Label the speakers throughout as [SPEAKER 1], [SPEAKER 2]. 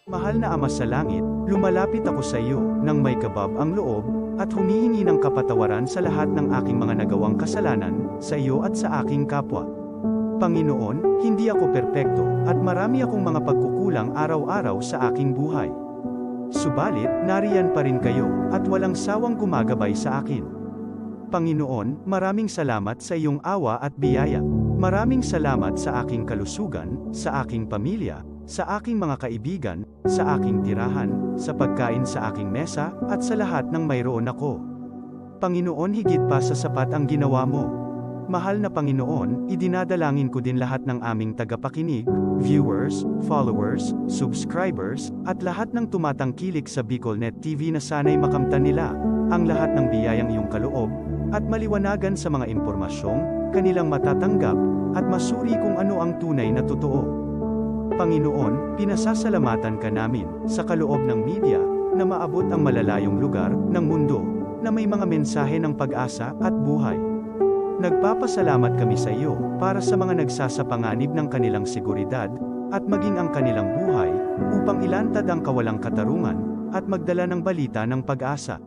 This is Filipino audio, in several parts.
[SPEAKER 1] Mahal na Ama sa Langit, lumalapit ako sa iyo, nang may kabab ang loob, at humihingi ng kapatawaran sa lahat ng aking mga nagawang kasalanan, sa iyo at sa aking kapwa. Panginoon, hindi ako perpekto, at marami akong mga pagkukulang araw-araw sa aking buhay. Subalit, nariyan pa rin kayo, at walang sawang gumagabay sa akin. Panginoon, maraming salamat sa iyong awa at biyaya. Maraming salamat sa aking kalusugan, sa aking pamilya, sa aking mga kaibigan, sa aking tirahan, sa pagkain sa aking mesa, at sa lahat ng mayroon ako. Panginoon, higit pa sa sapat ang ginawa mo. Mahal na Panginoon, idinadalangin ko din lahat ng aming tagapakinig, viewers, followers, subscribers, at lahat ng tumatangkilik sa Bicolnet TV na sana'y makamtan nila ang lahat ng biyayang iyong kaloob, at maliwanagan sa mga impormasyong kanilang matatanggap, at masuri kung ano ang tunay na totoo. Panginoon, pinasasalamatan ka namin sa kaloob ng media na maabot ang malalayong lugar ng mundo na may mga mensahe ng pag-asa at buhay. Nagpapasalamat kami sa iyo para sa mga nagsasapanganib ng kanilang seguridad at maging ang kanilang buhay upang ilantad ang kawalang katarungan at magdala ng balita ng pag-asa.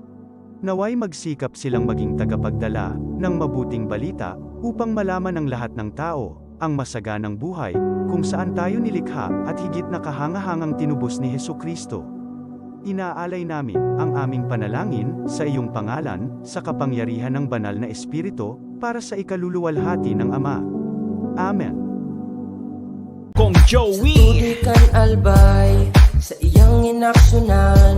[SPEAKER 1] Naway magsikap silang maging tagapagdala ng mabuting balita upang malaman ng lahat ng tao ang masaganang buhay kung saan tayo nilikha at higit na kahangahangang tinubos ni Hesukristo. Inaalay namin ang aming panalangin sa iyong pangalan sa kapangyarihan ng banal na Espiritu para sa ikaluluwalhati ng Ama. Amen.
[SPEAKER 2] Kong Joey
[SPEAKER 3] Tudikan albay sa iyang inaksyonan,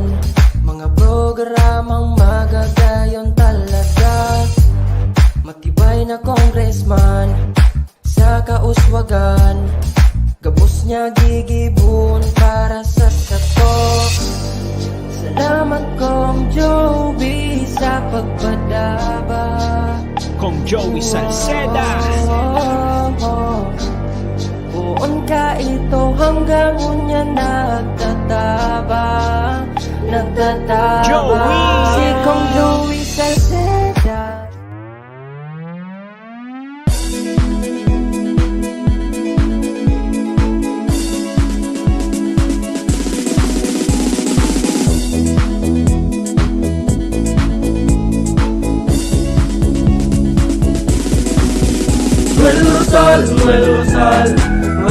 [SPEAKER 3] mga programang magagayon talaga. Matibay na congressman sa kauswagan, gabos niya gigibon para sa sato. Salamat Kong Joey sa pagpadaba.
[SPEAKER 2] Kong Joey Salceda.
[SPEAKER 3] Buon ka ito hanggang unya nagtataba.
[SPEAKER 2] Joey!
[SPEAKER 3] Si Kong Joey Salceda.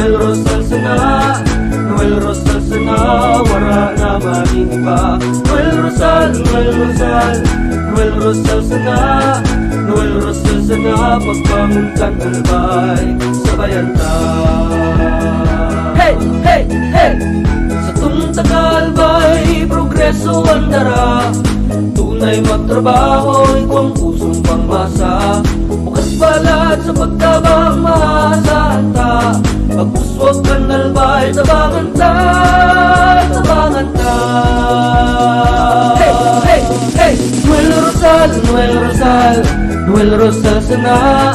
[SPEAKER 4] Noel Rosal sana, Noel Rosal sana, wala na maning iba. Noel Rosal sana, Noel Rosal sana, pagpamuntan albay, sabayan ta. Hey, hey, hey! Sa tunta kalbay, progreso ang dara, tunay magtrabaho, ikaw ang pusong pangmasa. Bukas palad sa pagtabang maasahan ta, pagpuswag ka nalbay, tabangan ta, tabangan ta. Hey, hey, hey! Noel Rosal, Noel Rosal, Noel Rosal sana,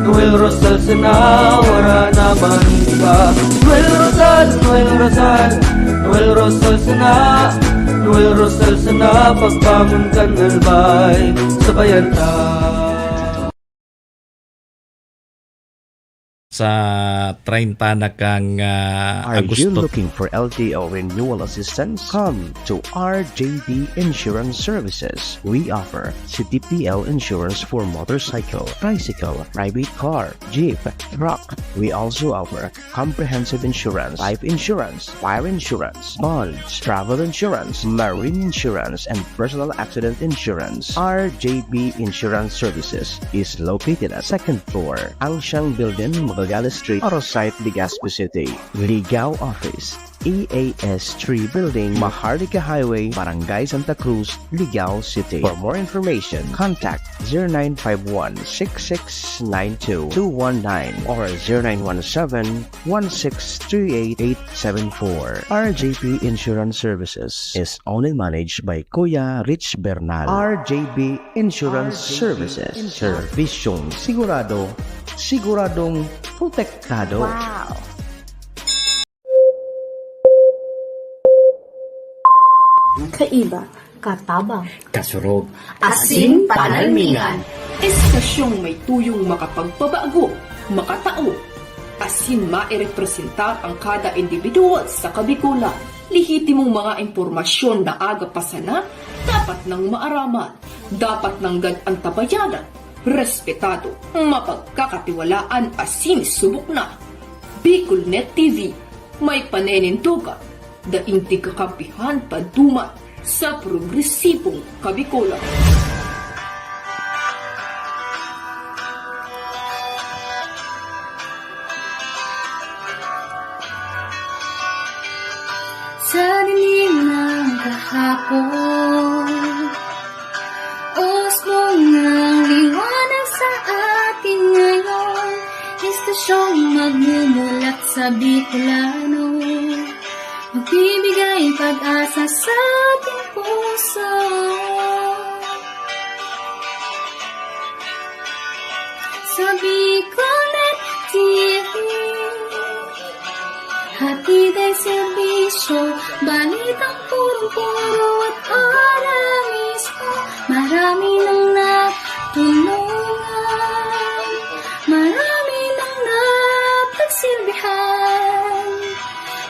[SPEAKER 4] Noel Rosal sana, wala naman iba. Noel Rosal, Noel Rosal, Noel Rosal sana, Noel Rosal sana, pagbangon ka nalbay, sabayan ta.
[SPEAKER 5] Sa 30 na kang
[SPEAKER 6] Are you
[SPEAKER 5] Agosto.
[SPEAKER 6] looking for LTO renewal assistance? Come to RJB Insurance Services. We offer CTPL insurance for motorcycle, tricycle, private car, jeep, truck. We also offer comprehensive insurance, life insurance, fire insurance, bonds, travel insurance, marine insurance, and personal accident insurance. RJB Insurance Services is located at 2nd floor, Angshang Building, Magallanes Street, Orosite, Legazpi City. Ligao Office, EAS 3 Building, Maharlika Highway, Barangay Santa Cruz, Ligao City. For more information, contact 0951-6692-219 or 0917-1638874. RJP Insurance Services is owned and managed by Kuya Rich Bernal. RJB Insurance Services. Servisyong sigurado, siguradong protektado.
[SPEAKER 7] Wow! Kaiba, katabang,
[SPEAKER 8] kasurog,
[SPEAKER 7] asin panalmingan.
[SPEAKER 9] Estasyong may tuyong makapagpabago, makatao, asin mairepresentar ang kada individual sa kabikulan. lihitimong mga impormasyon na aga pa sana, dapat nang maaraman, dapat nang antabayanan, respetado, mapagkakatiwalaan asin subok na. Bicolnet TV, may panenintugan, daing tigkakampihan paduman sa progresibong Kabikulan.
[SPEAKER 7] Sa dilim ng kahapon, usbong ng liwanag sa atin ngayon, istasyong magmumulat sa Bicolano, magbibigay pag-asa sa ating puso. Sa Bicolnet TV, hatid ay serbisyo, balitang purong-puro at oras mismo. Marami nang natulungan, marami nang napagsilbihan,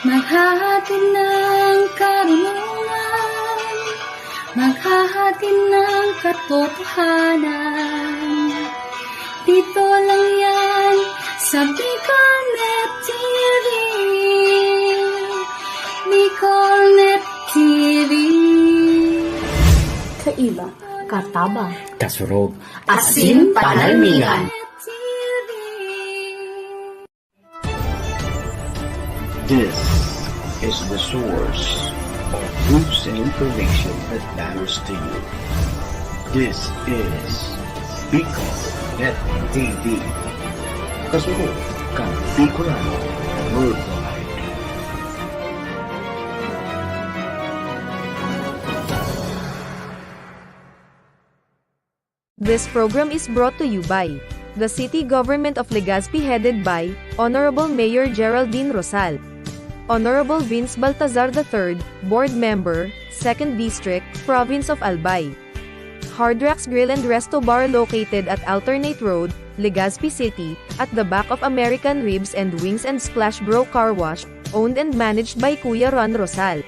[SPEAKER 7] maghahatid ng karunungan, maghahatid ng katotohanan. Dito lang yan sa Bicolnet TV. Bicolnet TV.
[SPEAKER 8] Kaiba, katabang,
[SPEAKER 7] Kasurog,
[SPEAKER 8] asin panalmingan.
[SPEAKER 6] This is the source of news and information that matters to you. This is Bicolnet TV. Kasunod kang Bicolano Worldwide.
[SPEAKER 10] This program is brought to you by the City Government of Legazpi, headed by Honorable Mayor Geraldine Rosal, Honorable Vince Baltazar III, Board Member, 2nd District, Province of Albay. Hard Rocks Grill and Resto Bar located at Alternate Road, Legazpi City, at the back of American Ribs and Wings and Splash Bro Car Wash, owned and managed by Kuya Ron Rosal.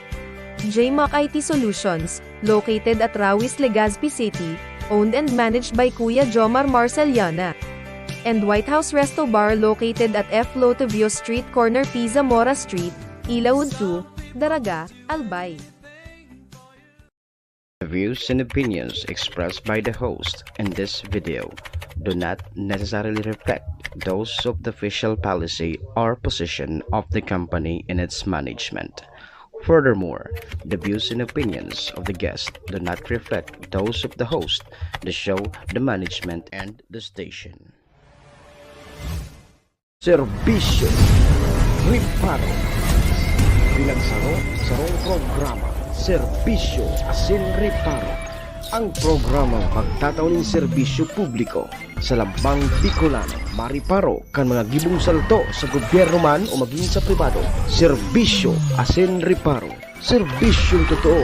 [SPEAKER 10] JMAC IT Solutions, located at Rawis, Legazpi City, owned and managed by Kuya Jomar Marceliana. And White House Resto Bar located at F. Lotevio Street corner P. Zamora Street, Ilaud 2, Daraga, Albay.
[SPEAKER 6] The views and opinions expressed by the host in this video do not necessarily reflect those of the official policy or position of the company and its management. Furthermore, the views and opinions of the guest do not reflect those of the host, the show, the management, and the station. Serbisyo Riparo Pinagsaro-sarong programa Serbisyo Asin Riparo, ang programang magtatauning serbisyo publiko sa lambang Bicolano, mariparo kan mga gibong salto sa gobyerno man o maging sa pribado. Serbisyo Asin Riparo, serbisyong totoo,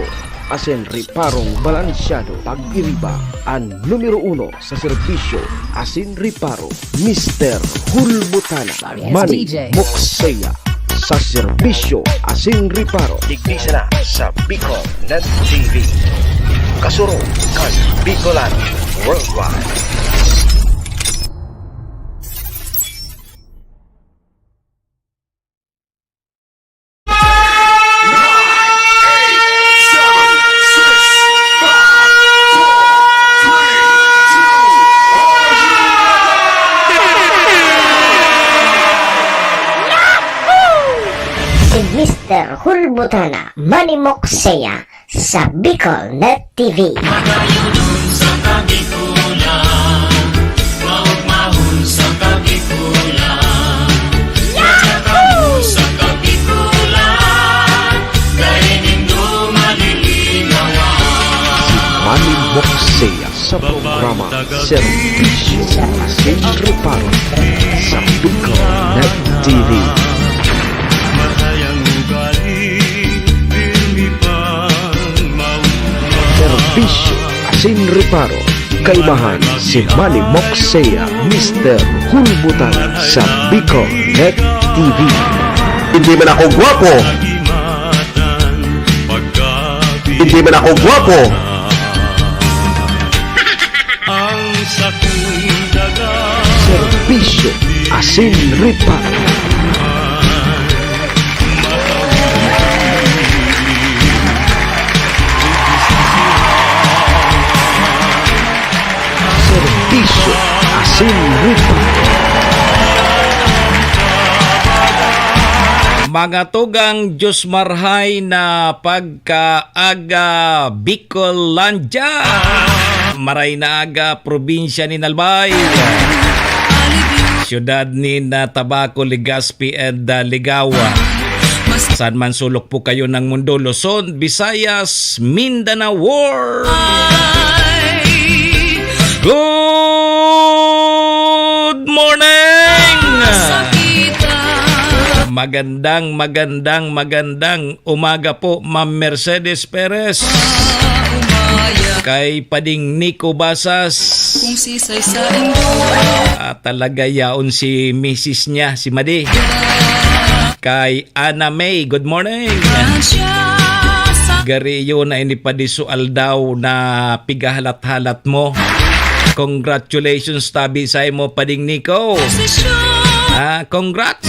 [SPEAKER 6] asin riparong balansyado. Pag-iriba ang numero 1 sa serbisyo Asin Riparo, Mr. Hulbutana Manny Moxeya. Sa serbisyo Asin Riparo, digdisa na sa Bicolnet TV. Kasuro kan Bicolano Worldwide.
[SPEAKER 8] Mr. Hulbutana Manny Moxeya sa Bicolnet TV.
[SPEAKER 6] Manny Moxeya sa programa Serbisyo Asin Riparo sa Bicolnet TV. Serbisyo Asin Riparo, kaibahan si Manny Moxeya, Mr. Hulbutana sa Bicolnet TV. Hindi man ako gwapo,
[SPEAKER 11] Hindi man ako gwapo. Serbisyo Asin Ripa. Serbisyo Asin Ripa.
[SPEAKER 5] Mga tugang Diyos marhay na pagkaaga Bicolandia. Maray na aga probinsya ni Nalbay. Siyudad ni Tabaco, Legazpi, and Ligawa. Saan man sulok po kayo ng mundo, Luzon, Visayas, Mindanao World. Good morning! Magandang umaga po, Ma'am Mercedes Perez. Kay Pading Nico Basas.
[SPEAKER 3] Kung sisay sa indo.
[SPEAKER 5] Talaga yaon si Mrs. niya, si Madi. Kay Ana May, good morning. Gariyo na inipadisoal daw na pigahalat-halat mo. Congratulations tabi sa mo, Pading Nico. Congrats.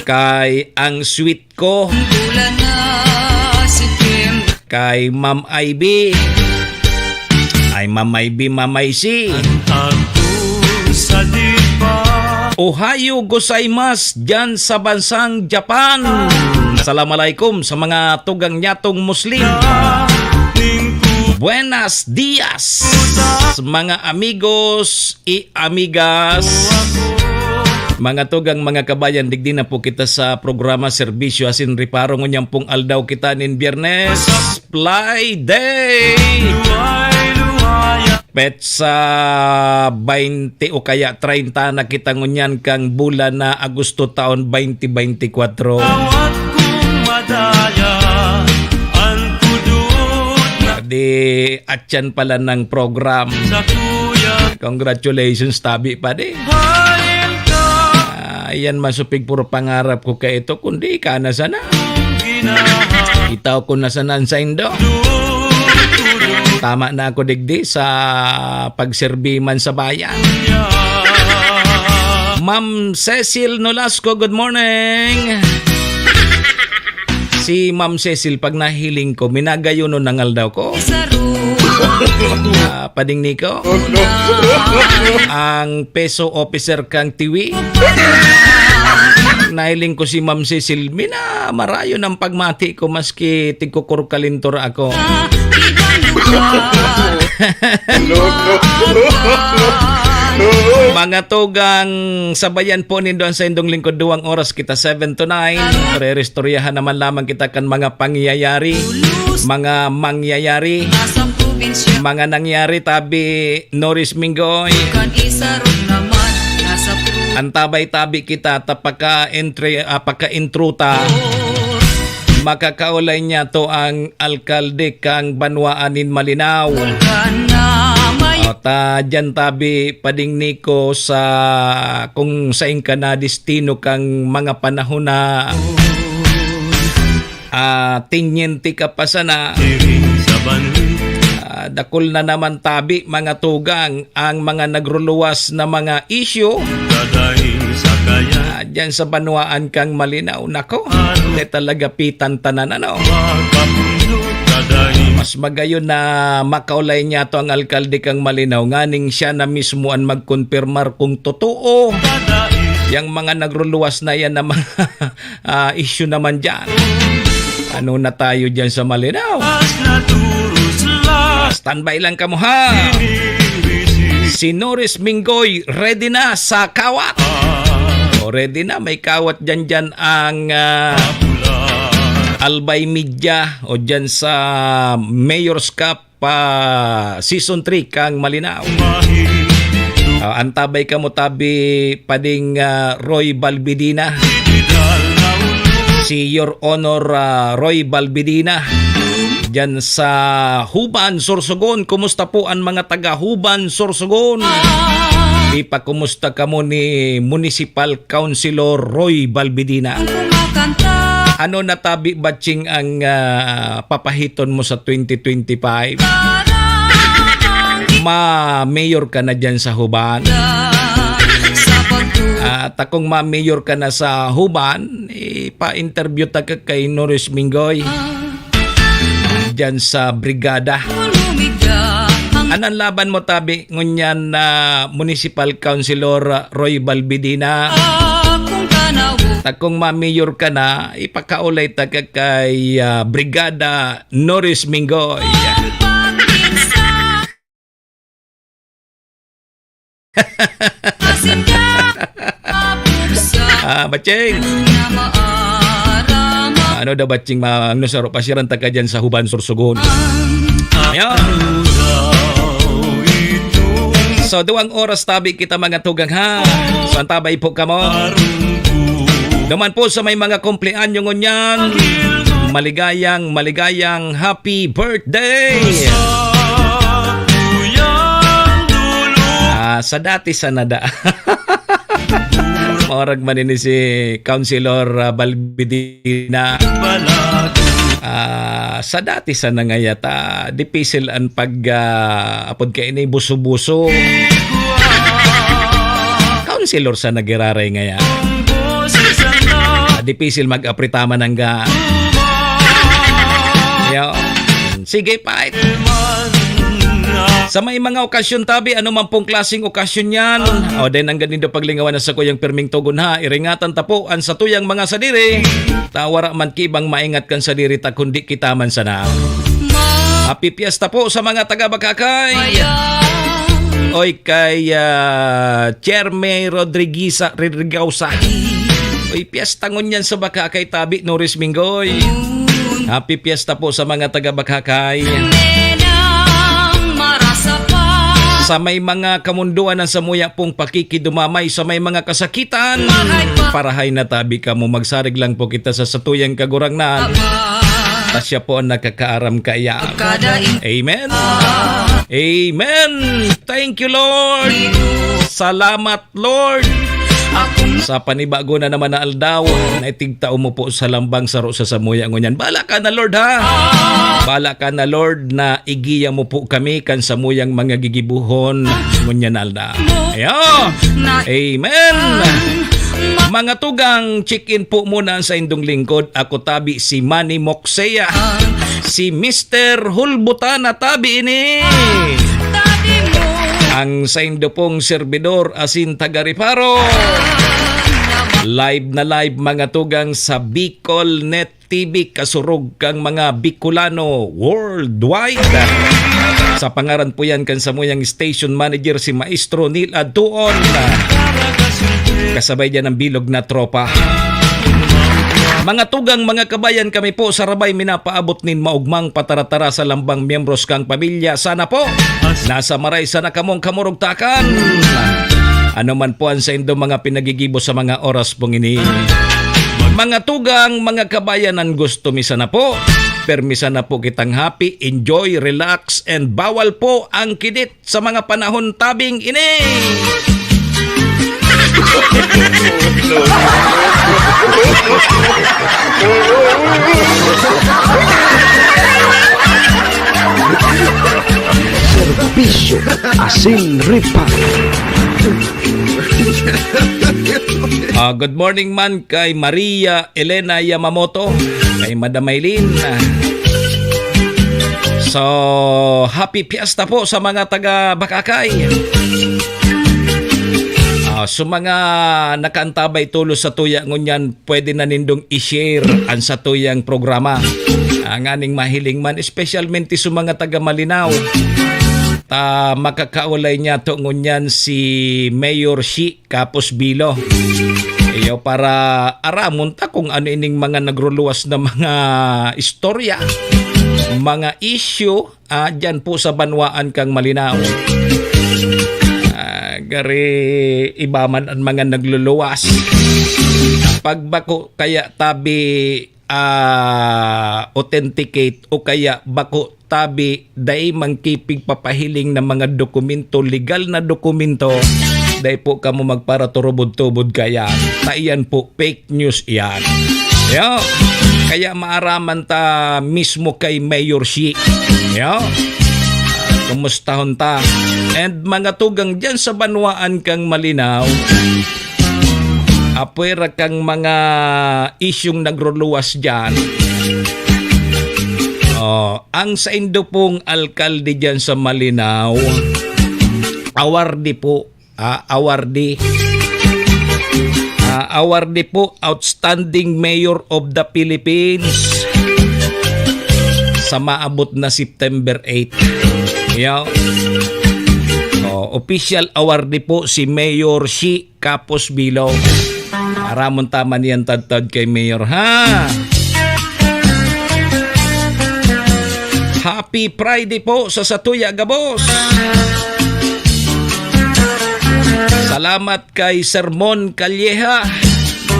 [SPEAKER 5] Kay ang sweet ko. Kay Ma'am Ivy. Ay Ma'am Ivy, Ma'am Ivy. Ohayo gozaimasu dyan sa bansang Japan. Assalamualaikum sa mga tugang nyatong Muslim. Buenos dias mga amigos y amigas. Mga tugang mga kabayan, digdi na po kita sa programa Serbisyo Asin Riparo. Ngunyang pong aldaw kita nin Biyernes Fly Day. Pet sa 20 o kaya 30 na kita ngunyan kang bulan na Agosto taon 2024. Di atyan pala ng program. Congratulations tabi pa di. Ayan masupig puro pangarap ko kay ito kundi ka na sana. Itaw ko na sana sa indo. Tama na ako digdi sa pagserbi man sa bayan. Ma'am Cecil Nolasco, good morning. Si Ma'am Cecil pag nahiling ko, minagayo no nangal daw ko. Pading Nico. Ang peso officer kang tiwi. Nahiling ko si Ma'am Cecil, marayo ng pagmati ko maski tigkukurkalintor ako. Mga tugang sabayan po nindoon sa indong lingkod 2 oras kita 7 to 9. Re-restoryahan naman lamang kita kan mga pangyayari, mga mangyayari, mga nangyari tabi Norris Mingoy. Antabay-tabi kita pagka-intruta. Makakaulay niya to ang alkalde kang Banwaanin Malinaw. Dyan tabi Pading Nico sa kung saing ka na destino kang mga panahon na tinyenti ka pa sana. Dakol na naman tabi mga tugang ang mga nagruluwas na mga isyu. Dyan sa Banwaan kang Malinaw. Nako, hindi talaga pitan tanan ano. Mas magayon na makaulay niya to ang alkalde kang Malinaw. Nganing siya na mismo ang magkonfirmar kung totoo. Yang mga nagruluwas na yan na mga issue naman dyan. Ano na tayo dyan sa Malinaw? Standby lang ka mo ha. Si Norris Mingoy ready na sa kawat. Ready na, may kawat dyan ang Albay Media o dyan sa Mayor's Cup Season 3 kang Malinaw. Antabay ka mo tabi Pading Roy Balbidina. Si Your Honor Roy Balbidina dyan sa Huban, Sorsogon. Kumusta po ang mga taga Huban, Sorsogon? Di pa kumusta ka mo ni Municipal Councilor Roy Balbidina? ano na tabi batching ang papahiton mo sa 2025? Ma-mayor ka na dyan sa Huban. At kung ma-mayor ka na sa Huban, pa-interview ta ka kay Norris Mingoy dyan sa Brigada. Anong laban mo tabi ngunyan na Municipal Councilor Roy Balbidina? Kung ma-mayor ka na, ipakaulay ta ka kay Brigada Norris Mingoy. Batching. Ano daw batching magnusaro pasiran ta ka dyan sa Huban Sursugon. Ayan. So 2 oras tabi kita mga tugang ha. So antabay po ka mo. Naman po sa may mga kumpleanyo ngunyan. Maligayang happy birthday. Sa dati sa nada. Orag man ini si Councilor Balbidina. Sa dati sa nangayata, dipisil ang pag apod kay ini buso-buso. Councilor sa nagiraray ngaya. Dipisil mag-apritaman ng ga. Yo. Sige, fight. Sa may mga okasyon tabi, ano man pong klaseng okasyon yan. O din ang ganito paglingawan na sa kuyang perming tugon ha. Iringatan tapo ang sa tuyang mga sadiri. Tawara man kibang maingat kan sadiri ta kundi kita man sana. Happy Fiesta po sa mga taga-Bakakay. Oy kay Cherme Rodrigueza. Oy Fiesta ngunyan sa Bakakay tabi Norris Mingoy. Happy Fiesta po sa mga taga-Bakakay. Sa may mga kamunduan ng samuya pong pakikidumamay sa may mga kasakitan, parahay na tabi ka mo, magsarig lang po kita sa satuyang kagurangnan. Tasya po ang nakakaaram kaya. Amen. Amen. Thank you, Lord. Salamat, Lord. Sa panibago na naman na aldaw, naitigtao mo po sa lambang saro sa samuya ngunyan. Bala ka na, Lord, ha? Bala ka na, Lord, na igiya mo po kami kan samuyang mga gigibuhon ngunyan alda. Ayo! Amen! Mga tugang, check-in po muna sa indong lingkod. Ako tabi si Manny Moksea. Si Mr. Hulbutana tabi ini. Ang sa indo pong servidor asin taga-Riparo. Live na live mga tugang sa Bicol Net TV, kasurog kang mga Bicolano worldwide. Sa pangaran po yan kan samuyang station manager si Maestro Neil Aduon. Kasabay dyan ng bilog na tropa. Mga tugang, mga kabayan, kami po sa Rabay minapaabot nin maugmang pataratara sa lambang miyembros kang pamilya. Sana po, nasa maray sana kamong kamurugtakan. Ano man po ang sa indo mga pinagigibo sa mga oras pong ini. Mga tugang, mga kabayan, ang gusto misa na po. Permisa na po kitang happy, enjoy, relax, and bawal po ang kidit sa mga panahon tabing ini.
[SPEAKER 11] Serbisyo Asin Ripa.
[SPEAKER 5] Good morning man kay Maria Elena Yamamoto, kay Madam Maylin. So, happy Fiesta po sa mga taga-Bakakay. So mga nakaantabay tulos sa tuya ngunyan, pwede na nindong i-share ang sa tuyang programa. Ang aning mahiling man, especialmente sa mga taga Malinaw. Makakaulay niya to ngunyan si Mayor Shi Kapos Bilo. Iyo para aramon ta kung ano ining mga nagruluwas na mga istorya, mga issue dyan po sa banwaan kang Malinaw. Gari ibaman ang mga nagluluwas. Pagbako kaya tabi authenticate o kaya bako tabi day mangkipig papahiling ng mga dokumento, legal na dokumento, day po kamo magpara turubod-tubod kaya. Taiyan po fake news yan. Yo. Kaya maaraman ta mismo kay Mayor Shi. Yo. Kumustahon ta. And mga tugang dyan sa Banwaan kang malinaw. Apwera kang mga isyong nagruluwas dyan. Ang sa indo pong alkalde dyan sa Malinaw, awardee po. Awardee po, Outstanding Mayor of the Philippines sa maabot na September 8. Yeah. Official awardee po si Mayor Shi Capos Bilo. Aramon tama niyan tad kay Mayor, ha? Happy Friday po sa Satuya Gabos. Salamat kay Sermon Calleja.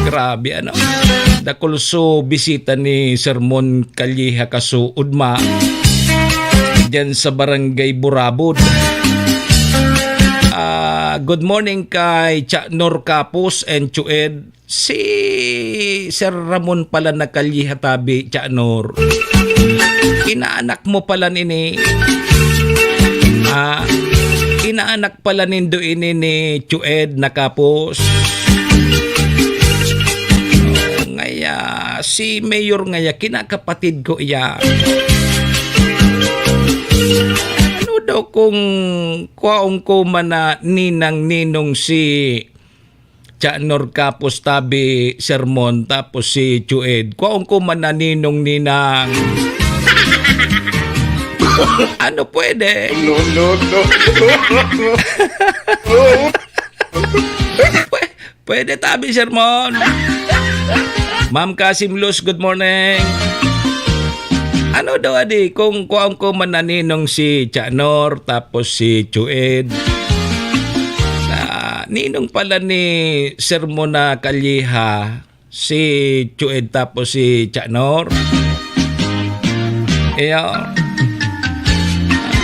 [SPEAKER 5] Grabe ano. Dakulso bisita ni Sermon Calleja kaso Udma diyan sa Barangay Burabod. Good morning kay Chanor Capos and Chued. Si Sir Ramon pala na Calleja tabi, Chanor. Inaanak mo pala nini. Inaanak pala nindo ini ni Chued na Capos. Ngaya si Mayor ngaya kinakapatid ko iya. Ano daw kung kwaong ko man na ninang-ninong si Chanor Capos tabi Sermon tapos si Chued. Kwaong ko man na ninong-ninang. Ano pwede? No. Pwede tabi, Sermon. Ma'am Kasim Luz, good morning. Ano daw, adi? Kung kuang ko mananinong si Chanor, tapos si Chued. Ninong pala ni Sermon na Calleja, si Chued tapos si Chanor.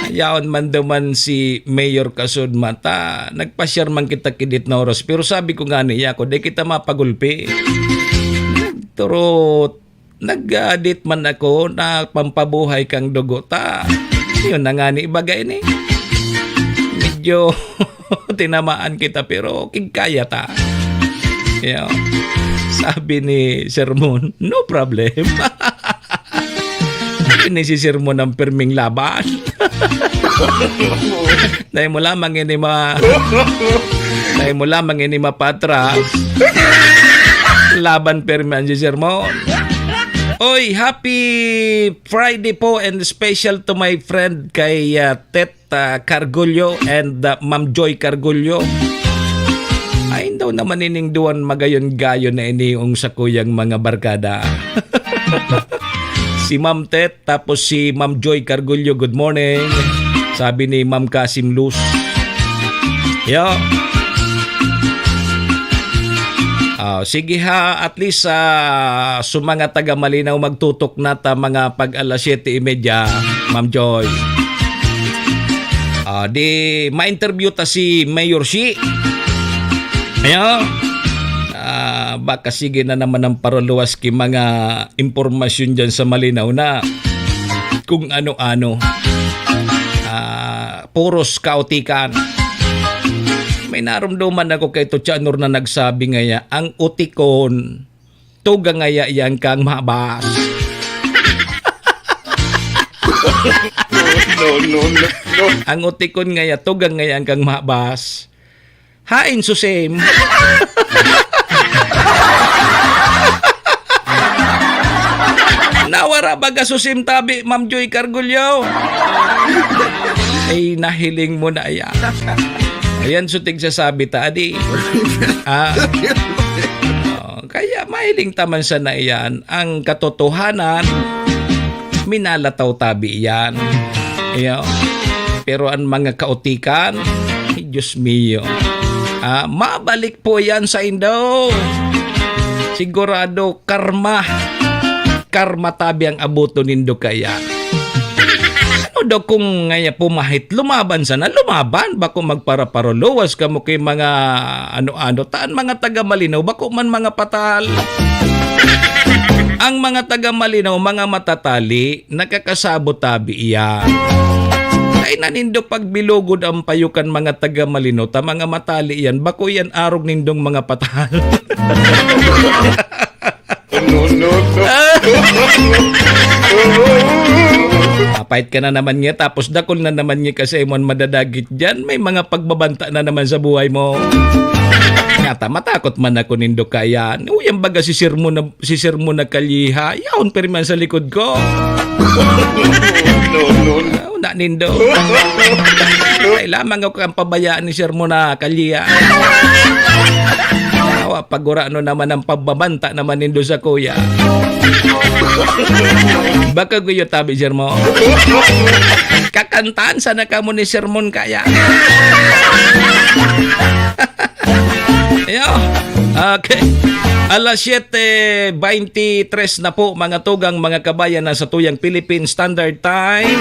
[SPEAKER 5] Yaon man daman si Mayor Kasud Mata, nagpa-share man kita kidit na oras. Pero sabi ko nga niya ako, di kita mapagulpi. Pero nag-edit man ako na pampabuhay kang dugo ta. Yun na nga ni ibagay ni. Medyo tinamaan kita pero kaya ta. Sabi ni Sermon, no problem. Ini si Sermon ng perming laban. Dahil mo lamang ini mapatras. Laban perman si Sermon. Oy, happy Friday po and special to my friend kay Tet Cargullo and Ma'am Joy Cargullo. Ay daw naman ining duwan magayon-gayon na iniong sa kuyang mga barkada. Si Ma'am Tet, tapos si Ma'am Joy Cargullo, good morning. Sabi ni Ma'am Kasim Luz. Sige ha, at least sa mga taga Malinaw magtutok na ta mga pag alas 7:30, Ma'am Joy. Di ma-interview ta si Mayor Shi. Baka sige na naman ang paruluwas ki mga impormasyon dyan sa Malinaw na kung ano-ano. Puros kautikan. May naramdaman ako kay Chanor na nagsabi ngaya, ang utikon, tuga ngaya yan kang mabas. No. Ang utikon ngaya, tuga ngaya kang mabas. Hain susim. Nawara baga susim tabi, Ma'am Joy Cargullo. Ay, nahiling mo na yan. Ayan, sutig sasabi ta, adi. Kaya mahiling taman sa na yan. Ang katotohanan, minalataw tabi yan. Pero ang mga kautikan, Diyos mio. Mabalik po yan sa Indo. Sigurado karma tabi ang abuto nindo kaya. Ano daw kung ngaya pumahit lumaban sana, lumaban bako magparaparolowas kamo kay mga ano-ano taan mga taga Malinaw bako man mga patal. Ang mga taga Malinaw, mga matatali, nakakasabot tabi iyan. Ay nanindo pagbilugod ang payukan mga taga Malinaw, ta mga matali yan, bako yan arog nindong mga patal. Apait ka na naman niya, tapos dakol na naman niya kasi mon madadagit dyan, may mga pagbabanta na naman sa buhay mo. Ngata, matakot man ako nindo kaya. Uy, ang baga si sir mo na kaliha, yaon pa rin man sa likod ko. Na nindo. Ay lamang ako ang pabayaan ni sir mo na kaliha. Pagura ano naman ang pagbabanta naman nindo sa kuya. Baka guyo tabi sir mo. Kakantaan sana ka mo ni sermon kaya. Ayo. Okay. Alas 7:23 na po mga tugang mga kabayan na sa tuyang Philippine Standard Time.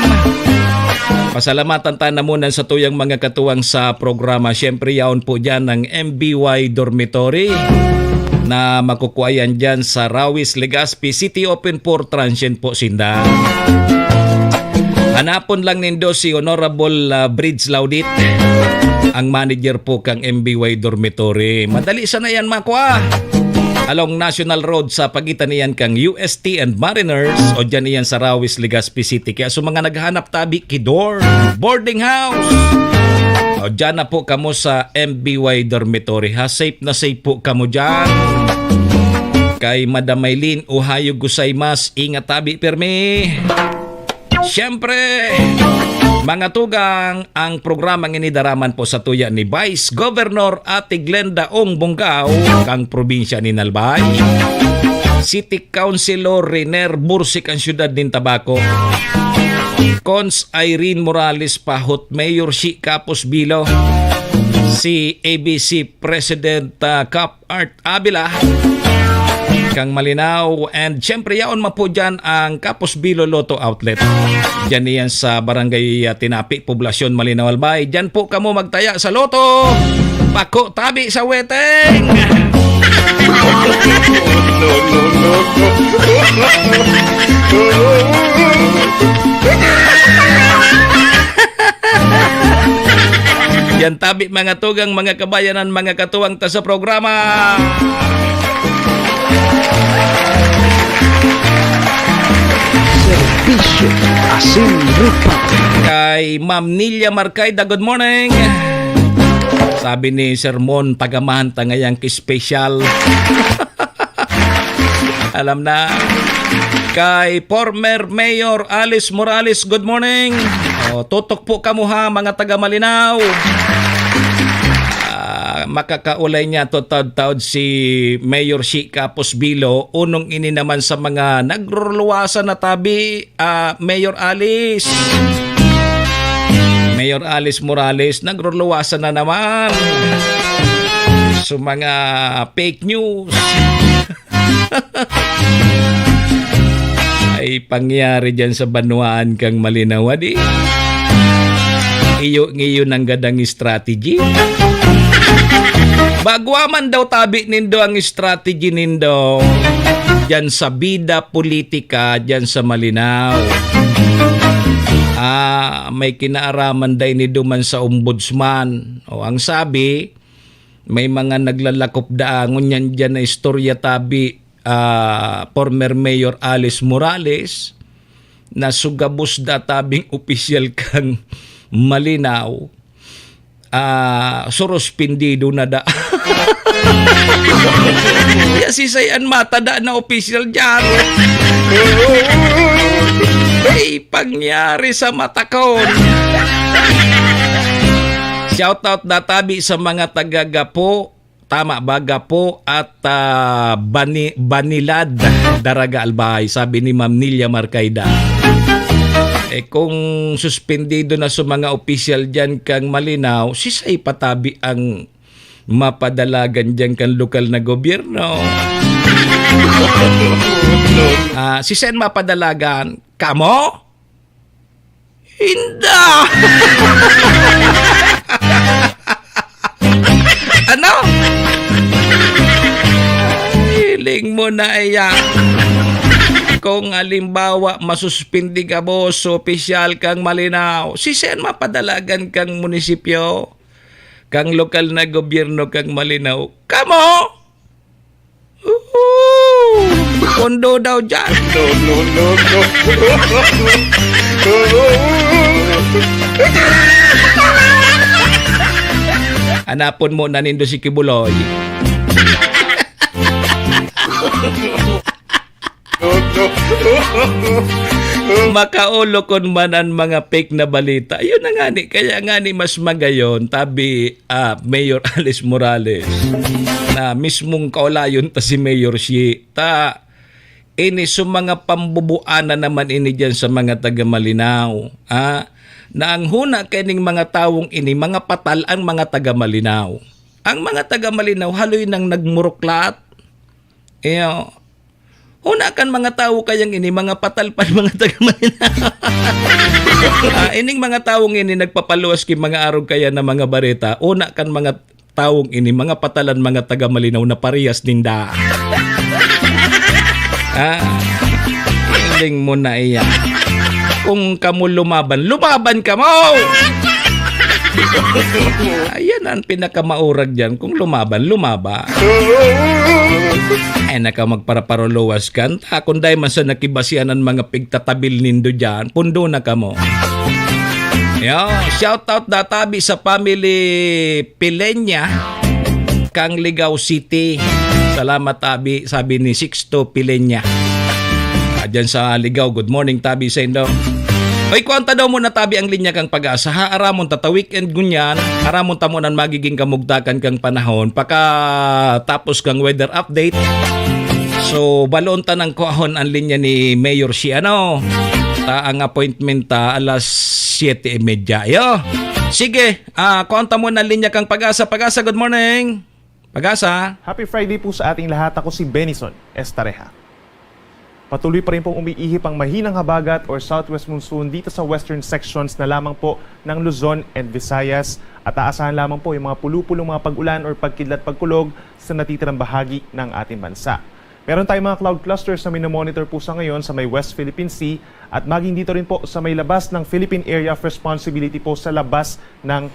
[SPEAKER 5] Pasalamatan tayo na muna sa tuyang mga katuwang sa programa. Siyempre yaon po dyan ng MBY Dormitory na makukuha yan dyan sa Rawis, Legazpi City. Open for transient po sinda. Hanapon lang nindo si Honorable Bridge Laudit, ang manager po kang MBY Dormitory. Madali sana yan makuha. Along National Road sa pagitan niyan kang UST and Mariners o dyan niyan sa Rawis, Legazpi City. Kaya sa mga naghahanap tabi, Kidor, boarding house. O dyan na po kamo sa MBY Dormitory. Ha, safe na safe po kamo dyan. Kay Madam Maylin, ohayo gozaimasu, ingat tabi permi. Siyempre, mga tugang, ang programang inidaraman po sa tuya ni Vice Governor Ate Glenda Ong Bongao, kang probinsya ni Nalbay, City Councilor Riner Bursik ang syudad ng Tabaco, Cons Irene Morales Pahot, Mayor Shi Capos Bilo, si ABC President Cap Art Abila, kang Malinaw, and syempre yaon man po dyan ang Capos Bilo Lotto Outlet. Dyan niyan sa Barangay Tinapi, Poblasyon Malinaw Albay. Dyan po kamo magtaya sa loto. Pako tabi sa weteng. Yan tabi mga tugang, mga kabayanan, mga katuwang ta sa programa.
[SPEAKER 11] Serbisyo Asin Rupa.
[SPEAKER 5] Kay Ma'am Nilia Marcayda, good morning. Sabi ni Sermon, tagamahan ta ngayang ki-special. Alam na. Kay former Mayor Alice Morales, good morning. Tutok po kamo ha mga taga Malinaw. Makakaulay niya taod si Mayor Shi Capos Bilo. Unong ini naman sa mga nagruluwasan na tabi, Mayor Alice. Mayor Alice Morales, nagruluwasan na naman sa mga fake news. Ay pangyari dyan sa Banuan kang Malinaw, di? Iyo ngayon ang gadang strategy. Bagwaman daw tabi nindo ang strategy nindo dyan sa bida politika dyan sa Malinaw. May kinaaraman day ni duman sa ombudsman. O ang sabi, may mga naglalakop daangon yan dyan na istorya tabi former Mayor Alice Morales na sugabos da tabing opisyal kang Malinaw. Surospindido na da. Si sayan mata da na official dyan. Ay, pangyari sa mata ko. Shoutout na tabi sa mga taga-Gapo, tama ba, Gapo at Banilad, Daraga Albay, sabi ni Ma'am Nilia Marcayda. Kung suspendido na sa mga opisyal dyan kang Malinaw, sisay patabi ang mapadalagan dyan kang lokal na gobyerno. Sisay mapadalagan, kamo? Hinda! Ano? Hiling mo na iyan. Kung alimbawa masuspindi ka mo sa opisyal kang Malinaw, si Sen mapadalagan kang munisipyo, kang lokal na gobyerno kang Malinaw. Kamo! Kondo daw dyan. Hanapon mo na nindo si Kibuloy. Makaulo kon man ang mga fake na balita. Yun na nga ni. Kaya nga ni mas magayon tabi Mayor Alice Morales na mismong kaulayon ta si Mayor Xi. Ta ini sa mga pambubuana naman ini dyan sa mga taga Malinaw. Na ang huna kining mga tawong ini, mga patal ang mga taga Malinaw. Ang mga taga Malinaw haloy nang nagmuruklat. Huna kan mga tao kayang ini, mga patal pa mga taga Malinaw. Ining mga tawong ini nagpapaluwas ki mga arog kaya na mga bareta. Una kan mga tawong ini, mga patalan mga taga Malinaw na parehas ninda. Ending mo na iya. Kung kamu lumaban ka mo! Ayan ang pinakamaurag dyan. Kung lumaban. Ay naka magparaparolowas kan. Kung dahil man sa nakibasian ng mga pigtatabil nindo dyan, pundo na ka mo. Shoutout databi sa family Pilenya, kang Ligaw City. Salamat tabi, sabi ni Sixto Pilenya. Dyan sa Ligaw, good morning tabi sa indo. Oy, kuwanta daw mo na tabi ang linya kang Pag-asa. Aramon tata weekend gunyan. Aramon tamunan magiging kamugdakan kang panahon. Paka tapos kang weather update. So, balon ta ng kuahon ang linya ni Mayor Xi. Ang appointment alas 7:30. Yo. Sige, kuwanta mo na linya kang Pag-asa. Pag-asa, good morning. Pag-asa.
[SPEAKER 12] Happy Friday po sa ating lahat. Ako si Benison Estareja. Patuloy pa rin pong umiihip ang mahinang habagat or southwest monsoon dito sa western sections na lamang po ng Luzon and Visayas at aasahan lamang po yung mga pulupulong mga pag-ulan or pagkidlat pagkulog sa natitirang bahagi ng ating bansa. Meron tayong mga cloud clusters na minomonitor po sa ngayon sa may West Philippine Sea at maging dito rin po sa may labas ng Philippine Area of Responsibility po sa labas ng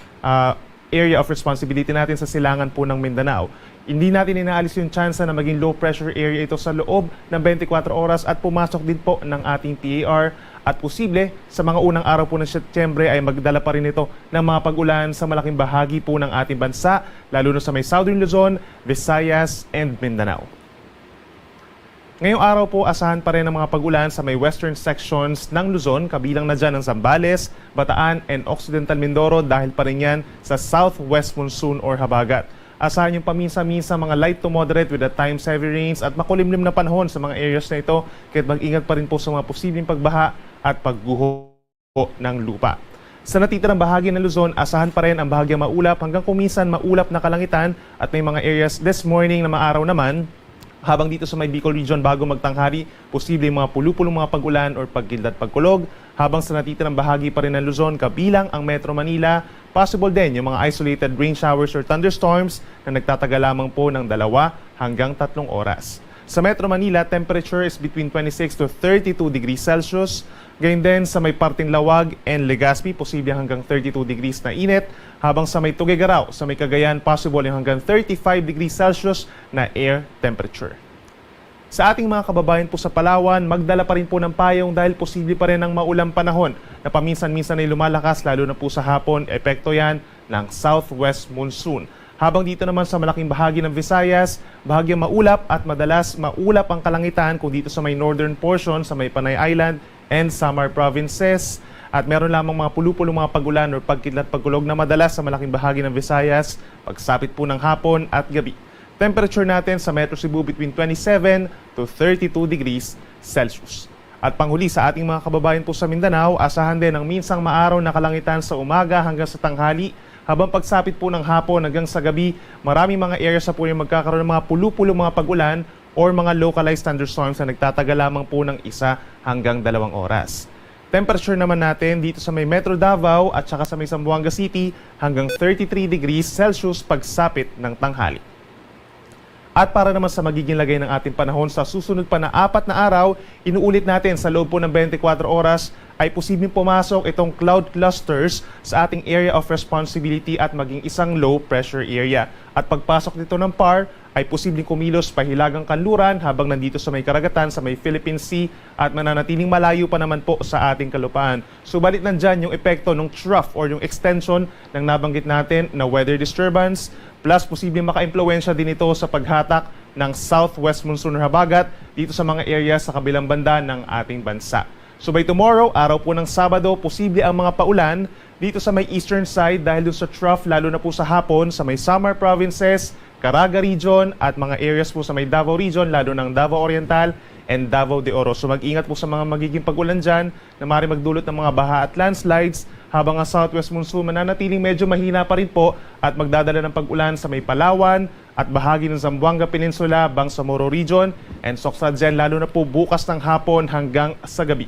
[SPEAKER 12] area of responsibility natin sa silangan po ng Mindanao. Hindi natin inaalis yung chance na maging low pressure area ito sa loob ng 24 oras at pumasok din po ng ating PAR at posible sa mga unang araw po ng Setyembre ay magdala pa rin ito ng mga pag-ulan sa malaking bahagi po ng ating bansa, lalo na sa may Southern Luzon, Visayas, and Mindanao. Ngayong araw po, asahan pa rin ang mga pag-ulan sa may western sections ng Luzon, kabilang na dyan ang Zambales, Bataan, and Occidental Mindoro dahil pa rin yan sa southwest monsoon or habagat. Asahan yung paminsa-minsa mga light to moderate with at times heavy rains at makulimlim na panahon sa mga areas na ito, kahit mag-ingat pa rin po sa mga posibleng pagbaha at pagguho ng lupa. Sa natitirang bahagi ng Luzon, asahan pa rin ang bahagyang maulap hanggang kuminsan maulap na kalangitan at may mga areas this morning na maaraw naman. Habang dito sa may Bicol region bago magtanghali, posible mga pulupulong mga pag-ulan or pagkidlat pagkulog. Habang sa natitirang bahagi pa rin ng Luzon, kabilang ang Metro Manila, possible din yung mga isolated rain showers or thunderstorms na nagtatagal lamang po ng 2 hanggang 3 oras. Sa Metro Manila, temperature is between 26 to 32 degrees Celsius. Gayun din sa may parting Lawag and Legazpi, posible hanggang 32 degrees na init. Habang sa may Tuguegarao, sa may Cagayan, possible yung hanggang 35 degrees Celsius na air temperature. Sa ating mga kababayan po sa Palawan, magdala pa rin po ng payong dahil posible pa rin ang maulang panahon na paminsan-minsan ay lumalakas, lalo na po sa hapon, epekto yan ng southwest monsoon. Habang dito naman sa malaking bahagi ng Visayas, bahagyang maulap at madalas maulap ang kalangitan kung dito sa may northern portion, sa may Panay Island and Samar provinces. At meron lamang mga pulupulong mga pag-ulan o pagkidlat pagkulog na madalas sa malaking bahagi ng Visayas, pagsapit po ng hapon at gabi. Temperature natin sa Metro Cebu between 27 to 32 degrees Celsius. At panghuli sa ating mga kababayan po sa Mindanao, asahan din ang minsang maaraw na kalangitan sa umaga hanggang sa tanghali. Habang pagsapit po ng hapon hanggang sa gabi, maraming mga areas sa po yung magkakaroon ng mga pulupulong mga pag-ulan or mga localized thunderstorms na nagtatagal lamang po ng 1 hanggang 2 oras. Temperature naman natin dito sa may Metro Davao at saka sa may Zamboanga City hanggang 33 degrees Celsius pagsapit ng tanghali. At para naman sa magiging lagay ng ating panahon sa susunod pa na 4 na araw, inuulit natin sa loob po ng 24 oras ay posibleng pumasok itong cloud clusters sa ating area of responsibility at maging isang low pressure area. At pagpasok nito ng PAR ay posibleng kumilos pahilagang kanluran habang nandito sa may karagatan sa may Philippine Sea at mananatiling malayo pa naman po sa ating kalupaan. Subalit nandyan yung epekto ng trough or yung extension ng nabanggit natin na weather disturbance plus posibleng maka-impluwensya din ito sa paghatak ng southwest monsoon habagat dito sa mga area sa kabilang banda ng ating bansa. So by tomorrow, araw po ng Sabado, posible ang mga paulan dito sa may eastern side dahil dun sa trough lalo na po sa hapon sa may Samar provinces, Caraga region at mga areas po sa may Davao region lalo ng Davao Oriental and Davao de Oro. So mag-ingat po sa mga magiging pag-ulan dyan na maaaring magdulot ng mga baha at landslides habang ang southwest monsoon mananatiling medyo mahina pa rin po at magdadala ng pag-ulan sa may Palawan at bahagi ng Zamboanga Peninsula, Bangsamoro region and Socsagen lalo na po bukas ng hapon hanggang sa gabi.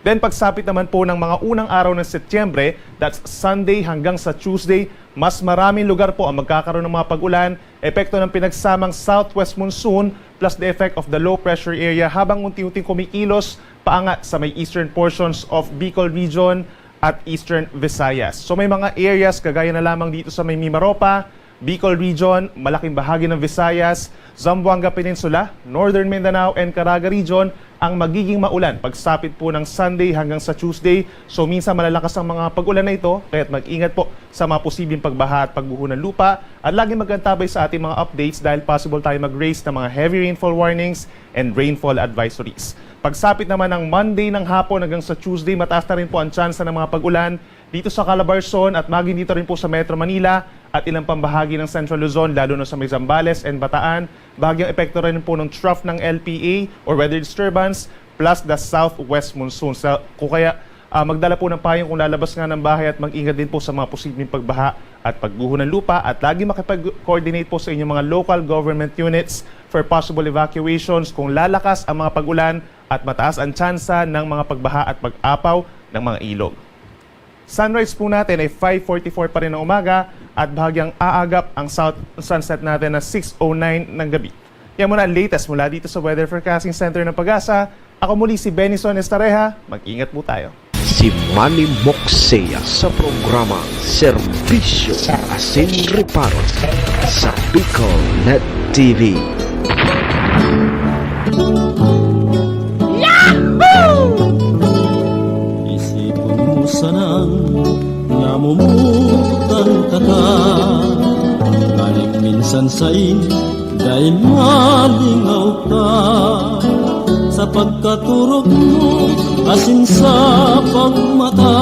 [SPEAKER 12] Then pagsapit naman po ng mga unang araw ng Setyembre, that's Sunday hanggang sa Tuesday, mas maraming lugar po ang magkakaroon ng mga pag-ulan, epekto ng pinagsamang southwest monsoon plus the effect of the low pressure area habang unti-unting kumikilos paangat sa may eastern portions of Bicol region at eastern Visayas. So may mga areas kagaya na lamang dito sa may Mimaropa, Bicol region, malaking bahagi ng Visayas, Zamboanga Peninsula, Northern Mindanao and Caraga region ang magiging maulan pagsapit po ng Sunday hanggang sa Tuesday. So minsan malalakas ang mga pag-ulan na ito, kaya't mag-ingat po sa mga posibleng pagbaha at pagbuho ng lupa at lagi magantabay sa ating mga updates dahil possible tayo mag-raise ng mga heavy rainfall warnings and rainfall advisories. Pagsapit naman ng Monday ng hapon hanggang sa Tuesday, mataas na rin po ang tsansa ng mga pag-ulan dito sa Calabarzon at maging dito rin po sa Metro Manila at ilang pambahagi ng Central Luzon lalo na sa may Zambales and Bataan. Bahagyang epekto rin po ng trough ng LPA or weather disturbance plus the southwest monsoon. So, kung kaya magdala po ng payong kung lalabas nga ng bahay at mag-ingat din po sa mga posibleng pagbaha at pagguho ng lupa at lagi makipag-coordinate po sa inyong mga local government units for possible evacuations kung lalakas ang mga pag-ulan at mataas ang tsansa ng mga pagbaha at pag-apaw ng mga ilog. Sunrise po natin ay 5:44 pa rin ng umaga at bahagyang aagap ang sunset natin na 6:09 ng gabi. Yan muna ang latest mula dito sa Weather Forecasting Center ng Pag-asa. Ako muli si Benison Estareja. Mag-ingat po tayo.
[SPEAKER 11] Si Manny Moxea sa programa Serbisyo Asin Reparo sa Bicol Net TV.
[SPEAKER 4] Isipon mo sanang namumutan ka ka kahit minsan sa'y dahil malingaw ka sa pagkaturog mo asin sa pagmata.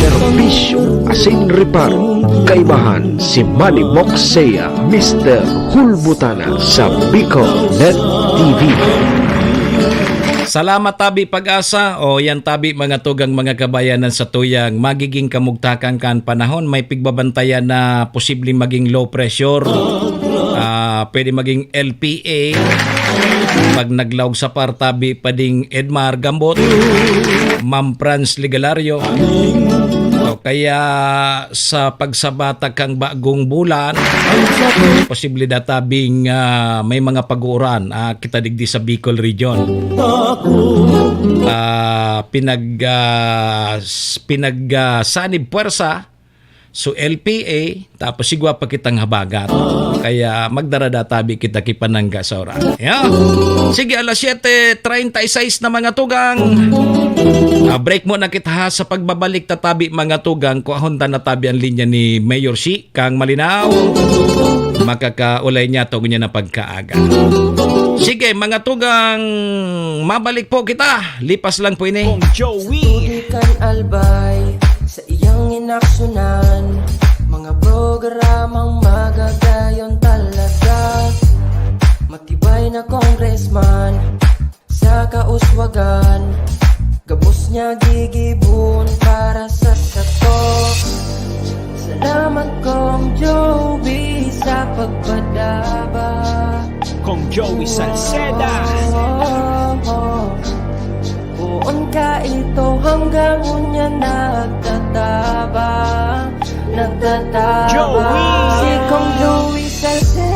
[SPEAKER 11] Serbisyo Asin Reparo, kaibahan si Manny Moxea, Mr. Hulbutana sa Bicol Net TV.
[SPEAKER 5] Salamat tabi Pag-asa o yan tabi mga tugang mga kabayanan sa tuyang magiging kamugtakan kan panahon may pigbabantayan na posibleng maging low pressure, pwede maging LPA pag naglawg sa partabi pading Edmar Gambot, Ma'am Franz Ligalario o kaya sa pagsabata kang bagong bulan posibilidad tabing may mga pag-uuran kita digdi sa Bicol region pinagsanib puwersa so LPA tapos sigwa pa kitang habagat kaya magdarada tabi kita kipanangga sa oras. Yeah. Sige, alas 7:36 na mga tugang. Break mo na kita ha sa pagbabalik tatabi mga tugang kung ahonda na tabi ang linya ni Mayor Si Kang Malinaw. Makakaulay niya to niya na pagkaaga. Sige mga tugang, mabalik po kita. Lipas lang po ini.
[SPEAKER 2] Kong Joey.
[SPEAKER 4] Tudikan albay sa iyang inaksyonan, mga programang magagayon talaga. Matibay na congressman sa kauswagan, gabos niya gigibon para sa sato. Salamat Kong Joey sa pagpadaba.
[SPEAKER 2] Kong Joey Salceda.
[SPEAKER 4] Buon ka ito hanggang unya nagtataba.
[SPEAKER 2] Joey.
[SPEAKER 4] Si Kong Joey Salceda.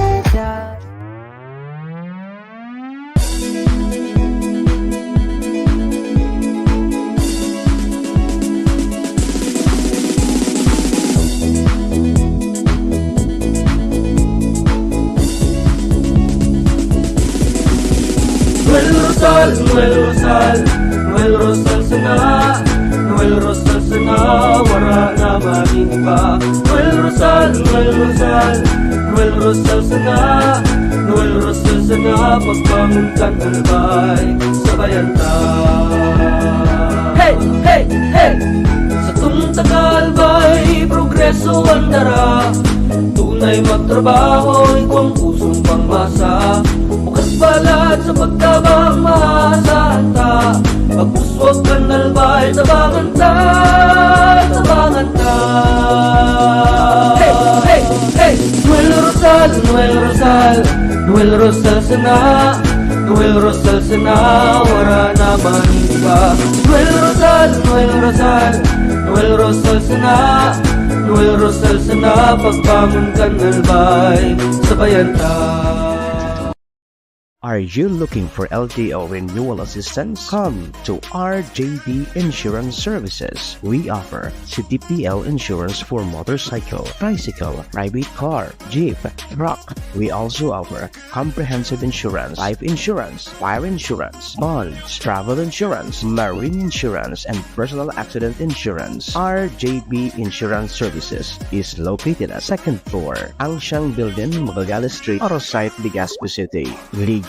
[SPEAKER 4] Rosal, Noel Rosal, Noel Rosal sana, Noel Rosal sana, wala na maniba. Noel Rosal, Noel Rosal, Noel Rosal sana, Noel Rosal sana, pagbangon ka talbay, sabayan ta. Hey, hey, hey! Sa tumtakalbay, progreso ang dara. Tunay magtrabaho, ikaw ang pusong pangmasa. Bukas palad sa pagtabang maasahan ta. Pagpuswag ka nalbay, tabangan ta, tabangan ta. Hey, hey, hey! Noel Rosal, Noel Rosal, Noel Rosal sana, Noel Rosal sana, wala na maniba. Noel Rosal, Noel Rosal, Noel Rosal sana, Noel Rosal sana, pagbangon ka nalbay, sabayan ta.
[SPEAKER 6] Are you looking for LTO renewal assistance? Come to RJB Insurance Services. We offer CTPL insurance for motorcycle, tricycle, private car, jeep, truck. We also offer comprehensive insurance, life insurance, fire insurance, bonds, travel insurance, marine insurance, and personal accident insurance. RJB Insurance Services is located at 2nd floor, Angshang Building, Magallanes Street, Orosite, Legazpi City.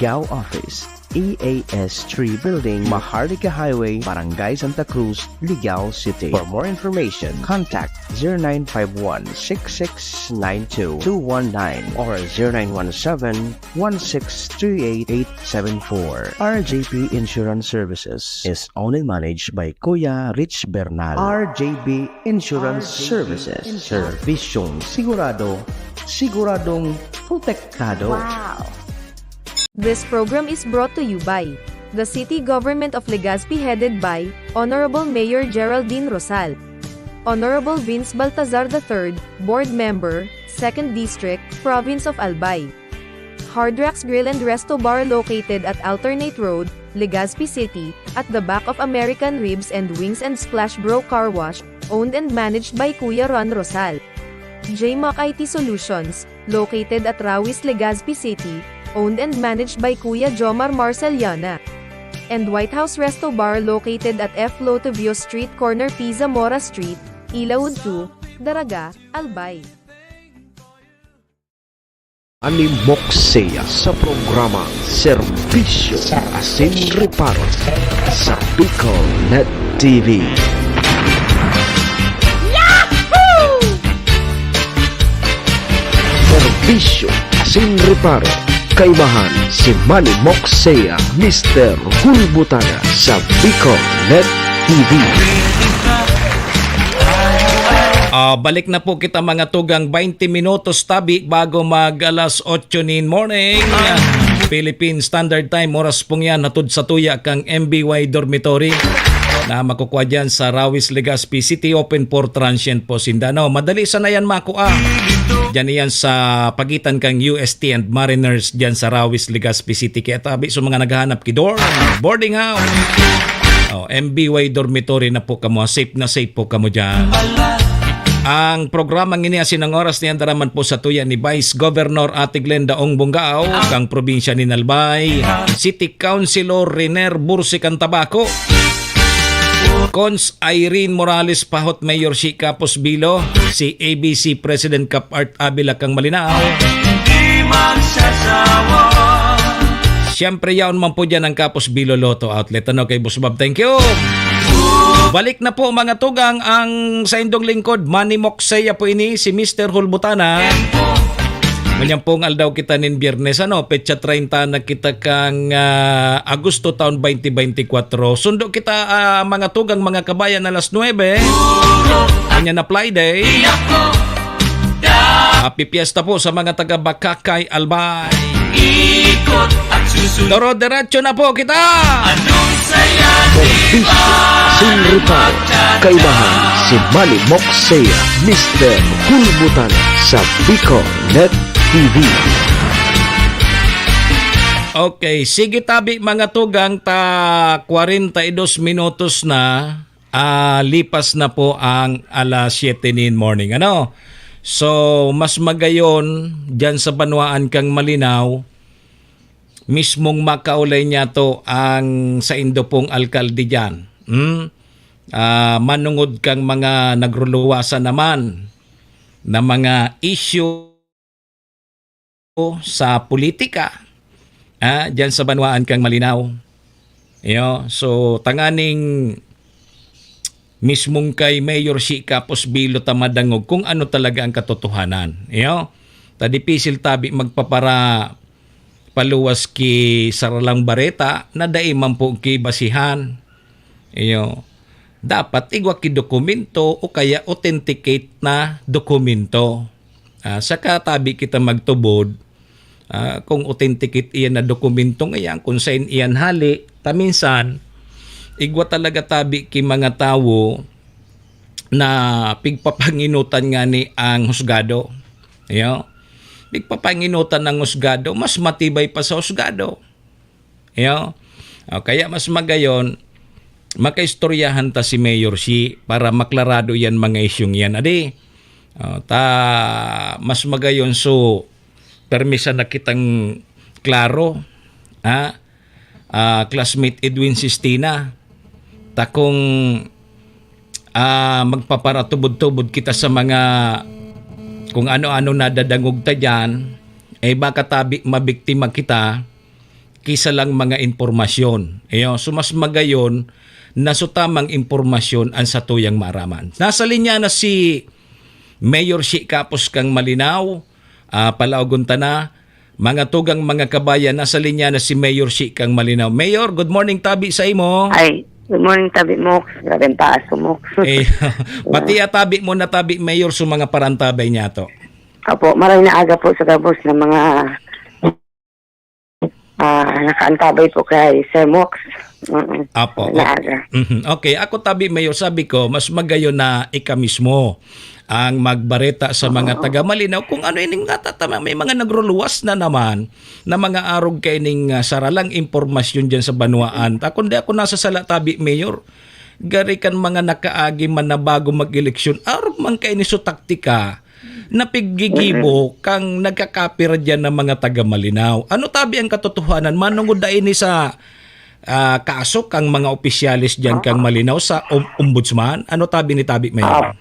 [SPEAKER 6] Ligao Office, EAS 3 Building, Maharlika Highway, Barangay Santa Cruz, Ligao City. For more information, contact 0951-6692-219 or 0917-1638874. RJP Insurance Services is owned and managed by Kuya Rich Bernal. RJB Insurance Services. Servisyong sigurado, siguradong protektado.
[SPEAKER 8] Wow!
[SPEAKER 10] This program is brought to you by the City Government of Legazpi headed by Honorable Mayor Geraldine Rosal, Honorable Vince Baltazar III, Board Member, 2nd District, Province of Albay. Hard Rocks Grill and Resto Bar located at Alternate Road, Legazpi City, at the back of American Ribs and Wings and Splash Bro Car Wash, owned and managed by Kuya Ron Rosal. JMAC IT Solutions, located at Rawis, Legazpi City, owned and managed by Kuya Jomar Marceliana. And White House Resto Bar located at F. Lotovio Street Corner Pisa Mora Street, Ilaud 2, Daraga, Albay.
[SPEAKER 11] Moksea sa programa Serbisyo Asin Reparo sa Bicol Net TV. Serbisyo Asin Reparo, kaibahan si Manny Moksea, Mr. Hulbutana sa Bicol Net TV.
[SPEAKER 5] Balik na po kita mga tugang 20 minutos tabi bago mag alas 8 nin morning. Philippine Standard Time, oras pong yan, natud sa tuya kang MBY Dormitory na makukuha dyan sa Rawis, Legazpi City, open for transient po Sindano. Madali sana yan makuha. Diyan yan sa pagitan kang UST and Mariners dyan sa Rawis, Legazpi City. Kaya tabi sa mga naghahanap kidor, boarding house. MBY Dormitory na po kamo. Safe na safe po kamo dyan. Ang programang ini asin ang oras niyan daraman po sa tuya ni Vice Governor Ate Glenda Ong Bungao, kang probinsya ni Nalbay, City Councilor Riner Bursican Tabaco, Cons Irene Morales Pahot, Mayor si Capos Bilo, si ABC President Cap Art Abila kang Malinao. Siyempre yaon man po dyan ang Capos Bilo Lotto Outlet. Ano kay Boss Bob, thank you. Balik na po mga tugang ang sa indong lingkod, Manny Moksea po ini, si Mr. Hulbutana. Ganyan pong aldaw kita nin Biyernes, petsa 30 na kita kang Agosto taon 2024. Sundo kita mga tugang mga kabayan alas 9. Ganyan na Friday. Happy Fiesta po sa mga taga Bakakay, Albay. Ikot at susunod. Doro-derecho na po kita. Anong saya
[SPEAKER 11] Sinripan, kaibahan si Manny Moksea, Mr. Hulbutana sa Bicol Net TV.
[SPEAKER 5] Okay, sige tabi mga tugang, ta 42 minutos na, lipas na po ang alas 7 nin morning. So, mas magayon dyan sa Banwaan kang Malinaw, mismong makaulay niya to ang sa indo pong alkalde dyan. Manungod kang mga nagruluwasan naman na mga issue sa politika. Dyan sa Banwaan kang malinaw. So, tanganing mismong kay Mayor si Kapos Bilo tamadangog kung ano talaga ang katotohanan. Tadipisil tabi magpapara paluwas ki Saralang Bareta na daiman po ki basihan. Dapat igwa ki dokumento o kaya authenticate na dokumento. Saka tabi kita magtubod kung authenticate iyan na dokumento ngayon, kung saan iyan hali, taminsan, igwa talaga tabi ki mga tao na pigpapanginutan nga ni ang husgado. Pigpapanginutan ng husgado, mas matibay pa sa husgado. Kaya mas magayon, makaistoryahan ta si Mayor si para maklarado yan mga isyong yan. Mas magayon so permisa na kitang klaro, classmate Edwin Sistina, takong magpaparatubod-tubod kita sa mga kung ano-ano nadadangog ta dyan, baka tabi mabiktima kita kisa lang mga impormasyon. So mas magayon na so tamang impormasyon ang sa tuyang maraman. Nasa linya na si Mayor si Kapos kang malinaw, palaugon ta na, mga tugang mga kabayan, nasa linya na si Mayor si kang malinaw. Mayor, good morning tabi sa imo.
[SPEAKER 13] Ay, good morning tabi mo. Grabe taas mo.
[SPEAKER 5] Pati tabi mo na tabi Mayor sa mga parantabay niya to.
[SPEAKER 13] Apo, maray na aga po sa gabos ng mga nakaantabay po kay Sir Mox.
[SPEAKER 5] Apo.
[SPEAKER 13] Naaga.
[SPEAKER 5] Okay, ako tabi Mayor, sabi ko, mas magayon na ika mismo ang magbareta sa mga taga Malinaw kung ano ining tatama. May mga nagruluwas na naman na mga arog kay ning saralang impormasyon dyan sa Banwaan. Kundi ako nasa sala tabi Mayor, gari kan mga nakaagi man na bago mag-eleksyon, arog man kay ni so taktika na piggigibo kang nagkakapira dyan ng mga taga Malinaw. Ano tabi ang katotohanan? Manungod da ini sa kaso kang mga opisyalis dyan kang Malinaw sa ombudsman? Ano tabi ni tabi Mayor?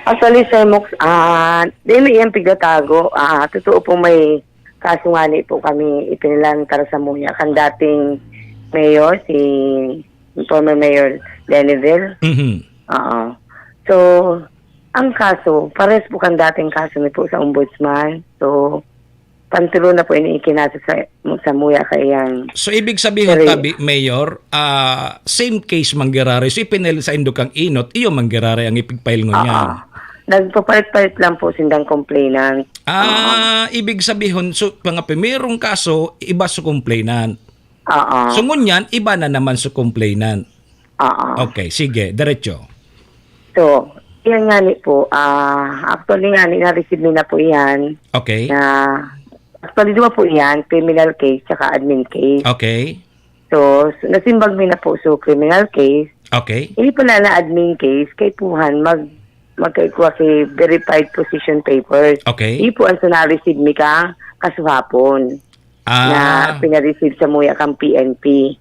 [SPEAKER 13] Actually, Sir Mox, di may iyang pigatago. Totoo po may kasungali po kami ipinilantar sa Muya. Kan dating mayor, si former Mayor Deneville. So, ang kaso, pares po kan dating kaso ni po sa ombudsman. So, pantilo na po ini ikinasa sa Muya kayang.
[SPEAKER 5] So, ibig sabihin, tabi, Mayor, same case manggirari. So, ipinil sa Indukang Inot, iyo manggirari ang ipigpail ngunyan.
[SPEAKER 13] Nagpapalit-palit lang po sindang complainant.
[SPEAKER 5] Ibig sabihin, so, mga primerong kaso, iba sa complainant. So, ngunyan, iba na naman sa complainant. Okay, sige, diretso.
[SPEAKER 13] So, yan nga ni po, actually nga ni, na-receive na po yan.
[SPEAKER 5] Okay.
[SPEAKER 13] Actually, diba po yan, criminal case tsaka admin case.
[SPEAKER 5] Okay.
[SPEAKER 13] So nasimbag mi na po so criminal case.
[SPEAKER 5] Okay.
[SPEAKER 13] Hindi pala na admin case, kay puhan magkaikuha kay verified position papers.
[SPEAKER 5] Okay.
[SPEAKER 13] Hindi po ang na-receive mi ka kasuhapon na pina-receive sa Muya kang PNP.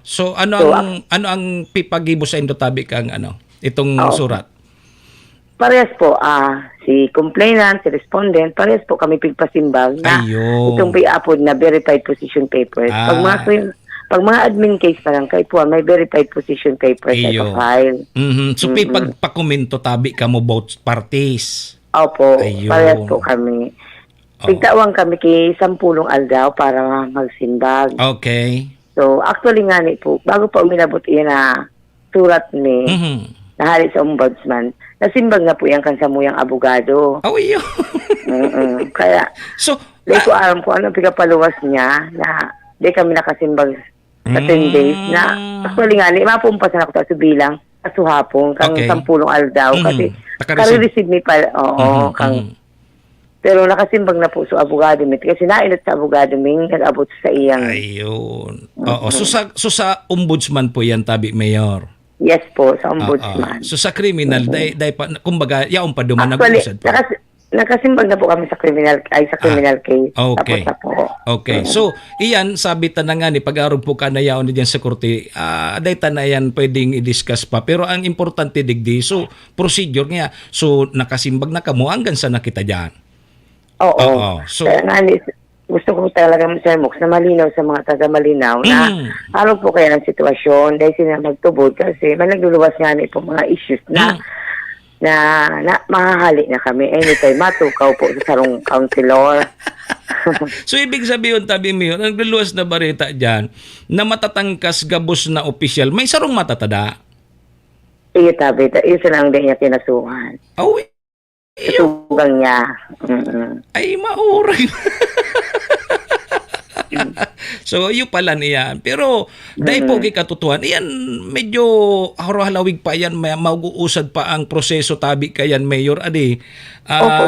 [SPEAKER 5] So ano ang pipagibo sa indo tabi kang itong surat?
[SPEAKER 13] Parehas po, si complainant, si respondent, parehas po kami pigpasimbag na itong pay-upload na verified position papers. Pag mga admin case pa lang, kayo po may verified position papers sa file.
[SPEAKER 5] So pagpakomento tabi ka mo both parties?
[SPEAKER 13] Opo, parehas po kami. Pigtawang kami kay 10 aldaw para magsimbag.
[SPEAKER 5] Okay.
[SPEAKER 13] So actually nga ni po, bago pa uminabot iyan na surat ni nahali sa ombudsman, nasimbag na po yan kan sa Muyang abogado. Kaya,
[SPEAKER 5] so,
[SPEAKER 13] di ko alam kung ano pigapaluwas niya na di kami nakasimbag sa 10 days na actually nga, mapumpas na ako sa bilang kasuhapon kang 10 aldaw kasi kare-receive mi pa, pero nakasimbag na po sa abogado mi kasi nainat sa abogado mi nag-abot sa iyang.
[SPEAKER 5] Ayun. So sa ombudsman po yan tabi Mayor?
[SPEAKER 13] Yes po, sa ombudsman.
[SPEAKER 5] So sa criminal, day pa, kumbaga, yaong pa duman
[SPEAKER 13] actually,
[SPEAKER 5] nag-usad pa.
[SPEAKER 13] Nakasimbag na po kami sa criminal case.
[SPEAKER 5] Okay.
[SPEAKER 13] Tapos na po.
[SPEAKER 5] Okay. So, iyan, sabi ta na nga ni, pag-arog po ka na yaon na dyan sa korte, dayta na yan pwedeng i-discuss pa. Pero ang importante digdi, so, procedure nga. So, nakasimbag na ka mo, hanggang sa nakita dyan.
[SPEAKER 13] Oo.
[SPEAKER 5] So,
[SPEAKER 13] kaya nga, gusto ko talaga, Sir Mox, na malinaw sa mga taga-Malinaw na araw po kaya ng sitwasyon dahil sila magtubod kasi may nagluluwas nga po mga issues na mahahali na kami. Anytime, matukaw po sa sarong counselor.
[SPEAKER 5] So, ibig sabihin, tabi mo yun, nagluluwas na barita dyan, na matatangkas gabos na opisyal, may sarong matatada.
[SPEAKER 13] Iyo, tabi. Iyo lang din niya kinasuhan.
[SPEAKER 5] Oh,
[SPEAKER 13] Sugang niya.
[SPEAKER 5] Ay, maurang. So, yun pala niyan. Pero, dahil po katutuhan, iyan, medyo halawig pa yan, mag-uusad pa ang proseso tabi kayan, Mayor, adi.
[SPEAKER 13] Opo,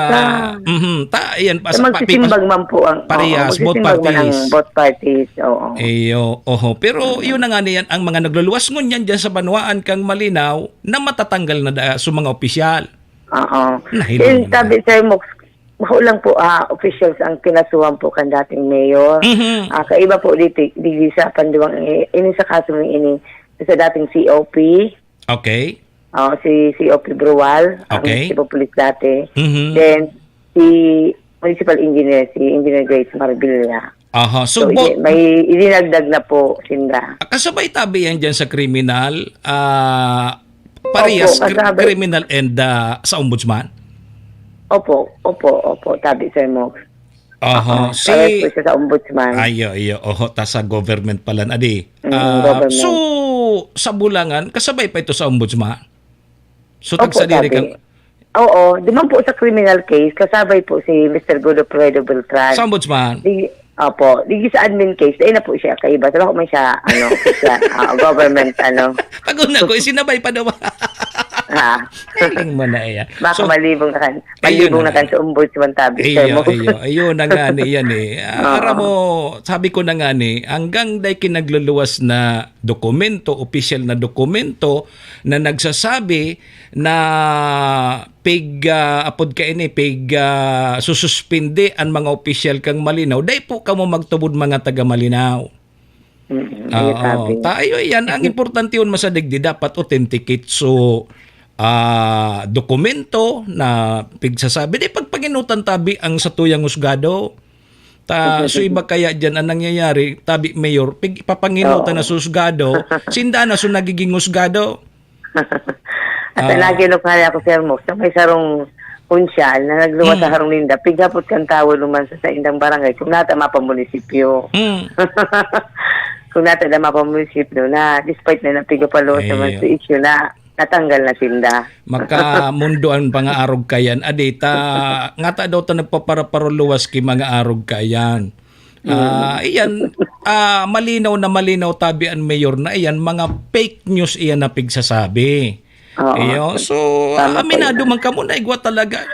[SPEAKER 5] Iyan,
[SPEAKER 13] magsisimbag man po ang
[SPEAKER 5] parehas, both parties.
[SPEAKER 13] Both parties, oo.
[SPEAKER 5] Pero, yun na nga niyan, ang mga nagluluwas ngun yan dyan sa Banwaan kang Malinaw, na matatanggal na sa mga opisyal.
[SPEAKER 13] Oo. Then, sabi, Sir Mox, lang po officials ang kinasuhan po kan dating mayor. Kaiba po dito sa panduwang ini sa kaso ini sa dating COP.
[SPEAKER 5] Okay.
[SPEAKER 13] Si COP Bruwal,
[SPEAKER 5] okay.
[SPEAKER 13] Ang Cebu Police dati. Then si Municipal Engineer, si Engineer Grace Marbilla.
[SPEAKER 5] So
[SPEAKER 13] may idinagdag na po sinda.
[SPEAKER 5] Kasabay tabi yan dyan sa criminal, parehas criminal and sa ombudsman?
[SPEAKER 13] Opo, tabi, Sir Mox.
[SPEAKER 5] Si
[SPEAKER 13] sa ombudsman.
[SPEAKER 5] Ta sa government pala adi.
[SPEAKER 13] Government.
[SPEAKER 5] So sa Bulangan kasabay pa ito sa ombudsman. So
[SPEAKER 13] Opo,
[SPEAKER 5] tagsaliri ka.
[SPEAKER 13] Oo, di man po sa criminal case kasabay po si Mr. Godofredo Beltran.
[SPEAKER 5] Sa ombudsman.
[SPEAKER 13] Opo, di sa admin case, dahil na po siya kaiba. Pero ako man siya, government,
[SPEAKER 5] Pagod na ko, sinabay pa daw. Galing mo na iya.
[SPEAKER 13] Baka malibong na kan sa ombudsman tabi.
[SPEAKER 5] Ayun na nga ni yan eh. Para mo, sabi ko na nga ni, hanggang dahil kinagluluwas na dokumento, official na dokumento, na nagsasabi na sususpinde ang mga opisyal kang Malinaw, dahil po ka mo magtubod mga taga Malinaw. Tayo yan, ang importante yun masadigdi, dapat authenticate. So, dokumento na pigsasabi, di pagpanginutan tabi ang satuyang husgado. So iba kaya dyan ang nangyayari, tabi Mayor, papanginutan na susgado, sinda na so nagiging husgado.
[SPEAKER 13] At lagi nukari ako, Sir Mox, na may sarong punsyal na nagluwas sa harong linda, pigapot kang tawag naman sa indang barangay, kung nata mapamunisipyo. Kung nata na mapamunisipyo na, despite na napigapalo sa mga issue na, natanggal na sinda.
[SPEAKER 5] Makamunduan pa nga arog kayan. Adita, nga ta daw ta nagpaparaparaluwas ki mga arog kayan. Iyan, malinaw tabi ang Mayor na iyan, mga fake news iyan na pigsasabi. So, aminado man ka mo na igwa talaga,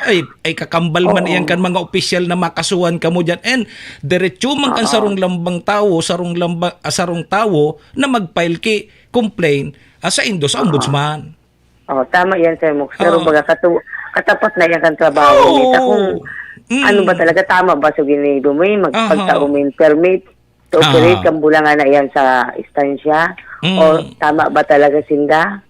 [SPEAKER 5] ay kakambal man iyan kan mga opisyal na makasuhan ka mo dyan. And diretso man kan sarong tawo na mag-file ki complaint sa Indos Ombudsman.
[SPEAKER 13] Tama yan, Sir Mox. Pero baga katapat na yan kan trabaho. Kung ano ba talaga, tama ba so ginibo mo magpagtaumin permit to operate kang bulangan na yan sa istansya? O tama ba talaga sinda?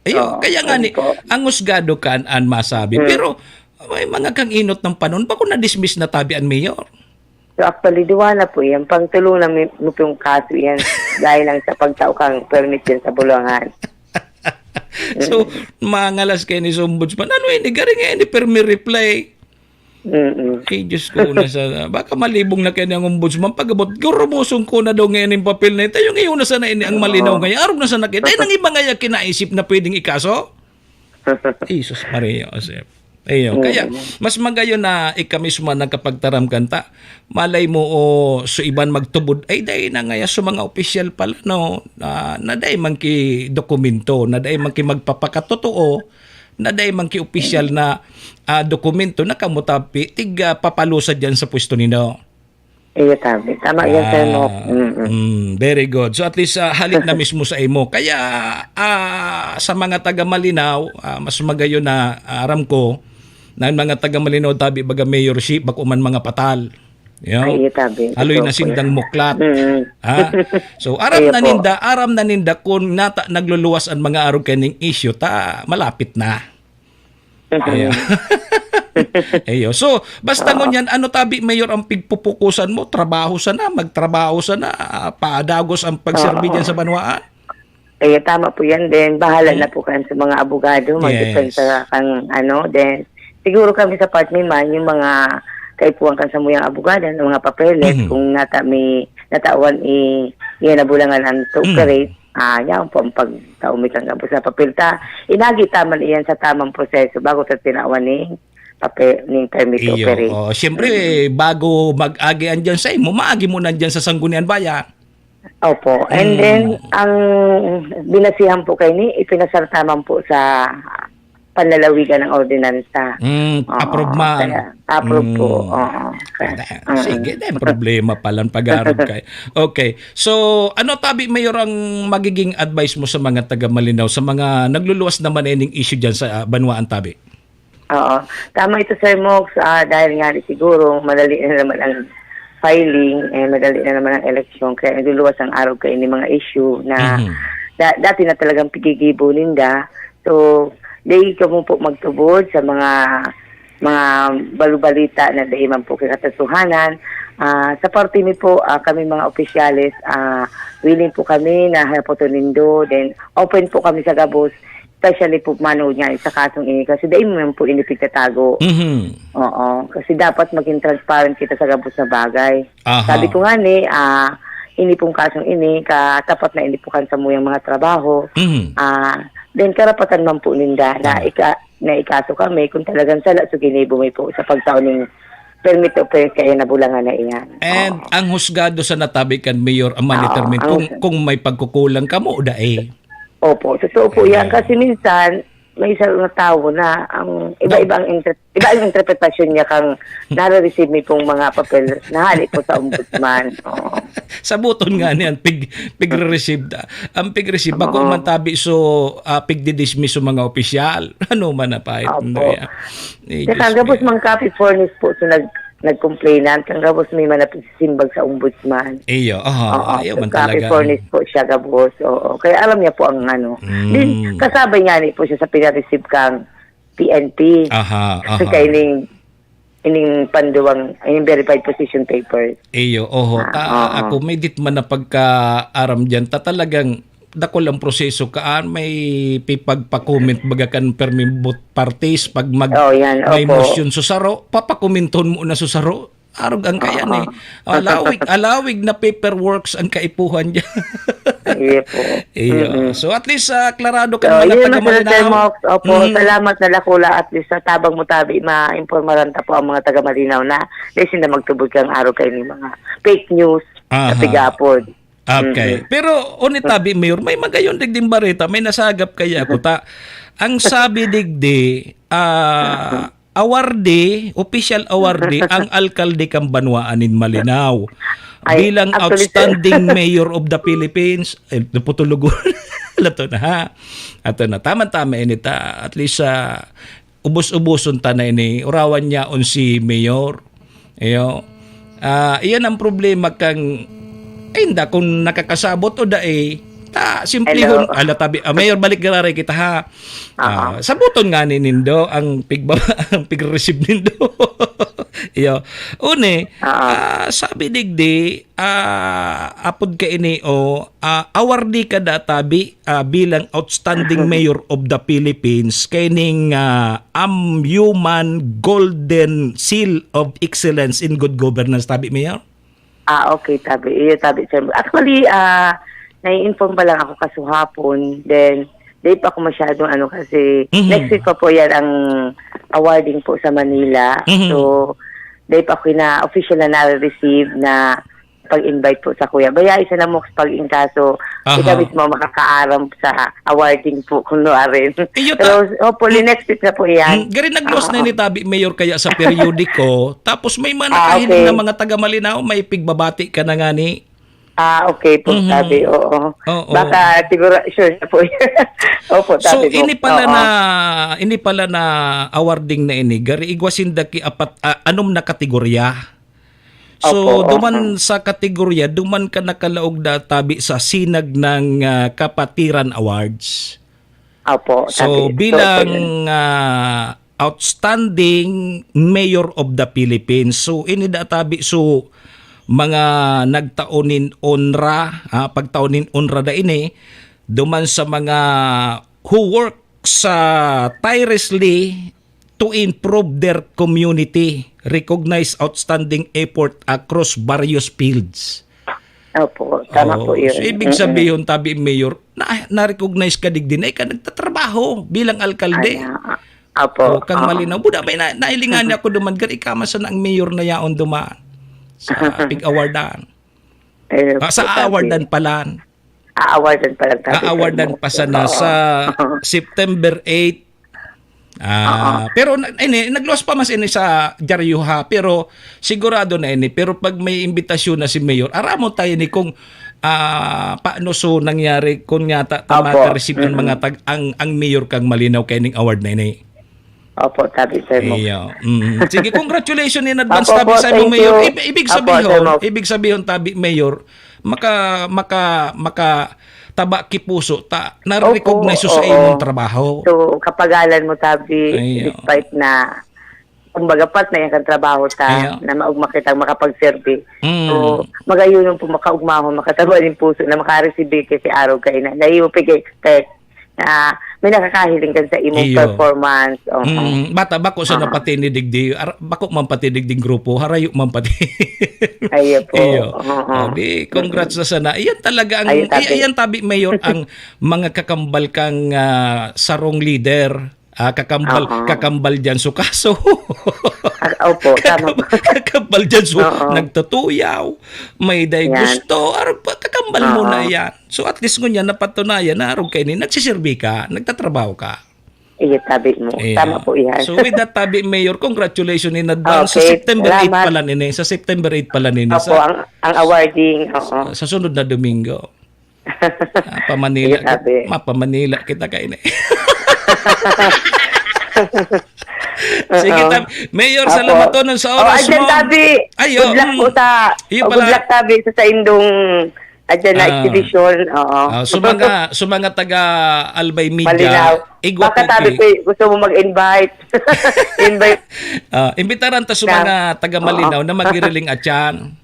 [SPEAKER 5] Kaya nga ni, ang husgado kan an masabi. Pero may mga kang inot ng panon, bako na-dismiss na tabi ang Mayor.
[SPEAKER 13] So actually, diwana po yan. Pangtulungan mo po yung kaso yan dahil lang sa pagtao kang permit yan sa Bulangan.
[SPEAKER 5] So, mangalas kayo ni Ombudsman. Ano yun? Garing nga yun, permit reply. Okay, Diyos ko na sa... Baka malibong na kayo ng Ombudsman. Pagabot, gurumusong ko na daw ngayon yung papel na ito. Yung ngayon na sana ini ang Malinaw ngayon. Arog na sana kayo. Dahil nang iba nga kinaisip na pwedeng ikaso. Jesus Maria Joseph. Kaya mas magayon na ikamismo nagkapagtaram kanta. Malay mo so iban magtubod ay dahil na ngaya sa mga opisyal pala na dahil man ki dokumento, na dahil man ki magpapakatotoo, na dahil man ki opisyal na dokumento na kamutapi tiga papalusad dyan sa pwesto nino.
[SPEAKER 13] Tama yan, Sir Mox.
[SPEAKER 5] Very good. So at least halit na mismo sa imo. Kaya sa mga taga Malinaw, mas magayon na aram ko na mga taga Malinaw tabi baga mayorship bakuman mga patal.
[SPEAKER 13] Ay, tabi.
[SPEAKER 5] Haloy
[SPEAKER 13] Totoo
[SPEAKER 5] na
[SPEAKER 13] po
[SPEAKER 5] sindang
[SPEAKER 13] yan.
[SPEAKER 5] muklat.
[SPEAKER 13] Mm.
[SPEAKER 5] Ha? So aram
[SPEAKER 13] Ayo
[SPEAKER 5] na
[SPEAKER 13] po.
[SPEAKER 5] ninda kung nagluluwas ang mga arog kaning issue ta malapit na. Ayo. Ayo. So basta ngunyan ano tabi mayor ang pigpupukusan mo trabaho sana magtrabaho sana paadagos ang pagserbi diyan sa banwaan.
[SPEAKER 13] Eh, tama po yan. Then, bahala na po kan sa mga abogado. Mag-depend
[SPEAKER 5] Yes.
[SPEAKER 13] sa kang ano. Then, siguro kami sa part man, yung mga kaipuan kan sa muyang abogado, ng mga papeles, kung may natawan yan na bulangan ang to operate, yan po ang pagtaumikan ka po sa papel. Inagi taman iyan sa tamang proseso bago sa tinawan ni papel, ni permit to operate.
[SPEAKER 5] Iyo. Siyempre, bago mag-agian dyan sa imo, maagi mo na dyan sa Sangguniang Bayan.
[SPEAKER 13] Opo. And then, ang binasihan po kayo ni, ipinasartaman po sa panlalawigan ng ordinansa.
[SPEAKER 5] Approve man.
[SPEAKER 13] Approve po. Oo.
[SPEAKER 5] Sige, then problema palang pag-aaral kayo. Okay. So, ano tabi mayor ang magiging advice mo sa mga taga Malinaw, sa mga nagluluwas naman ining issue dyan sa Banwaan tabi?
[SPEAKER 13] Oo. Tama ito, Sir Mox. Dahil nga siguro, madali na naman ang filing, madali na naman ang eleksyon. Kaya nagluluwas ang araw kayo ni mga issue na dati na talagang pigigibo ninda. So, dahil ka mo po magtubod sa mga balubalita na dahil man po kakatasuhanan. Sa party ni po, kami mga opisyalis, willing po kami na harapoto nindo. Then, open po kami sa gabos, especially po manood niya sa kasong ini. Kasi dahil mo po inipigtatago. Oo. Kasi dapat maging transparent kita sa gabos na bagay. Sabi ko nga ni, ini pong kasong ini, katapat na inipukan sa muyang mga trabaho. Then karapatan man po ninda na ikaso kami kung talagang sala so ginibo may po sa pagtaon ng permit o kaya nabulangan na iyan.
[SPEAKER 5] And ang husgado sa natabi kan mayor ang ma-determine kung may pagkukulang ka mo dae.
[SPEAKER 13] Opo, totoo po yan. Kasi minsan, may isang tao na ang iba-ibang interpretasyon niya kang nare-receive may pong mga papel na halik po sa ombudsman.
[SPEAKER 5] Sa buton nga niyan, pig-receive da. Ang pig-receive, bako man tabi so pig-dismiss so mga opisyal. Ano man na pa.
[SPEAKER 13] Opo. Kaya gabos mang copy furnace po so nag-complainan. Kang gabos may manapisimbag sa ombudsman.
[SPEAKER 5] Iyo, ayaw man talaga.
[SPEAKER 13] Copy furnace po siya gabos. Oo. Kaya alam niya po ang ano. Din, kasabay niya po siya sa pina-receive kang PNP. Kasi kaya ining panduwang, ining verified position papers.
[SPEAKER 5] Iyo, ako may dit man na pagka-aram dyan, talagang dakol ang proseso kaan may pipagpa-comment baga kan permibot parties pag may motion susaro papakomenton mo na susaro arog ang kayan alawig na paperworks ang kaipuhan dyan. Iyo. So at least klarado ka mga taga Malinaw.
[SPEAKER 13] Salamat na lakula at least sa tabang mo tabi ma-impormaran ta po ang mga taga Malinaw na lesin na magtubod kang araw kayo ni mga fake news na pigapod.
[SPEAKER 5] Okay. Pero unitabi mayor, may magayon digding barita, may nasagap kaya ako ta. Ang sabi digdi, awardee, official awardee ang alkalde kang Banwaan in Malinaw. Bilang outstanding mayor of the Philippines. Naputulugon. Ato na ha. Ato na. Tama-tama inita. At least ubos-uboson ta na ini. Urawan niya si mayor. Iyan ang problema kang hindi kung nakakasabot o simplihon tabi mayor balik garare kita ha. Sabuton nga ni nindo ang pig-receive nindo. Sabi digdi apod ka ini awardee ka databi bilang outstanding mayor of the Philippines kaining Human Golden Seal of Excellence in Good Governance tabi mayor.
[SPEAKER 13] Okay, tabi. Actually, nai-inform pa lang ako kasuhapon. Then, di pa ako masyadong kasi next week pa po yan ang awarding po sa Manila. So, di pa ako official na na-receive na pag-invite po sa kuya. Baya isa na mo pag-inkaso, ikaw mismo makakaaram sa awarding po kung rin. Pero hopefully next week na po yan.
[SPEAKER 5] Gari nag-loss na ni Tabi Mayor kaya sa periodiko. Tapos may mga nakahiling na mga taga Malinaw, may pigbabati ka na nga ni.
[SPEAKER 13] Okay po, sabi, oo.
[SPEAKER 5] Oo.
[SPEAKER 13] Baka siguro, sure na po. Opo,
[SPEAKER 5] So
[SPEAKER 13] sabi po.
[SPEAKER 5] ini pala na awarding na ini gari igwasinda ki apat anom na kategorya. So
[SPEAKER 13] Opo,
[SPEAKER 5] duman sa kategorya duman ka nakalaog da tabi sa sinag ng Kapatiran Awards.
[SPEAKER 13] Opo,
[SPEAKER 5] So
[SPEAKER 13] sabi.
[SPEAKER 5] bilang outstanding mayor of the Philippines. So ini da tabi so mga nagtaonin onra, pagtaonin onra da ini duman sa mga who work tirelessly to improve their community, recognize outstanding effort across various fields.
[SPEAKER 13] Opo, tama po yun.
[SPEAKER 5] So ibig sabihin tabi mayor na-recognize ka digdin ay ka nagtatrabaho bilang alkalde.
[SPEAKER 13] Opo.
[SPEAKER 5] Kang malinaw buda may nailingan ako duman gari kama sa ang mayor na yaon dumaan sa big awardan. Sa awardan palan.
[SPEAKER 13] Awardan pa lang.
[SPEAKER 5] Awardan pa sana sa September 8. Pero ini nagluwas pa mas ini sa Jaryuha pero sigurado na ini pero pag may imbitasyon na si mayor aramo tayo ni kung paano so nangyari kung yata tama receive ng mga tag ang mayor kang malinaw kay ning award na ini.
[SPEAKER 13] Opo, tabi sir mo.
[SPEAKER 5] Sige, congratulations in advance
[SPEAKER 13] Opo,
[SPEAKER 5] tabi sa imong mayor.
[SPEAKER 13] you.
[SPEAKER 5] Ibig sabihin tabi mayor maka taba ki puso ta na-recognize sa imong trabaho.
[SPEAKER 13] So kapagalan mo tabi despite na kumbaga pat na yung trabaho ta na maugma kitang makapag-serve. So magayunon po makaugmahon makataba din puso na makareceive kasi araw kay na iyo expect na may nakakahiling kan sa imong performance.
[SPEAKER 5] Bata bako sa napati ni digdi bako man pati digding grupo harayo man pati.
[SPEAKER 13] Ayo po.
[SPEAKER 5] Di congrats na sana. Iyan talaga ang iyan tabi mayor ang mga kakambal kang sarong leader. Kakambal dyan so kaso.
[SPEAKER 13] Opo, tama.
[SPEAKER 5] Kakambal dyan so nagtatuyaw. May day gusto. Kakambal mo na yan. So at least ngunya napatunayan na araw kayo nagsisirbi ka, nagtatrabaho ka.
[SPEAKER 13] Iya, tabi mo. Tama po yan.
[SPEAKER 5] So with that tabi mayor, congratulations in advance. Sa September 8 pala nini. Sa September 8 pala nini.
[SPEAKER 13] Opo, ang awarding.
[SPEAKER 5] Sa sunod na Domingo. Pamanila kita kayo na. Sige, Mayor, salamat to sa oras mo.
[SPEAKER 13] Tabi. Good luck po good luck tabi sa indong na exhibition.
[SPEAKER 5] Mga taga Albay Media.
[SPEAKER 13] Baka tabi gusto mo mag-invite.
[SPEAKER 5] Imbitaran ta sa mga taga Malinaw na magiriling atyan.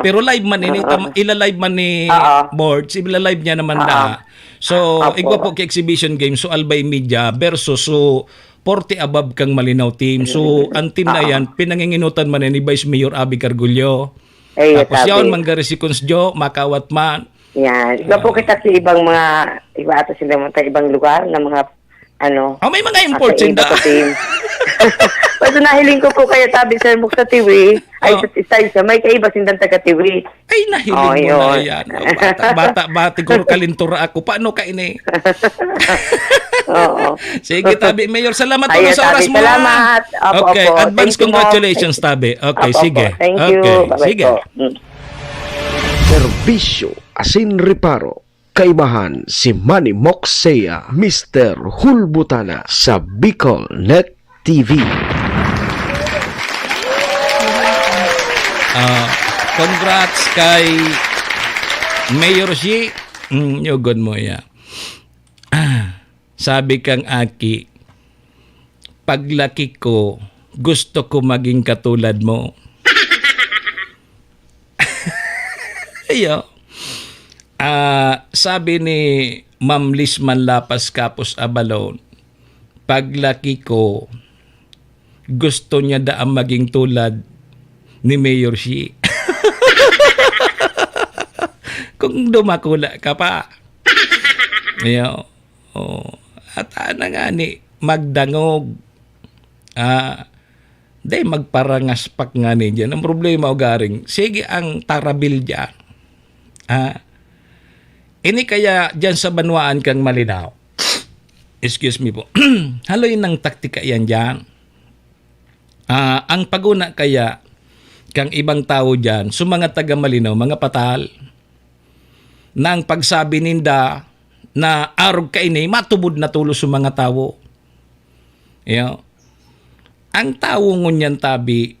[SPEAKER 5] Pero live man ini ila-live man ni boards, ila-live niya naman na. So, igwa po kay exhibition game so Albay Media versus 40 above kang Malinaw team. So, ang team na yan, pinanginginutan man ni Vice Mayor Abby Cargullo. Tapos yun, manggari si Cons Jo, makawat man.
[SPEAKER 13] Yan. Iba po kita sa ibang mga, iba ata sila mga ibang lugar na mga,
[SPEAKER 5] may mga imports inda.
[SPEAKER 13] Pwede nahiling ko po kaya tabi sa Muk sa Tiwi, ay sa isa, may kaiba sindang taga Tiwi.
[SPEAKER 5] Ay, nahiling mo na yan. Bata, siguro kalintura ako. Paano ka ini? Sige, Tabi. Mayor, salamat po sa oras mo.
[SPEAKER 13] Salamat.
[SPEAKER 5] Okay, advance congratulations, Tabi. Okay, sige.
[SPEAKER 13] Thank you.
[SPEAKER 5] Sige.
[SPEAKER 11] Serbisyo asin reparo. Kaibahan si Manny Moxea, Mr. Hulbutana sa Bicol Net TV.
[SPEAKER 5] Congrats kay Mayor Shi. Yugod mo ya. Sabi kang Aki, paglaki ko, gusto ko maging katulad mo. Ayo. Sabi ni Ma'am Lisman Lapas Kapos Abalon, paglaki ko, gusto niya daang maging tulad ni Mayor Shi. Kung dumakula ka pa. Ayo. At ana nga ni magdangog. Day magparangaspak nga ni dyan. Ang problema o garing, sige ang tarabil dyan. Ini kaya dyan sa Banwaan kang Malinaw. Excuse me po. Haloy ng taktika yan dyan. Ang paguna kaya kang ibang tao dyan, so mga taga Malinaw, mga patal, ng pagsabi ninda na arog kaini matubod na tulo sa mga tao. Ang tao ngunyan tabi,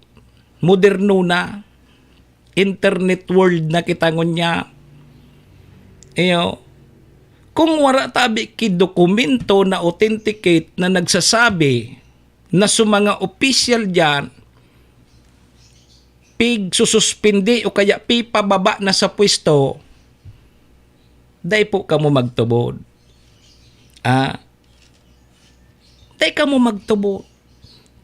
[SPEAKER 5] moderno na, internet world na kita ngunya. Kung wala tabi ki dokumento na authenticate na nagsasabi na sa mga official dyan, pig sususpindi o kaya pipababa na sa pwesto, day po kamo magtubod. Day kamo magtubod.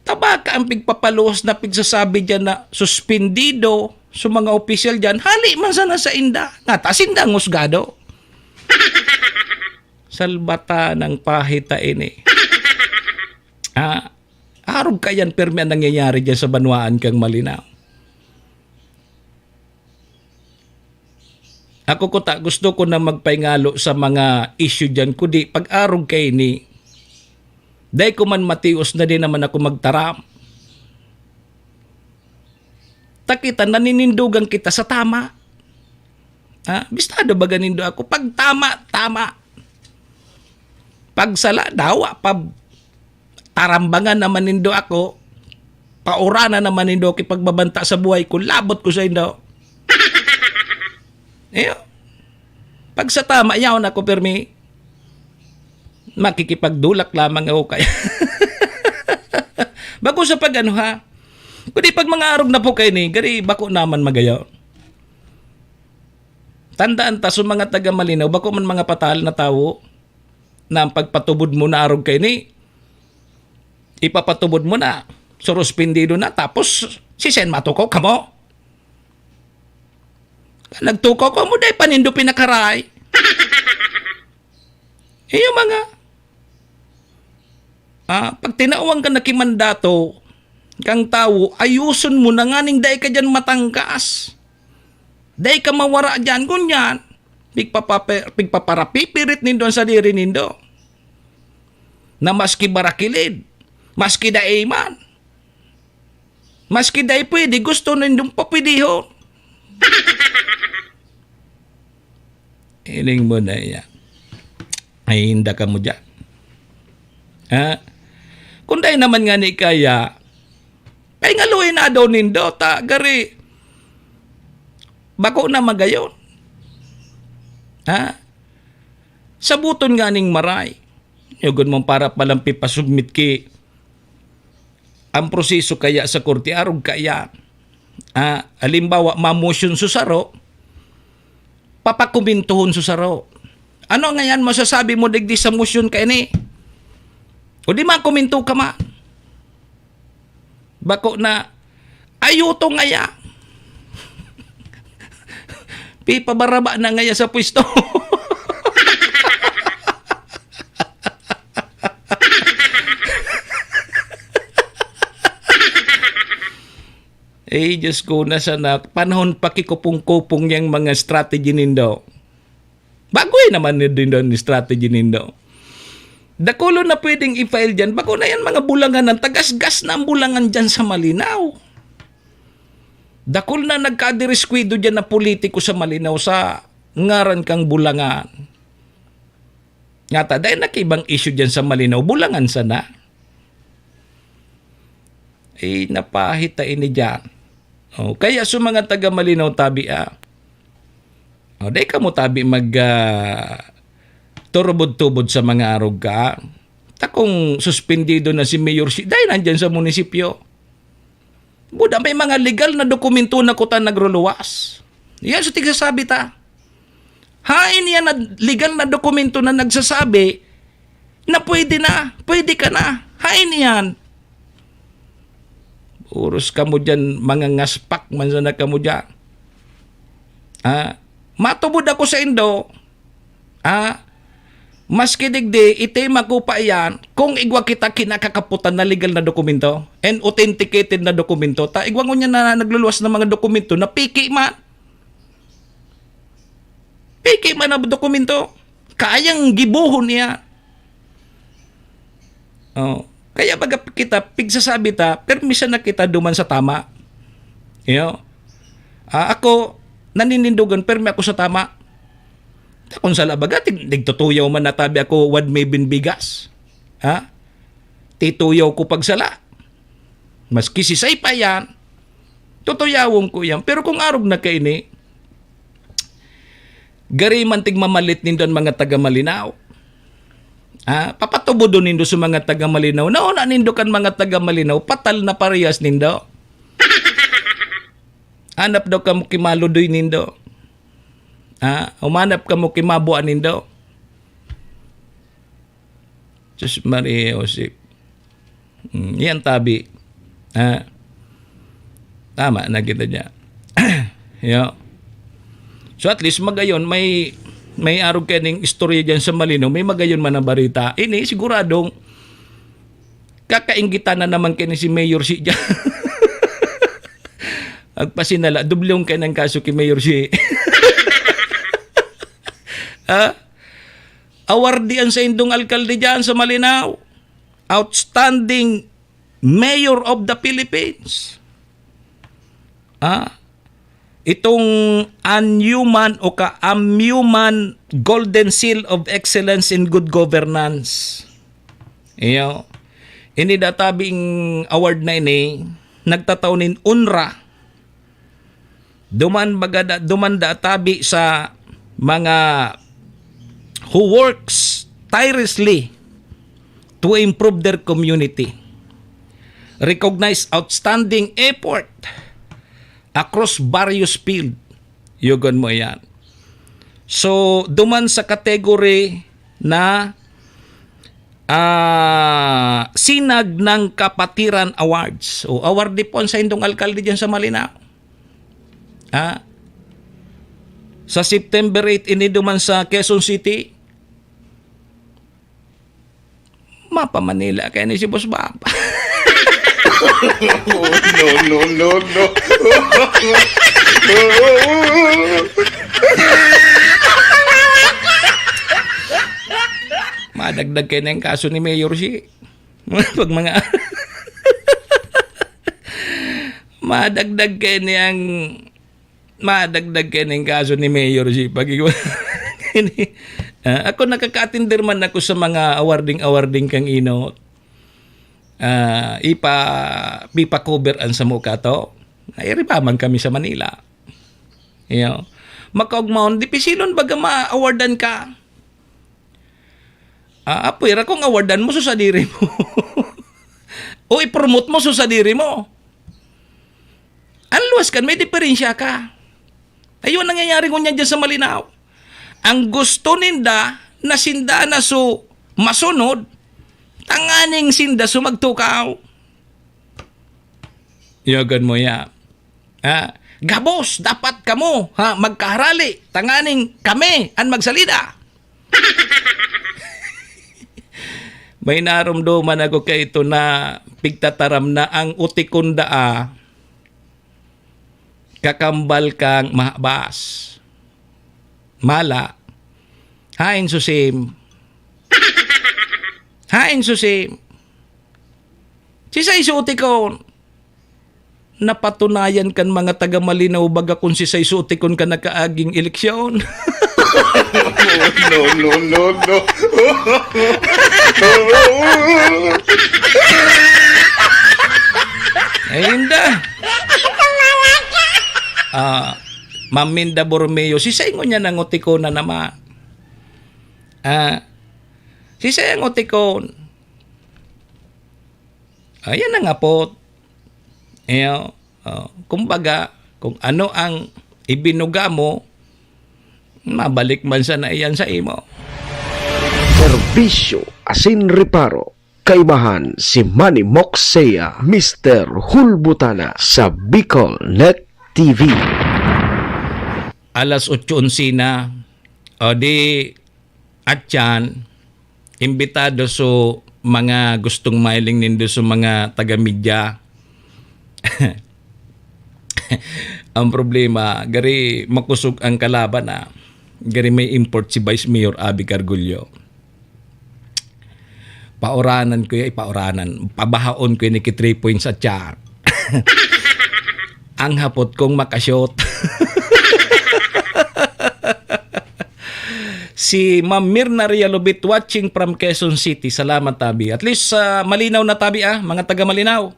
[SPEAKER 5] Taba ka ang pigpapaluhos na pigsasabi dyan na suspendido sa mga opisyal dyan, hali man sana sa inda. Natasinda ang husgado. Salbata ng pahita ini. Arog kayan permi ang nangyayari dyan sa banwaan kang malinaw. Ako gusto ko na magpaingalo sa mga issue dyan, kundi pag-arog kay ni, dahil ko man matios na din naman ako magtaram. Takita, naninindugan kita sa tama. Bistado ba ganindo ako? Pag tama, tama. Pag sala, dawa. Pag tarambangan naman nindo ako, paurana naman nindo kipagbabanta sa buhay ko, labot ko sa indo. Pag sa tama, yaon ako permi, makikipagdulak lamang ako kaya. Bako sa pag ano ha, kundi pag mga arog na po kayo ni, gari bako naman magayaw. Tandaan ta sa mga taga Malinaw, bako man mga patal na tao, na ang pagpatubod mo na arog kayo ni, ipapatubod mo na, suruspindido na, tapos si Sen matuko kamo. Nagtuko ko mo dahil panindo pinakaray. Yung mga pag tinawang ka na kimandato kang tao, ayuson mo na nga ning dahil ka dyan matangkas. Dahil ka mawara dyan, kunyan. Pigpaparapipirit nindo sa diri nindo. Na maski barakilid, maski daiman, maski dahi pwede, gusto nindong papidihon. Iling mo na yan. Ay, hinda ka mo dyan. Kung dahil naman nga ni kaya, ay ngaluin na daw nindo, gari. Bako na magayon. Sabuton nga ning maray. Yugon mong para palang pipasubmit ki ang proseso kaya sa korte arog kaya. Halimbawa, mamotion susaro, papakumintuhon susaro. Ano ngayon masasabi mo digdi sa motion kay ni? O di makuminto ka ma? Bako na, ayuto ngaya. Pipabaraba na ngaya sa pwesto. Diyos ko na sana, panahon pakikupong-kupong yung mga strategy nindo. Bagoy naman nindo ni strategy nindo. Dakulo na pwedeng i-file dyan, bako na yan mga bulangan ng tagas-gas na ang bulangan dyan sa Malinaw. Dakul na nagkadiriskwado dyan na politiko sa Malinaw sa ngaran kang bulangan. Ngata, dahil nakibang issue dyan sa Malinaw, bulangan sana. Napahita ini dyan. Kaya sa mga taga Malinaw tabi dahil ka mo tabi turubod-tubod sa mga arog ka. Takong suspendido na si Mayor dahil nandyan sa munisipyo. Buda may mga legal na dokumento na kuta nagruluwas. Yan so tigsasabi ta. Hain yan na legal na dokumento na nagsasabi na pwede ka na. Hain yan. Uros ka mo dyan, mga ngaspak man sana ka mo dyan. Matubod ako sa Indo. Maski digdi, itema ko pa yan, kung igwa kita kinakakaputan na legal na dokumento and authenticated na dokumento, igwa ko niya na nagluluwas ng mga dokumento na piki man. Piki man na dokumento. Kayang gibuhon niya. Kaya baga kita pigsasabi ta, permission na kita duman sa tama. Ako, naninindugan, permi ako sa tama. Kung sa labaga, nagtutuyaw man natabi ako wad may binbigas. Ha? Tituyaw ko pagsala. Maski si say pa yan, tutuyawon ko yan. Pero kung arog na kaini, gari mantig mamalit nindon mga taga Malinaw. Papatubo doon nindo sa mga taga Malinaw. Nauna nindo kan mga taga Malinaw, patal na parehas nindo. Hanap daw ka mo kimaludoy nindo. Umanap ka mo kimabuan nindo. Diyos Maria Josep. Yan tabi. Tama na kita niya. Yo. So at least magayon may arog kaning istorya dyan sa Malinaw, may magayon man ang barita. Ini siguradong kakainggitan na naman kini si Mayor si dyan. Agpasinala, dublong ka ng kaso kay Mayor si. Awardian sa indong alkalde dyan sa Malinaw. Outstanding Mayor of the Philippines. Itong unhuman o ka-amhuman Golden Seal of Excellence in Good Governance. Iyo. Ini databing award na ini, nagtataunin UNRWA. Duman databi sa mga who works tirelessly to improve their community. Recognize outstanding effort across various field. Yugon mo yan. So, duman sa kategory na Sinag ng Kapatiran Awards. O, award di po sa indong alkalde dyan sa Malinaw. Sa September 8, ini duman sa Quezon City. Mapa Manila, kaya ni si Boss Bapa.
[SPEAKER 2] No.
[SPEAKER 5] Madagdag kayo na yung kaso ni Mayor si. Pag mga... Madagdag kayo na yung kaso ni Mayor si. Pag ako nakaka-attender man ako sa mga awarding kang ino. Ipa-coveran sa mukha to. Iripaman kami sa Manila. Makaugmaon, dipisilon baga ma-awardan ka. Apwera kung awardan mo sa diri mo. O i-promote mo sa diri mo. Anluwas kan, may diferensya ka. Ayun nangyayari ko niyan dyan sa Malinaw. Ang gusto ninda na sinda na so masunod, tanganing sinda so magtukaw. Yagan mo ya. Gabos, dapat kamo magkaharali. Tanganing kami ang magsalida. May narumduman ako kay ito na pigtataram na ang utikunda kakambal kang mahabas. Mala. Hain susim. Sisa isutikon. Napatunayan kan mga taga Malinaw baga kung sisa isutikon ka na kaaging eleksyon.
[SPEAKER 2] No.
[SPEAKER 5] Ay, hindi. Ma'am Minda Borromeo, sisay niya ng utikon na naman. Sisay ang utikon. Ayan na nga po. Kumbaga, kung ano ang ibinuga mo, mabalik man sana iyan sa imo.
[SPEAKER 11] Serbisyo asin reparo. Kaibahan si Manny Moxea, Mr. Hulbutana sa Bicol Net TV.
[SPEAKER 5] Alas 8:11 na. O di atyan, imbitado so mga gustong mailing nindo sa mga taga-media. Ang problema, gari makusog ang kalaban na. Gari may import si Vice Mayor Abby Cargullo. Pauranan ko pauranan. Pabahaon ko ni 3 points at tiyan. Ang hapot kong makashot. Si Ma'am Mirna Rialobit watching from Quezon City. Salamat tabi. At least malinaw na tabi mga taga Malinaw.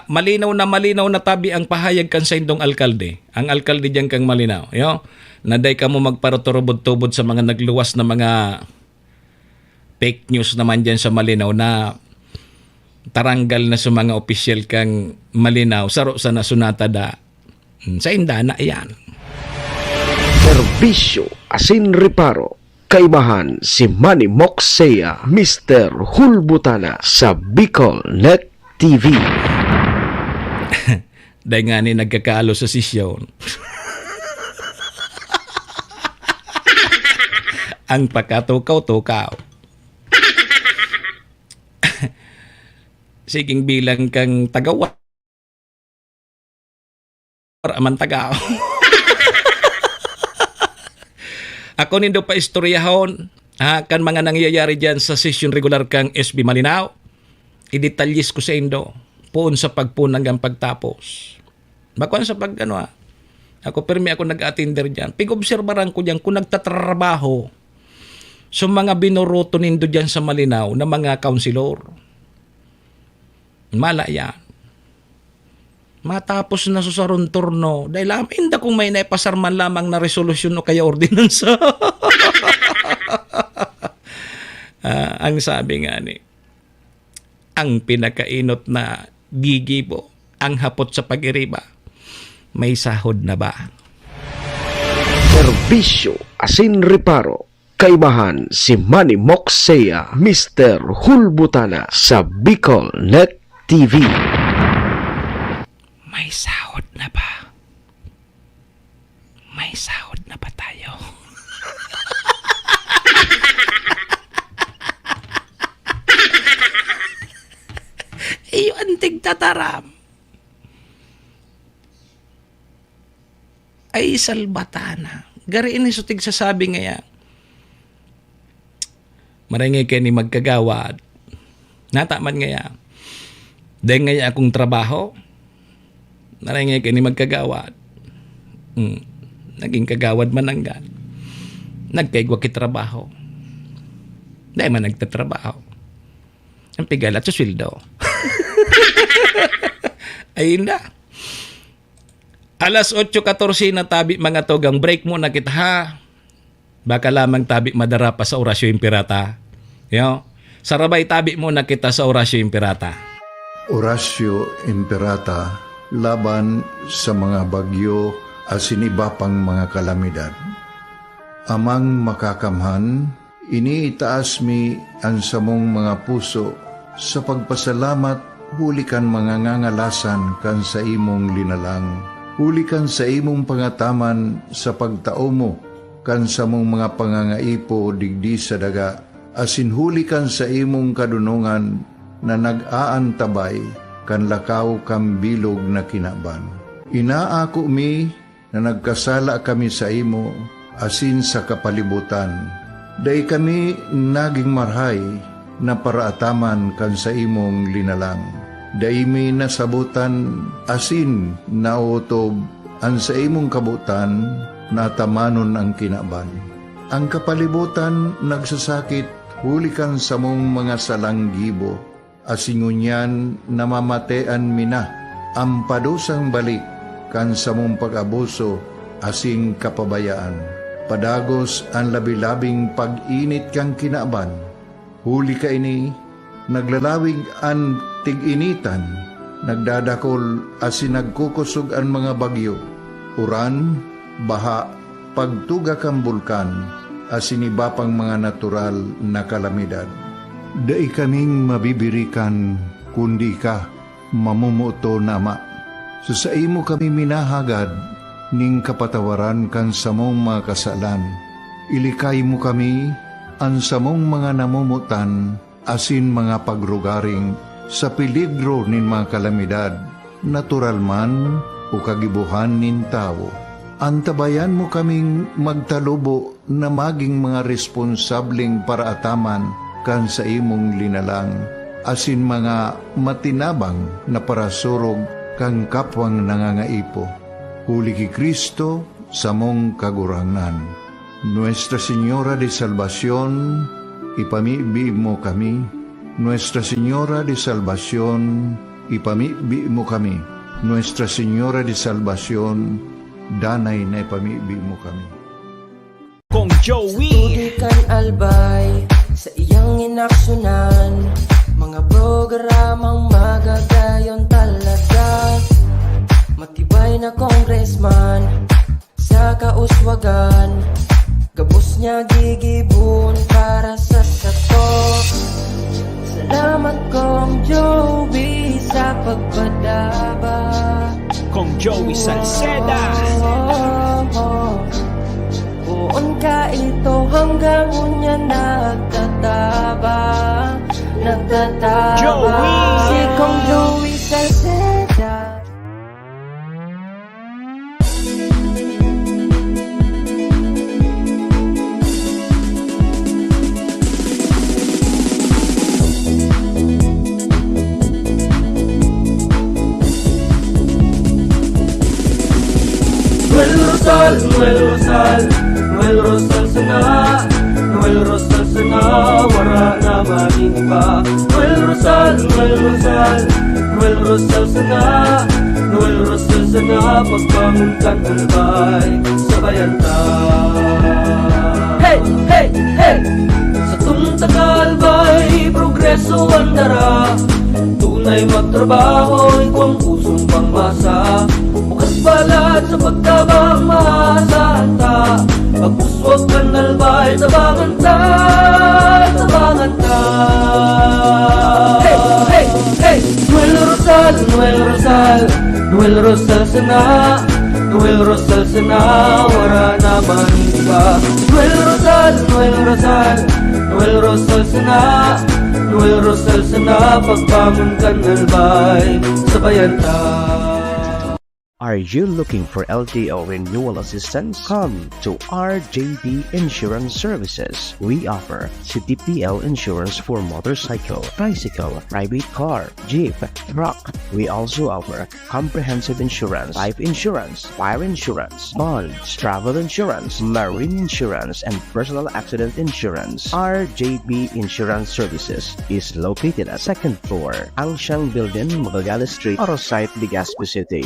[SPEAKER 5] Malinaw na tabi ang pahayag kan sa indong alkalde. Ang alkalde diyan kang Malinaw. Yo, naday ka mo magparotorobod-tubod sa mga nagluwas na mga fake news naman diyan sa Malinaw na taranggal na sa mga opisyal kang Malinaw. Saro sa nasunata da. Sa indana yan.
[SPEAKER 11] Serbisyo asin reparo. Kaibahan si Manny Moxea, Mr. Hulbutana sa Bicol Net TV.
[SPEAKER 5] Dahil nga ni nagkakaalo sa sisyon. Ang pakatukaw-tukaw. Siging bilang kang tagawa. Aman tagaw. Ako nindo pa istoryahon kan mga nangyayari dyan sa session regular kang SB Malinaw. Idetalyis ko sa indo puon sa pagpunang ang pagtapos. Bakuan sa pag ako permi ako nag-attender dyan. Pig-obserbaran ko dyan kung nagtatrabaho sa mga binuroto nindo dyan sa Malinaw na mga kaunsilor. Malaya. Matapos na susaron turno dahil amin da kung may naipasarman lamang na resolusyon o kaya ordinansa. Ang sabi nga ni, ang pinakainot na gigibo, ang hapot sa pag-iriba, may sahod na ba?
[SPEAKER 11] Serbisyo asin reparo. Kaibahan si Manny Moxea, Mr. Hulbutana sa Bicol Net TV.
[SPEAKER 5] May sahod na ba? May sahod na ba tayo? Iyo antig tataram. Ay salbatana. Gari ini sutig sasabi ngaya. Maringay kayo ni magkagawad. Nataman ngaya. Dahil ngaya akong trabaho. Naringay kayo ni magkagawad. Naging kagawad mananggan. Nagkaigwa kitrabaho. Dahil man nagtatrabaho. Ang pigalat sa sweldo. Ayun na. Alas 8:14 na tabi mga togang break muna kita ha. Baka lamang tabi madara pa sa orasyo impirata. Yo. Sarabay tabi muna kita sa orasyo impirata.
[SPEAKER 14] Orasyo impirata laban sa mga bagyo asin iba pang mga kalamidad. Amang makakamhan, iniitaas mi ang samong mga puso sa pagpasalamat hulikan mga ngangalasan kan sa imong linalang. Hulikan sa imong pangataman sa pagtao mo kan sa mong mga pangangaipo digdi sa daga. Asin hulikan sa imong kadunungan na nag-aantabay kan lakaw kam bilog na kinaban. Inaako mi na nagkasala kami sa imo asin sa kapalibutan. Day kami naging marhay na paraataman kan sa imong linalang. Day mi nasabutan asin nautob ang sa imong kabutan na tamanon ang kinaban. Ang kapalibutan nagsasakit hulikan sa mong mga salanggibo. Asingunyan namamatean mina ang padusang balik kan sa mong pag-abuso asing kapabayaan. Padagos ang labi-labing pag-init kang kinaban. Huli ka ini, naglalawig ang tig-initan, nagdadakol asin nagkukusog ang mga bagyo. Uran, baha, pagtuga kang bulkan, asin iba pang mga natural na kalamidad. Dai kaming mabibirikan, kundi ka, mamumuto nama. So sa imo kami minahagad, ning kapatawaran kan samong mga kasalan. Ilikay mo kami, ang samong mga namumutan, asin mga pagrugaring, sa peligro nin mga kalamidad, natural man o kagibuhan nin tao. Antabayan mo kaming magtalubo na maging mga responsableng paraataman kan sa imong linalang, asin mga matinabang na parasurog kang kapwang nangangaipo. Huli ki Kristo sa mong kagurangan. Nuestra Señora de Salvación, ipamibi mo kami. Nuestra Señora de Salvación, ipamibi mo kami. Nuestra Señora de Salvación, danay na ipamibi mo kami.
[SPEAKER 2] Kong Joey.
[SPEAKER 4] Tudikan albay sa iyang inaksyonan, mga programang magagayon talaga. Matibay na congressman sa kauswagan, gabos niya gigibon para sa sato. Salamat Kong Joey sa pagpadaba.
[SPEAKER 2] Kong Joey Salceda.
[SPEAKER 4] Buon ka ito hanggang unya nagtataba.
[SPEAKER 2] Joey!
[SPEAKER 4] Si Kong Joey Salceda.
[SPEAKER 15] Noel Rosal, Noel Rosal, Noel Rosal sana, Noel Rosal sana, wala na maging iba. Noel Rosal, Noel Rosal, Noel Rosal sana, Noel Rosal sana, pagbangon kan albay, sabayan ta. Hey, hey, hey! Sa tuntakalbay, progreso ang dara, tunay magtrabaho, ikaw ang pusong pangmasa. Bukas balat sa pagtabang maasahan ta, pagpuswag kan albay, tabangan ta, tabangan ta. Hey, hey, hey! Noel Rosal, Noel Rosal, Noel Rosal sana, Noel Rosal sana, wala na iba. Noel Rosal, Noel Rosal, Noel Rosal sana, Noel Rosal sana, pagbangon kan albay, sabayan ta.
[SPEAKER 6] Are you looking for LTO renewal assistance? Come to RJB Insurance Services. We offer CTPL insurance for motorcycle, bicycle, private car, jeep, truck. We also offer comprehensive insurance, life insurance, fire insurance, bonds, travel insurance, marine insurance, and personal accident insurance. RJB Insurance Services is located at 2nd floor, Angshang Building, Magallanes Street, Orosite, Legazpi City.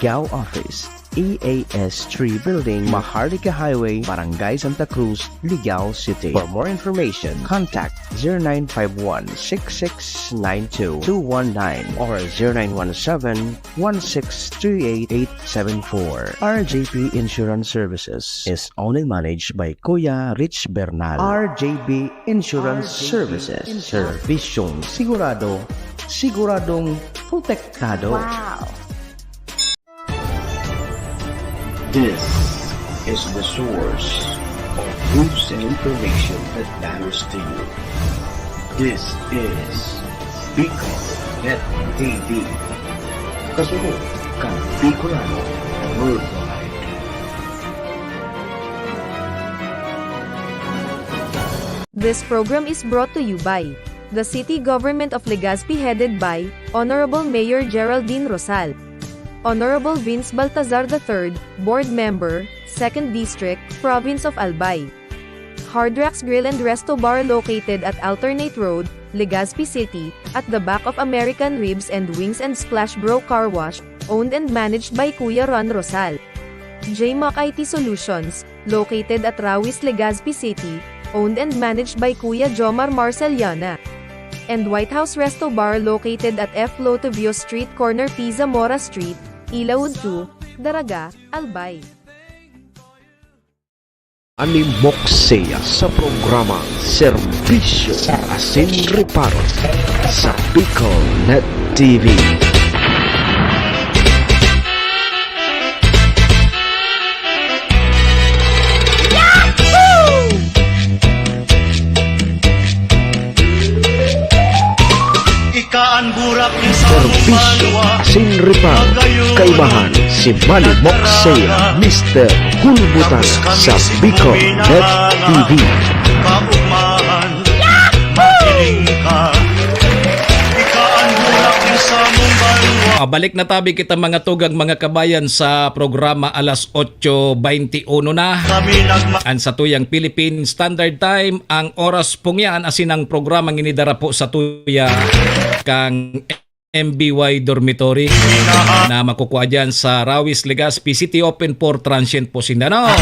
[SPEAKER 6] Ligao Office, EAS 3 Building, Maharlika Highway, Barangay Santa Cruz, Ligao City. For more information, contact 0951-6692-219 or 0917-1638874. RJB Insurance Services is owned and managed by Kuya Rich Bernal. RJB Insurance Services. Servisyong sigurado, siguradong protektado.
[SPEAKER 8] Wow!
[SPEAKER 11] This is the source of news and information that matters to you. This is Bicol Net TV. Kasunod kang Bicolano worldwide.
[SPEAKER 10] This program is brought to you by the City Government of Legazpi headed by Honorable Mayor Geraldine Rosal, Honorable Vince Baltazar III, Board Member, 2nd District, Province of Albay. Hard Rocks Grill and Resto Bar located at Alternate Road, Legazpi City, at the back of American Ribs and Wings and Splash Bro Car Wash, owned and managed by Kuya Ron Rosal. JMAC IT Solutions, located at Rawis, Legazpi City, owned and managed by Kuya Jomar Marceliana. And White House Resto Bar located at F. Lotovio Street Corner Pisa Mora Street, Ilaud 2, Daraga, Albay.
[SPEAKER 11] Ani Moksea sa programang Serbisyo Asin Reparo sa Bicol Net TV. Serbisyo Asin Reparo, kaibahan si Manny Moksea, Mr. Hulbutan sa Bicol Net TV.
[SPEAKER 16] Kaugmahan, makiling ka. Ikaan bulak sa mong balwa.
[SPEAKER 5] Balik na tabi kita mga tugang mga kabayan sa programa alas 8:21 na. An sa tuyang Philippine Standard Time, ang oras pong yan asinang programang inidara po sa tuya kang MBY Dormitory na makukuha dyan sa Rawis, Legazpi City, open for transient po Sindanao.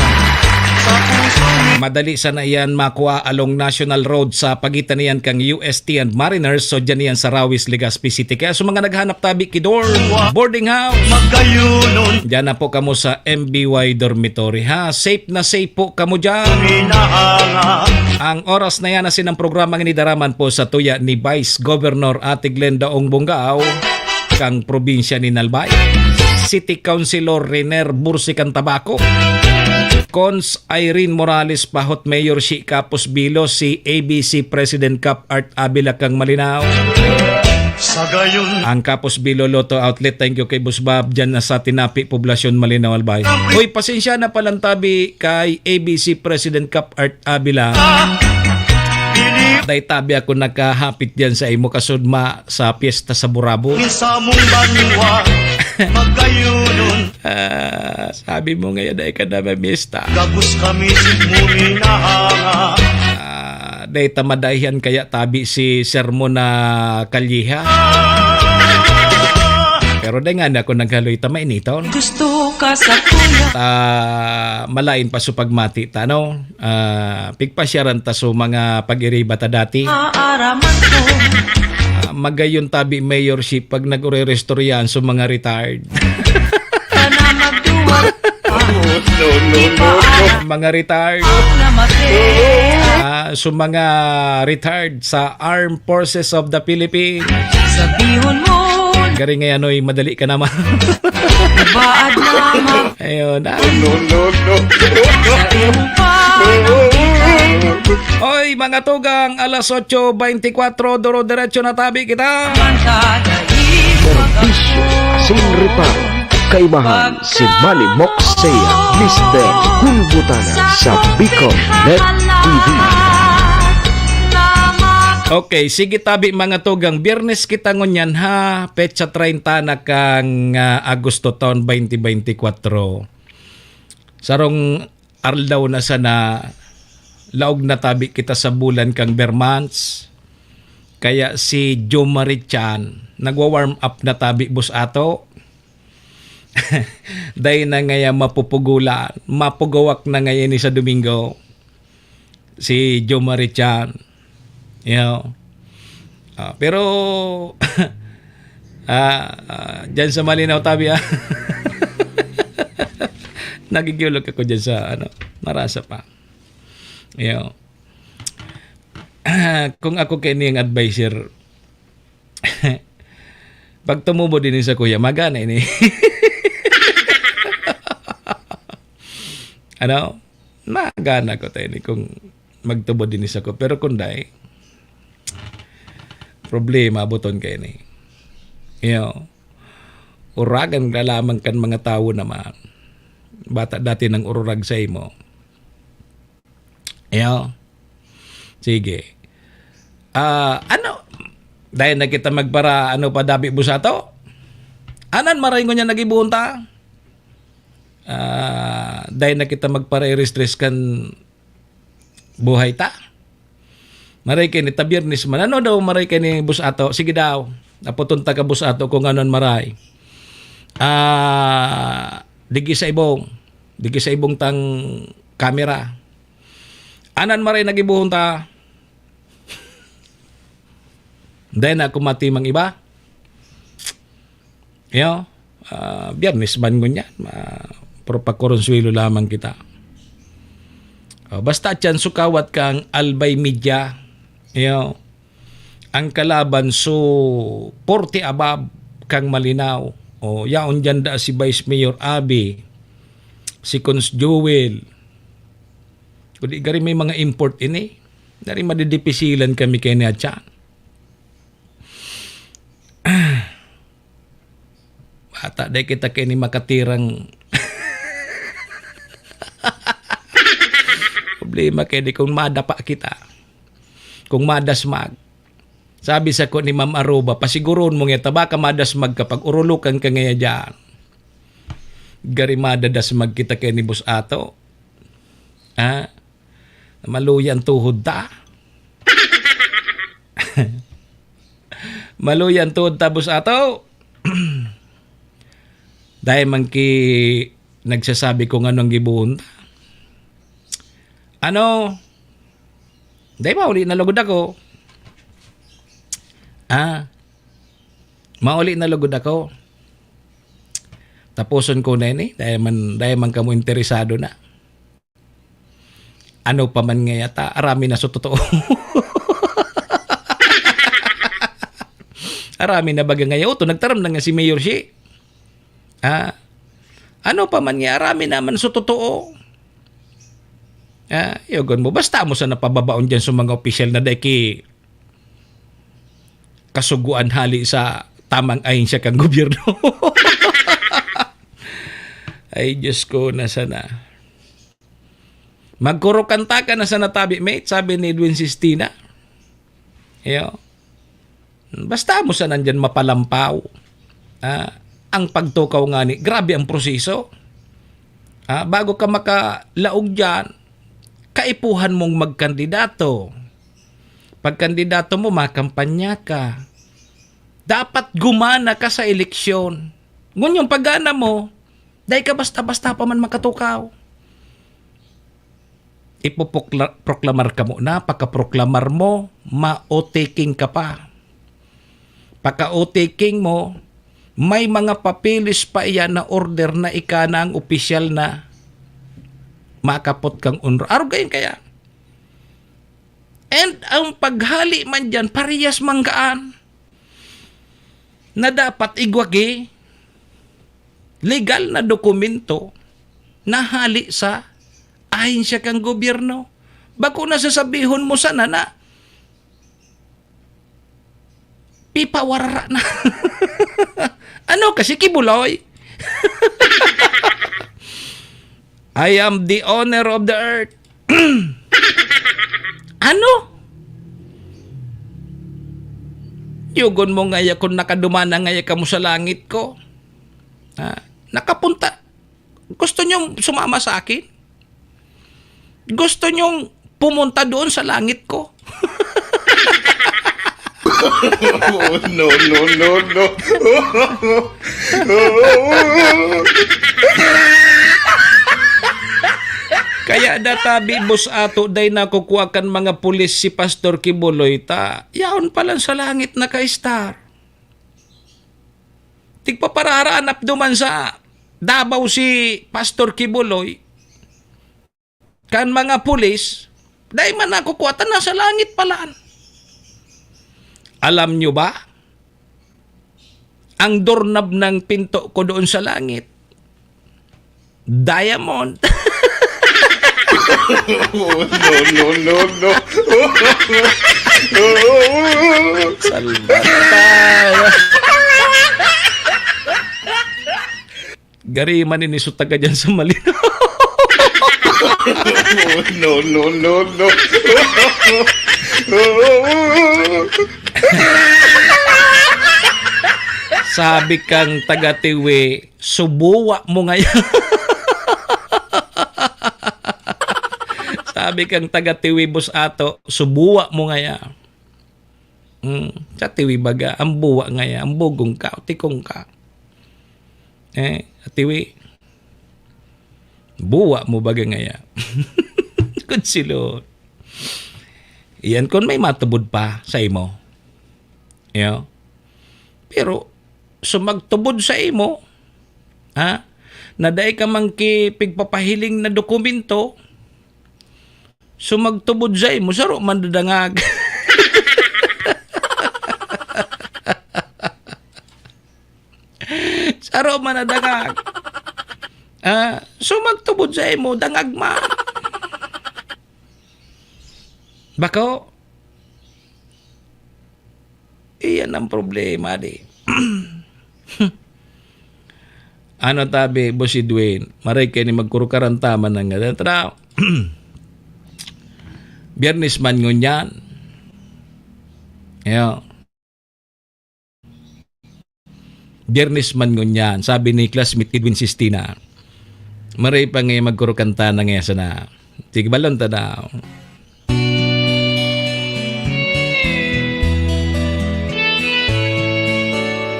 [SPEAKER 5] Madali sana yan makuha along National Road sa pagitan niyan kang UST and Mariners. So dyan yan sa Rawis, Legazpi City. Kaya sa mga naghanap tabi kidor, boarding house, dyan na po kamo sa MBY Dormitory ha. Safe na safe po kamo dyan. Ang oras na yan asin ang programang inidaraman po sa tuya ni Vice Governor Ate Glenda Ong Bungao kang probinsya ni Nalbay, City Councilor Rener Bursican Tabaco, Cons Irene Morales Pahot, Mayor si Capos Bilo, si ABC President Cap Art Abila kang Malinaw, ang Capos Bilo Lotto Outlet. Thank you kay Busbab dyan na sa Tinapi, Poblasyon Malinaw Albay. Uy, pasensya na palang tabi kay ABC President Cap Art Abila. Day tabi ako nakahapit dyan sa imo kasudma sa piyesta sa Burabo. Sabi mo ngayon ay ka na mamista.
[SPEAKER 16] Gagos kami sigmuri na
[SPEAKER 5] day tamadahian kaya tabi si sermon na kalyiha. Pero day nga na ako naghaloy tama initon.
[SPEAKER 3] Gusto ka sa kuya.
[SPEAKER 5] Malain pa so pagmati tano. Pigpasyaran ta so mga pag-iriba ta dati.
[SPEAKER 3] Aaraman ko.
[SPEAKER 5] Magayon tabi mayorship pag nag-re-restoryan so mga retired. Mga retired. So mga retired sa Armed Forces of the Philippines.
[SPEAKER 3] Sabihon mo.
[SPEAKER 5] Gari ngayon oy, madali ka naman.
[SPEAKER 3] Baad naman.
[SPEAKER 5] Ayun. Oy, mga tugang, alas 8:24, duro-diretso na tabi kita.
[SPEAKER 11] Serbisyo asin reparo. Kaibahan si Manny Moxea, Mr. Hulbutana sa Bicol Net TV.
[SPEAKER 5] Okay, sige tabi mga tugang. Biyernes kita ngunyan ha. Petsa 30 na kang Agosto taon 2024. Sarong arlaw na sana laog na tabi kita sa bulan kang Bermans. Kaya si Joe Marichan nagwa-warm up na tabi bus ato. Dahil na ngaya mapupugulan, mapugawak na ngayon sa Domingo si Joe Marichan. Pero dyan sa Malinaw tabi nagigilog ako dyan sa narasa pa. Kung ako kini ang advisor pag tumubo din sa kuya magana ini. Magana ko tayo ni kung magtubo din sa ko. Pero kung dahi problema buton kayo ni. Uragan kalaman kan mga tao naman. Bata dati ng ururag sa imo. Sige. Dahil na kita magpara pa dabi busato? Anan maray ko niya nagibunta? Dahil na kita magpare-restress kan buhay ta? Maray kayo ni tabirnis man. Ano daw maray kayo ni busato? Sige daw. Naputunta ka busato kung anon maray. Digi sa ibong tang kamera. Anan maray nagibuhon ta? Dahil na kumatimang iba? Biyernes ban ko niyan. Pero pagkoronsuelo lamang kita. Basta dyan sukawat kang Albay Media. Ang kalaban so 40 above kang Malinaw. Yaon dyan da si Vice Mayor Abi. Si Cons Joel. Kung gari may mga import ini. Dari madidipisilan kami kay niya dyan. Bata dahil kita kini makatirang problema kaya di kung madapa kita, kung madasmag Sabi sa ko ni Ma'am Aruba, pasiguron mo nga taba ka madas magkapag urulukan ka ngaya dyan. Garimada das magkita kay ni Boss Ato. Maluyan tuhod ta. Maluyan tuhod ta, Boss Ato. Dahil man ki nagsasabi ko nga nung gibuhon ta. Dahil mauli na lugod ako. Mauli na lugod ako. Tapuson ko na yun dahil man kamo interesado na. Ano pa man nga yata, arami na so totoo. Arami na baga ngayon. Ito, nagtaram na nga si Mayor si. Ano pa man nga, arami naman so totoo. Yogon mo, basta mo sa napababaon dyan sa mga opisyal na dahil kasuguan hali sa tamang ahensya kang gobyerno. Ay, Diyos ko, nasa na. Magkurukanta ka na sa natabi, mate, sabi ni Edwin Sistina. Basta mo sa nandyan mapalampaw. Ang pagtukaw nga ni, grabe ang proseso. Bago ka makalaog dyan, kaipuhan mong magkandidato. Pagkandidato mo, makampanya ka. Dapat gumana ka sa eleksyon. Ngun yung paggana mo, dahil ka basta-basta pa man makatukaw. Ipoproklamar ka mo na, pagkaproklamar mo, ma-o-taking ka pa. Pagka-o-taking mo, may mga papilis pa iyan na order na ika na ang opisyal na makapot kang unro. Araw gayon kaya. And ang paghali man dyan, parehas manggaan na dapat igwagi legal na dokumento na hali sa ahensya kang gobyerno. Bako na sasabihon mo sana na pipawarara na. Ano kasi kibuloy? I am the owner of the earth. Ano? Yugon mo ngaya kung nakadumana ngaya ka mo sa langit ko. Nakapunta. Gusto nyong sumama sa akin? Gusto nyong pumunta doon sa langit ko?
[SPEAKER 16] No.
[SPEAKER 5] Kaya databi, Boss Ato, day nakukuha kan mga pulis si Pastor Kibuloy ta. Yaon pa lang sa langit na ka-star. Tigpapararaanap duman sa Davao si Pastor Kibuloy. Kan mga pulis, day man nakukuha ta na sa langit palaan. Alam nyo ba? Ang doorknob ng pinto ko doon sa langit, diamond.
[SPEAKER 16] No.
[SPEAKER 5] Salvatara. Gari man ini sutaga dyan sa Malino.
[SPEAKER 16] No.
[SPEAKER 5] Sabi kang taga-Tiwi, subuwa mo ngayon. Sabi kang taga-Tiwi, Boss Ato, subuwa mo ngayon. Sa Tiwi baga, ang buwa ngayon, ang bugong ka, tikong ka. Tiwi, buwa mo baga ngayon. Kunsilo. Iyan kung may matubod pa sa imo. Pero, sumagtubod sa imo, naday ka mangki pigpapahiling na dokumento, sumagtubod sa imo, saro man dadangag. Saro man dadangag. Sumagtubod sa imo, dangag man. Bako, iyan ang problema, di. Ano tabi, Boss Edwin, maray kayo ni magkurukarantaman ng nga. Tara, Biyernes man ngun yan. Biyernes man ngunyan, sabi ni classmate Edwin Sistina. Maray pa ngayon magkurukanta na ngayon sana. Sige, balon ta daw.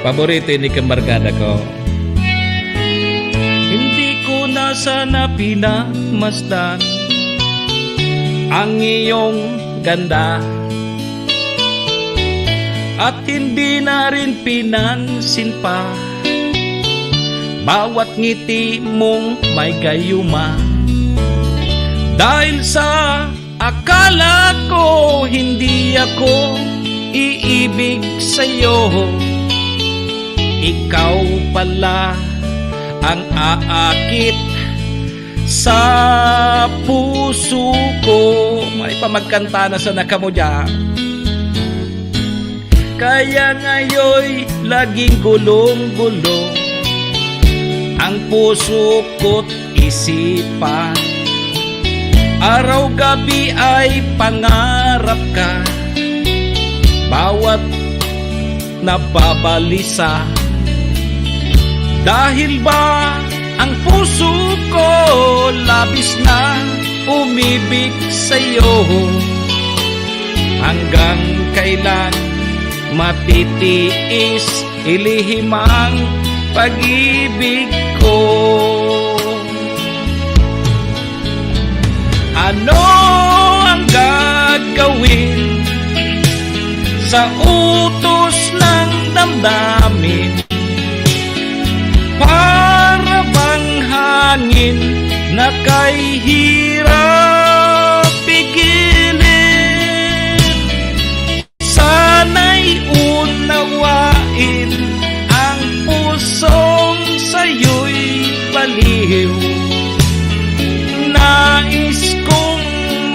[SPEAKER 5] Paborito ni kamarkada ko. Hindi ko na sana pinamasdan ang iyong ganda at hindi na rin pinansin pa bawat ngiti mong may gayuma. Dahil sa akala ko hindi ako iibig sa'yo, ikaw pala ang aakit sa puso ko. May pamagkanta na sa nakamudya. Kaya ngayoy laging gulong-gulong ang puso ko't isipan. Araw-gabi ay pangarap ka, bawat nababalisa. Dahil ba ang puso ko labis na umibig sa'yo, hanggang kailan matitiis ilihim ang pag-ibig ko? Ano ang gagawin sa utos ng damdamin? Para bang hangin na kay hirap pigilin? Sana'y unawain ang pusong sa'yo'y baliw. Nais kong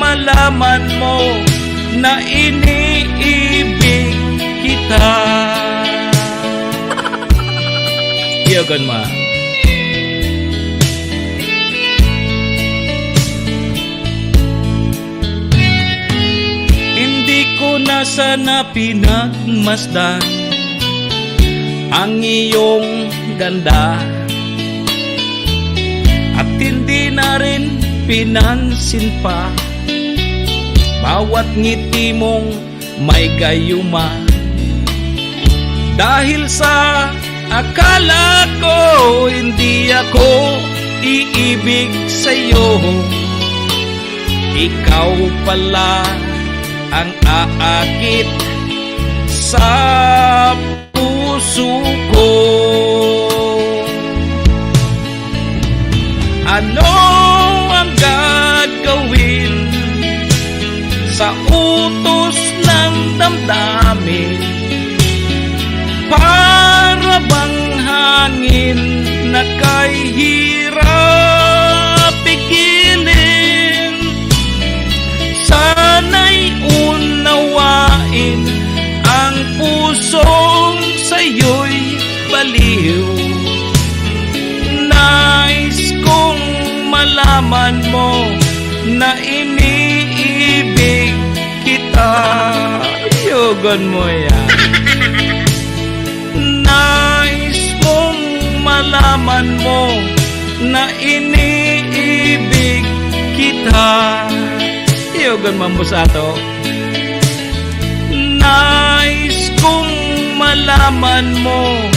[SPEAKER 5] malaman mo na iniibig kita. Iyagan ma. Hindi ko na sana pinagmasdan ang iyong ganda at hindi na rin pinansin pa bawat ngiti mong may gayuma. Dahil sa akala ko hindi ako iibig sa'yo, ikaw pala ang aakit sa puso ko. Ano ang gagawin sa utos ng damdamin? Para bang hangin na kay hirap pigilin? Sana'y unawain ang pusong sa'yo'y baliw. Nais kong malaman mo na iniibig kita. Yogon mo yan. Nais mong malaman mo na iniibig kita. Yogon mambusato. Nais kong malaman mo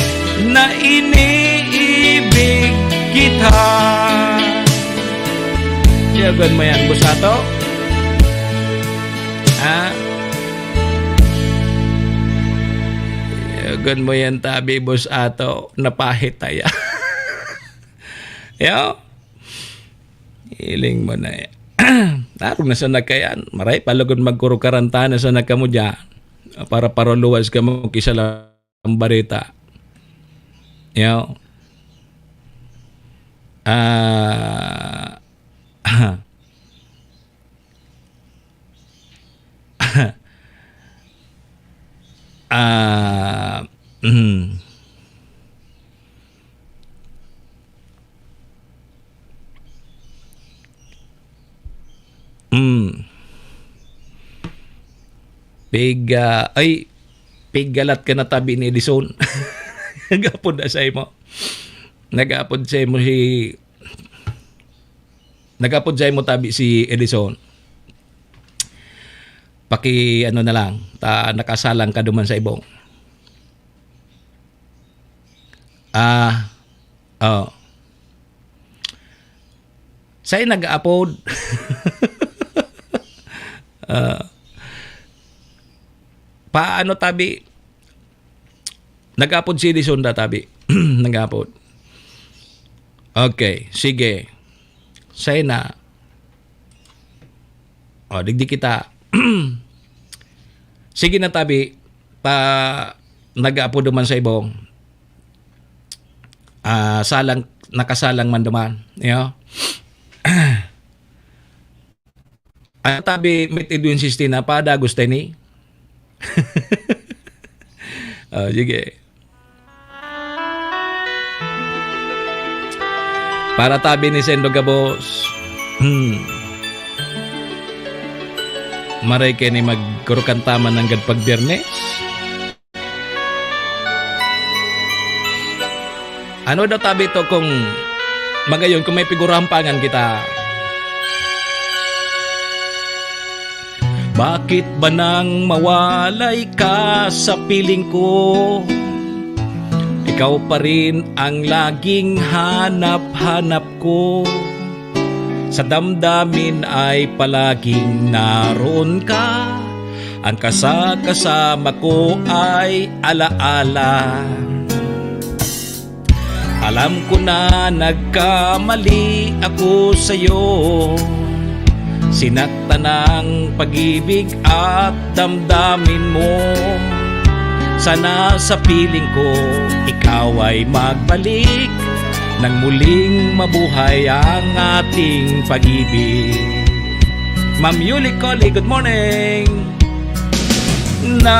[SPEAKER 5] na iniibig kita. Yogon mo yan, busato. Ha? Yogon mo yan, tabi, busato. Napahit tayo. Yo. Hiling mo na yan. Narong na sa nagkayan. Maray palagod magkurukarantana sa nagkamo dyan. Para paruluwas ka mo kisa lang barita. Yo. Pigalat ka na tabi ni Edison. Nag-upload na sa imo. Nag-upload sa imo si Nag-upload sa imo tabi si Edison. Paki ano na lang, nakasalang ka duman sa ibong. Saya nag-upload. Paano tabi? Nag-upload si Edison da tabi. Nag-upload. Okay, sige. Saya na. Digdi kita. Sige na tabi. Nag-upload naman sa ibong. Nakasalang man duman. You know? Ano tabi mit Edwin Sistina pada gusto ni? Sige. Para tabi ni Sendo Gabos. Maray kayo ni magkurukantaman ng gadpag Biyernes. Ano daw tabi to kung magayon kung may pigurampangan kita? Bakit ba nang mawalay ka sa piling ko? Ikaw pa rin ang laging hanap-hanap ko. Sa damdamin ay palaging naroon ka. Ang kasama ko ay alaala. Alam ko na nagkamali ako sa'yo. Sinaktan ng pag-ibig at damdamin mo. Sana sa piling ko ikaw ay magbalik nang muling mabuhay ang ating pag-ibig. Ma'am Yuli Collie, good morning! Nais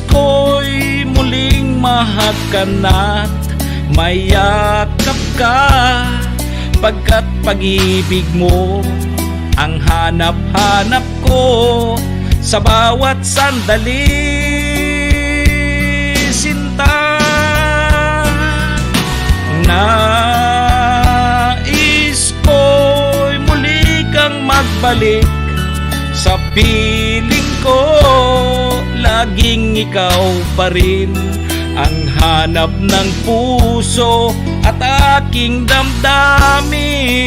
[SPEAKER 5] ko'y muling mahakan at mayakap ka, pagkat pag-ibig mo ang hanap-hanap ko sa bawat sandali, sinta. Nais ko'y muli kang magbalik sa piling ko. Laging ikaw pa rin ang hanap ng puso at aking damdamin.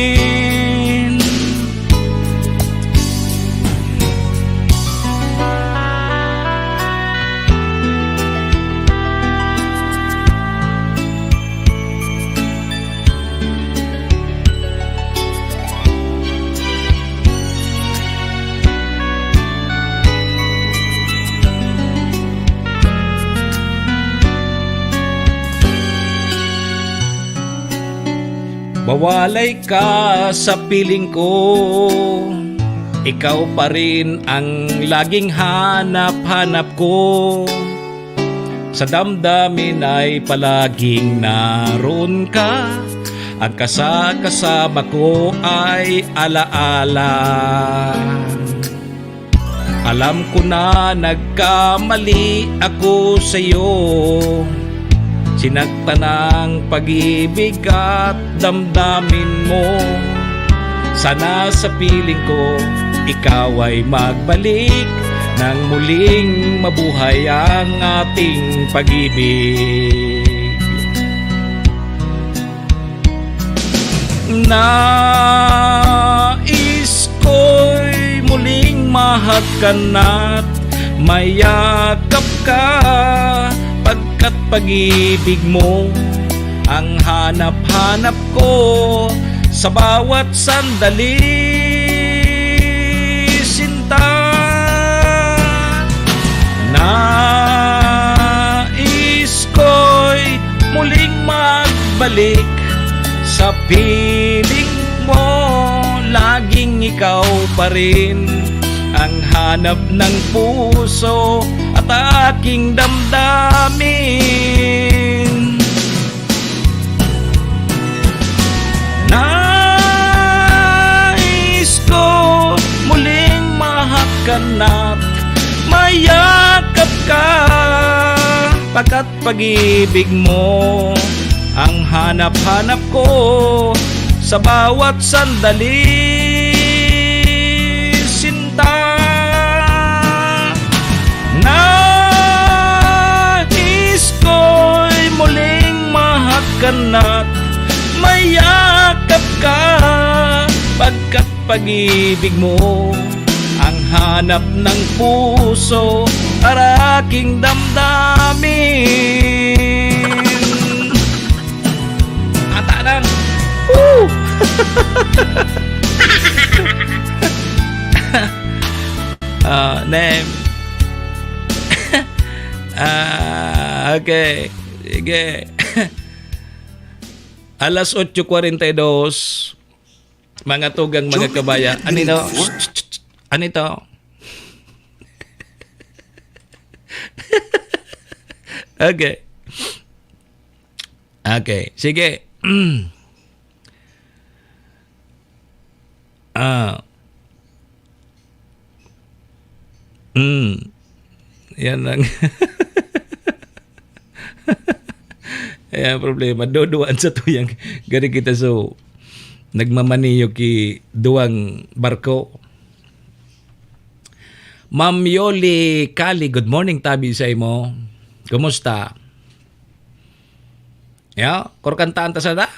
[SPEAKER 5] Mawalay ka sa piling ko, ikaw pa rin ang laging hanap-hanap ko. Sa damdamin ay palaging naroon ka. Ang kasama ko ay alaala. Alam ko na nagkamali ako sa'yo. Sinaktan ng pag-ibig at damdamin mo. Sana sa piling ko ikaw ay magbalik nang muling mabuhay ang ating pag-ibig. Nais ko'y muling mahakan at mayakap ka, pagkat pag-ibig mo ang hanap-hanap ko sa bawat sandali, sinta. Nais ko'y muling magbalik sa piling mo. Laging ikaw pa rin ang hanap ng puso at aking damdamin. Nais ko muling mahakan at mayakap ka, Pagkat pag-ibig mo ang hanap-hanap ko sa bawat sandali, sinta. Nais ko'y muling mahagkan at mayakap ka, pagkat pag-ibig mo ang hanap ng puso at aking damdamin. Atanan! Woo! Name. Okay. Sige. Alas 8:42. Mga tugang mga kabayan. Anito? Anito? Okay. Okay. Sige. Yan lang. Ayan problema. Duduan sa tuyang gari kita so nagmamaniyo ki duwang barko. Ma'am Yoli Kali, good morning tabi sa imo. Kumusta? Ya, korkantaan ta sada?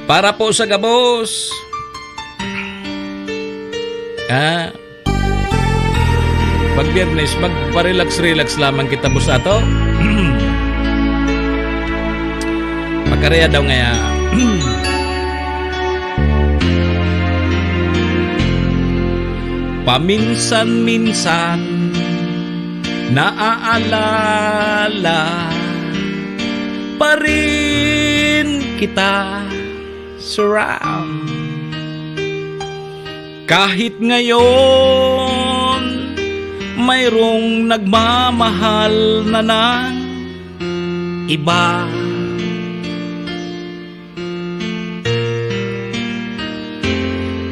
[SPEAKER 5] Para po sa gabos. Pag Biyernes, magpa-relax lamang kita boss ato. Makaraya daw ngaya. Paminsan-minsan naaalala pa rin kita surround. Kahit ngayon mayroong nagmamahal na ng iba.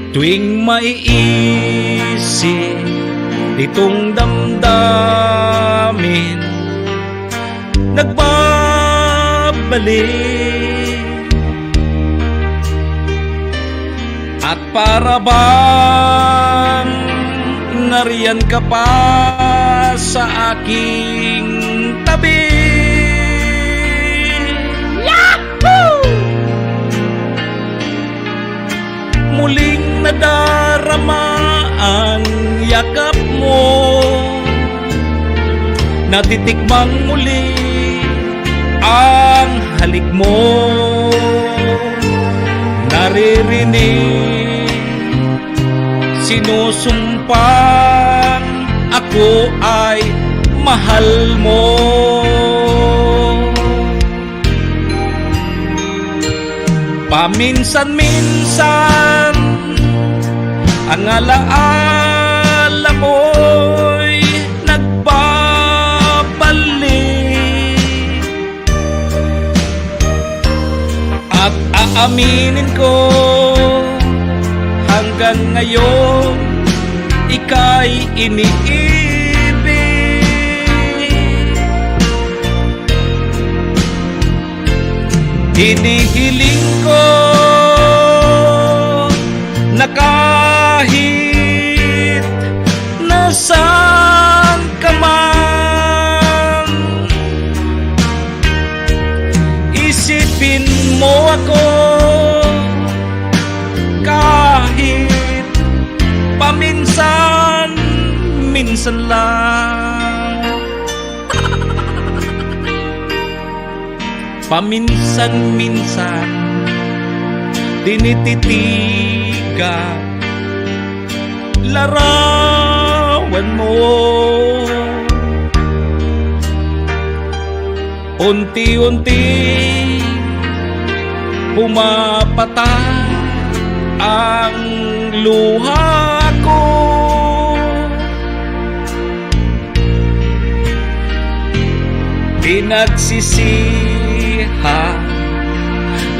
[SPEAKER 5] Tuwing maiisip itong damdamin, nagbabalik. At para bang nariyan ka pa sa aking tabi. Yahoo! Muling nadarama ang yakap mo, natitikmang muli ang halik mo, naririnig sinusumpang ako ay mahal mo. Paminsan-minsan ang alaala mo'y nagbabalik, at aaminin ko hanggang ngayon ika'y iniibig. Hinihiling ko na kahit nasaan ka man, isipin mo ako kahit paminsan-minsan lang. Paminsan-minsan tinititigan larawan mo, unti-unti pumapatay ang luha ko. Pinagsisihan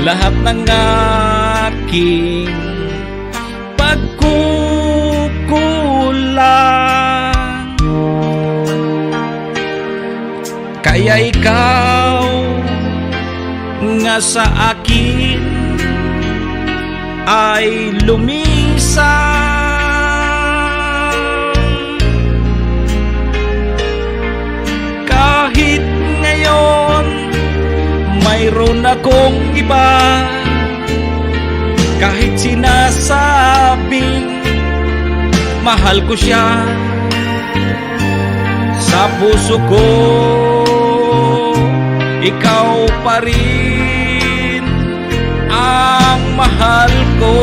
[SPEAKER 5] lahat ng aking pagkukulang, Kaya ikaw nga sa akin ay lumisan. Kahit ngayon mayroon akong iba, kahit sinasabing mahal ko siya, sa puso ko ikaw pa rin ang mahal ko.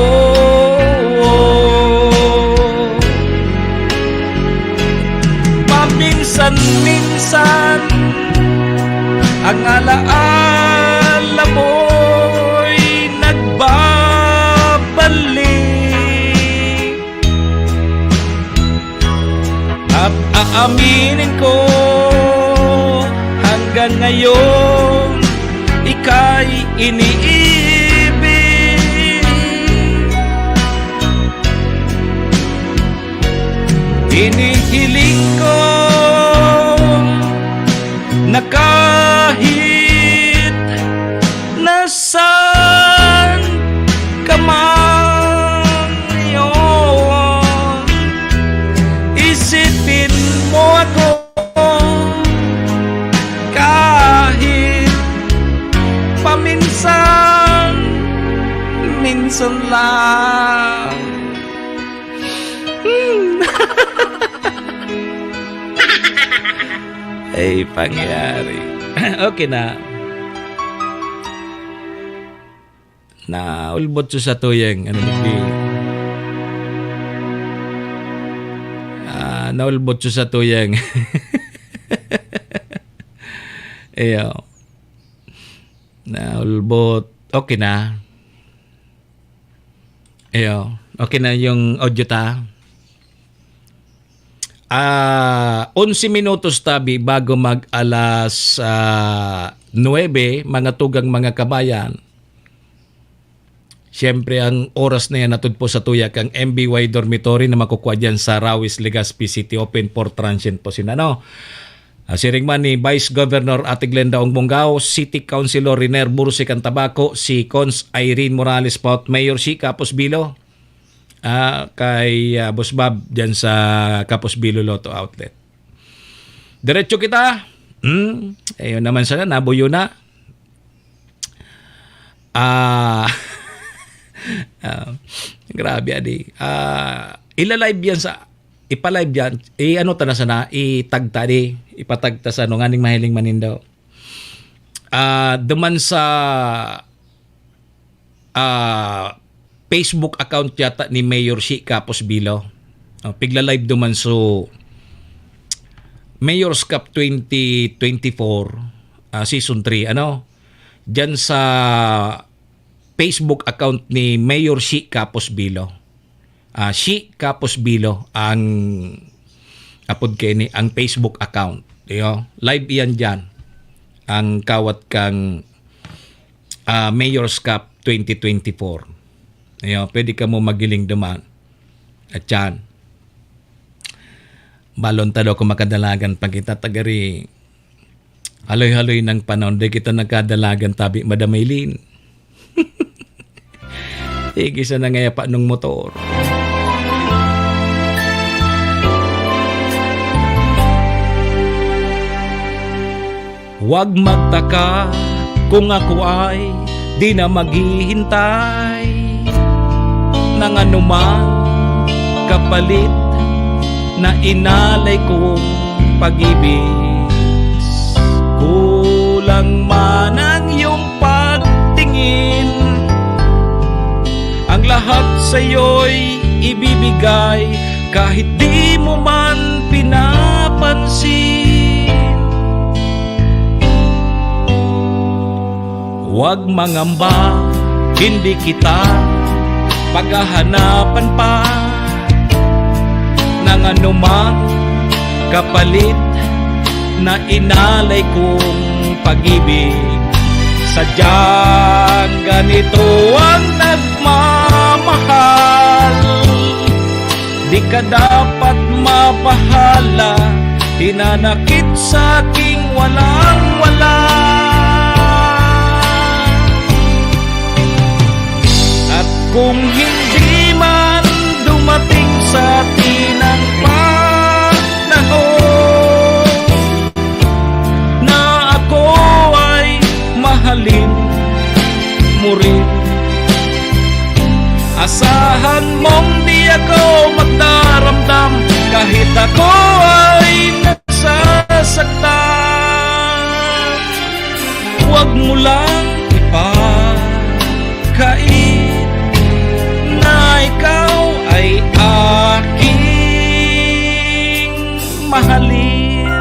[SPEAKER 5] Paminsan-minsan ang alaala mo'y nagbabalik, at aaminin ko hanggang ngayon ika'y iniibig. Inihiling ko na kahit nasaan ka man ngayon, isipin mo ako kahit paminsan lang. Ay, pangyari. Okay na. Naulbot siya sa tuyang naulbot siya sa tuyang ayo, naulbot. Okay na. Ayo, okay na yung audio ta. 11 minutos tabi bago mag alas 9, mga tugang mga kabayan. Siyempre ang oras na yan natud po sa tuyak ang MBY Dormitory na makukuha dyan sa Rawis, Legazpi City, open for transient po sinano. Siring man ni Vice Governor Ate Glenda Ongbongao, City Councilor Riner Bursik ang Tabaco, si Cons Irene Morales Paut, Mayor si Capos Bilo, kay Boss Bob dyan sa Capos Bilo Lotto Outlet. Diretso kita. Ayun naman sana, nabuyo na. Grabe adi. Ilalive yan sa ipalive yan. Ano ta na sana, itagta di. Ipatagta sa ano nganing mahiling manindaw. Duman sa Facebook account yata ni Mayor si Capos Bilo. Pigla live duman so Mayor's Cup 2024 season 3 diyan sa Facebook account ni Mayor si Capos Bilo. Si Capos Bilo ang apod kay ni ang Facebook account. Live iyan diyan ang kawat kang Mayor's Cup 2024. Pwede ka mo magiling duman. At yan. Balon talo kung makadalagan pag kita tagari. Haloy-haloy ng panahon. Di kita nagkadalagan tabi madamaylin. Igisa na ngaya pa nung motor. Huwag magtaka kung ako ay di na maghihintay ng anumang kapalit na inalay kong pag-ibig. Kulang man ang iyong pagtingin, ang lahat sa'yo'y ibibigay kahit di mo man pinapansin. Huwag mangamba, hindi kita paghahanapan pa ng anumang kapalit na inalay kong pag-ibig. Sadyang ganito ang nagmamahal, di ka dapat mabahala, hinanakit sa aking walang mahalin mo rin. Asahan mong di ako magdaramdam kahit ako ay nasasaktan. Huwag mo lang ipagkait na ikaw ay aking mahalin.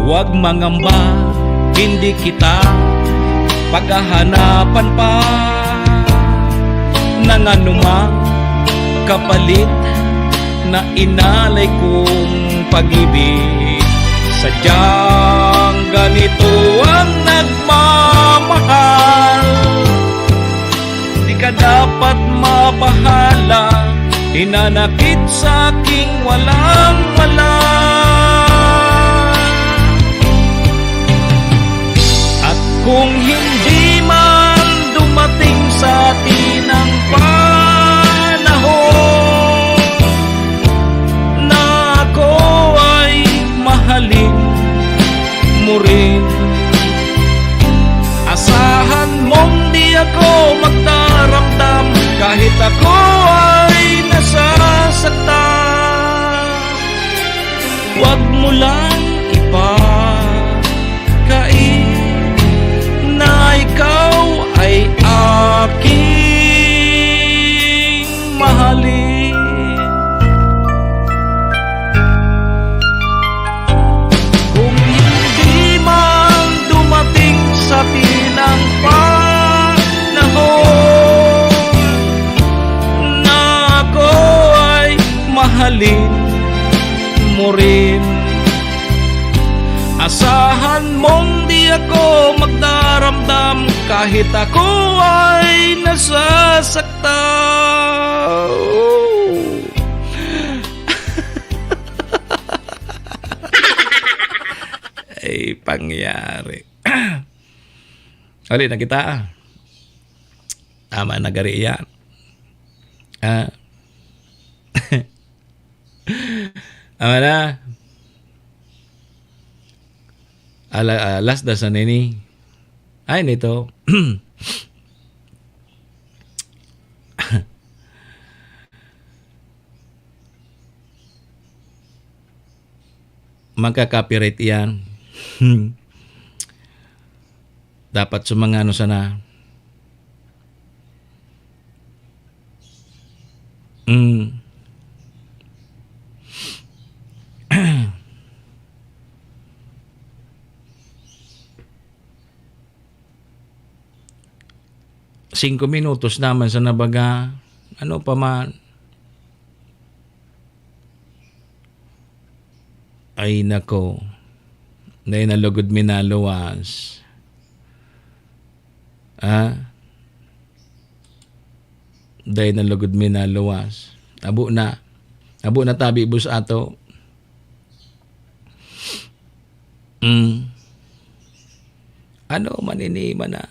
[SPEAKER 5] Huwag mangamba, hindi kita paghahanapan pa ng anumang kapalit na inalay kong pag-ibig. Sadyang ganito ang nagmamahal, di ka dapat mabahala, hinanakit sa aking walang wala. At kung hindi man dumating sa atin ang panahon na ako ay mahalin mo rin, asahan mong di ako magdaramdam kahit ako ay nasasaktan. Huwag mo lang ipagkait na ikaw ay aking mahalin. Kung hindi man dumating sa atin ang panahon na ako ay mahalin mo rin, asahan mong di ako magdaramdam kahit ako ay nasasaktan. Ay, pangyari. Uli na kita. Tama na gari yan. Ama na. Alas da sa nini. Ay, nito. Magka-copyright yan. Dapat sa mga ano sana. 5 minutos naman sa nabaga. Ano pa man. Ay nako. Dahil nalugod minaluwas. Dahil nalugod minaluwas. Abo na. Abo na tabi bus ato. Ano maninima na.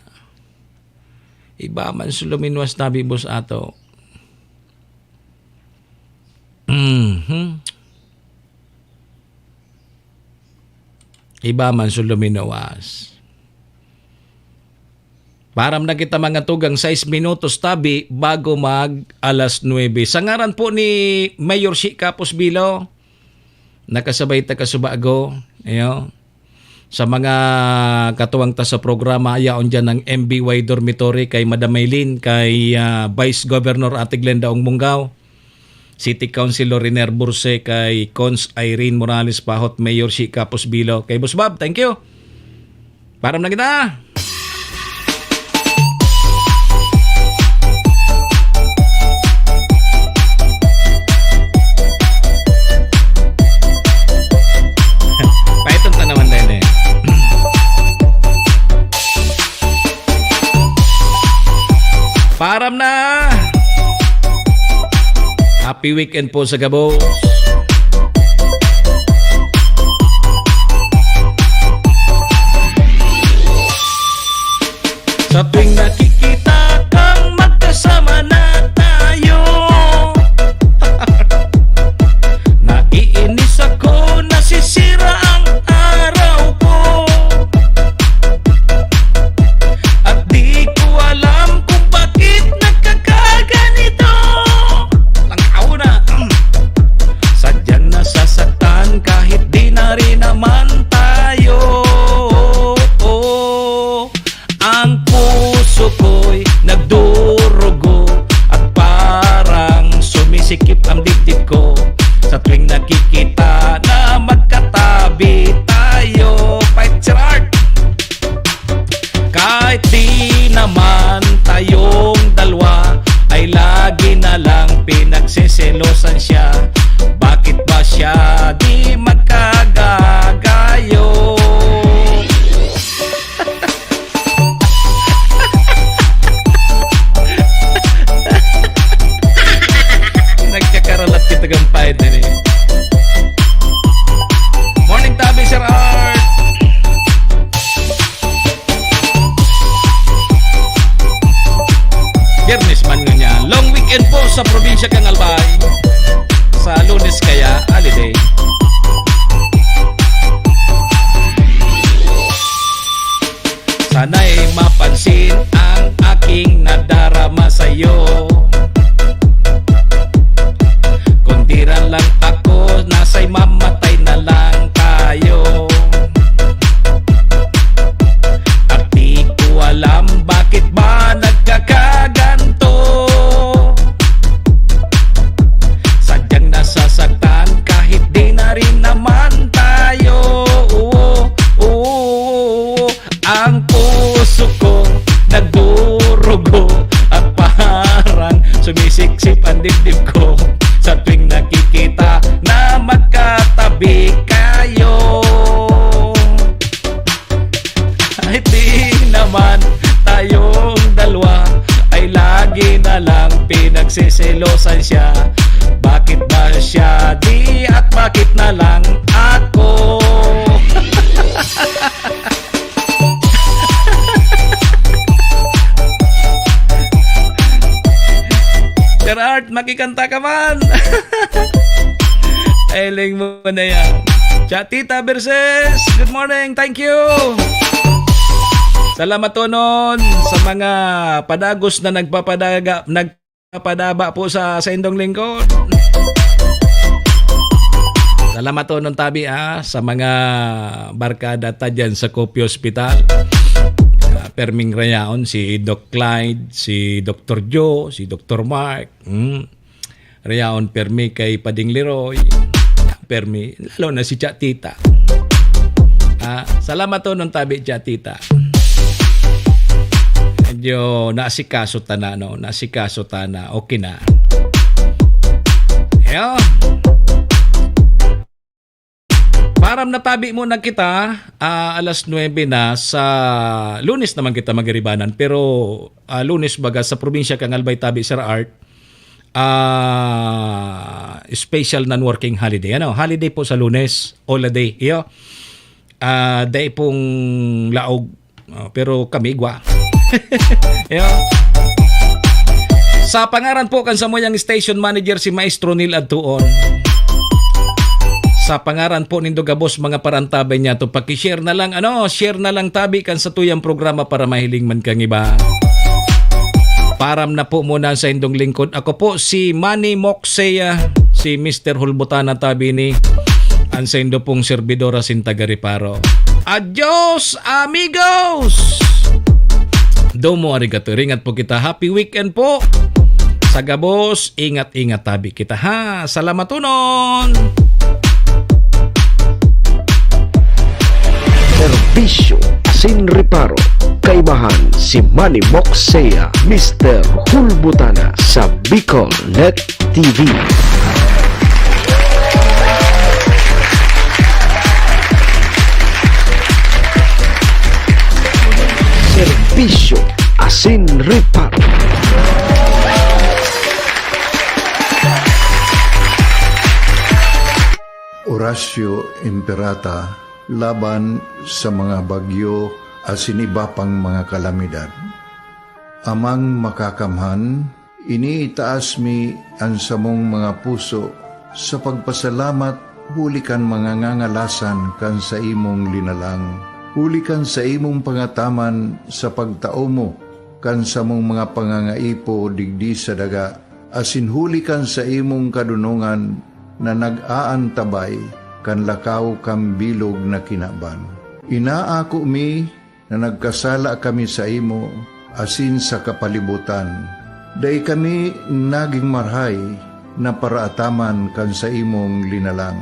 [SPEAKER 5] Iba man suluminwas tabi bus ato. Iba man suluminawas. Param na kita mga tugang 6 minutos tabi bago mag alas 9. Sa ngaran po ni Mayor Si Capos Bilo, nakasabay ta kasubago. Ayo. Sa mga katuwang ta sa programa, ayaon dyan ng MBY Dormitory kay Madam Maylin, kay Vice Governor Ate Glenda Ong Bungaw, City Councilor Riner Burse, kay Cons Irene Morales Pahot, Mayor Si Capos Bilo, kay Boss Bob, thank you. Param na kita. Param na! Happy weekend po sa Gabos. Sa tuwing nakikita kang magkasama na tayo, naiinis ako, nasisira ang nagsiselosan siya? Bakit ba siya di at bakit na lang ako? Sir Art, makikanta ka man. Ailing mo na yan. Chatita versus, good morning, thank you. Salamat to nun sa mga padagos na nagpapadaba po sa indong lingkod. Salamat to nun tabi sa mga barkada ta dyan sa Kopi Hospital. Perming Rayaon, si Doc Clyde, si Dr. Joe, si Dr. Mark. Rayaon Permi kay Pading Leroy. Permi, lalo na si Chatita. Salamat to nun tabi, Chatita. Medyo nasikaso tana, no? Nasikaso tana. Okay na. Ayun. Param natabi muna kita, alas 9 na sa Lunes naman kita magiribanan. Pero Lunes baga sa probinsya kang Albay tabi, Sir Art, special non-working holiday. Ano? Holiday po sa Lunes, holiday. Iyo. Day pong laog. Pero kami igwa. Iyo. Sa pangaran po kan sa moyang station manager si Maestro Neil Adtuon. Sa pangaran po nindo gabos mga parantabay niya to, paki-share na lang share na lang tabi kan sa tuyang programa para mahiling man kang iba. Param na po muna sa indong lingkod. Ako po si Manny Moxea, si Mr. Hulbutana tabi ni ang sa indo pong servidora sin taga-Riparo. Adios amigos. Domo arigato. Ringat po kita. Happy weekend po. Sa gabos, ingat-ingat tabi kita ha. Salamat unon.
[SPEAKER 11] Serbisyo Asin Reparo. Kaibahan si Manny Moxea, Mr. Hulbutana sa Bicol Net TV. Serbisyo Asin Reparo.
[SPEAKER 14] Horacio Imperata laban sa mga bagyo asin iba pang mga kalamidad. Amang makakamhan, iniitaas mi ang samong mga puso sa pagpasalamat, hulikan mga ngangalasan kan sa imong linalang. Hulikan sa imong pangataman sa pagtao mo, kan sa mong mga pangangaipo digdi sa daga, asin hulikan sa imong kadunungan na nag-aantabay kan lakaw kam bilog na kinaban. Inaako mi na nagkasala kami sa imo, asin sa kapalibutan. Day kami naging marhay na paraataman kan sa imong linalang.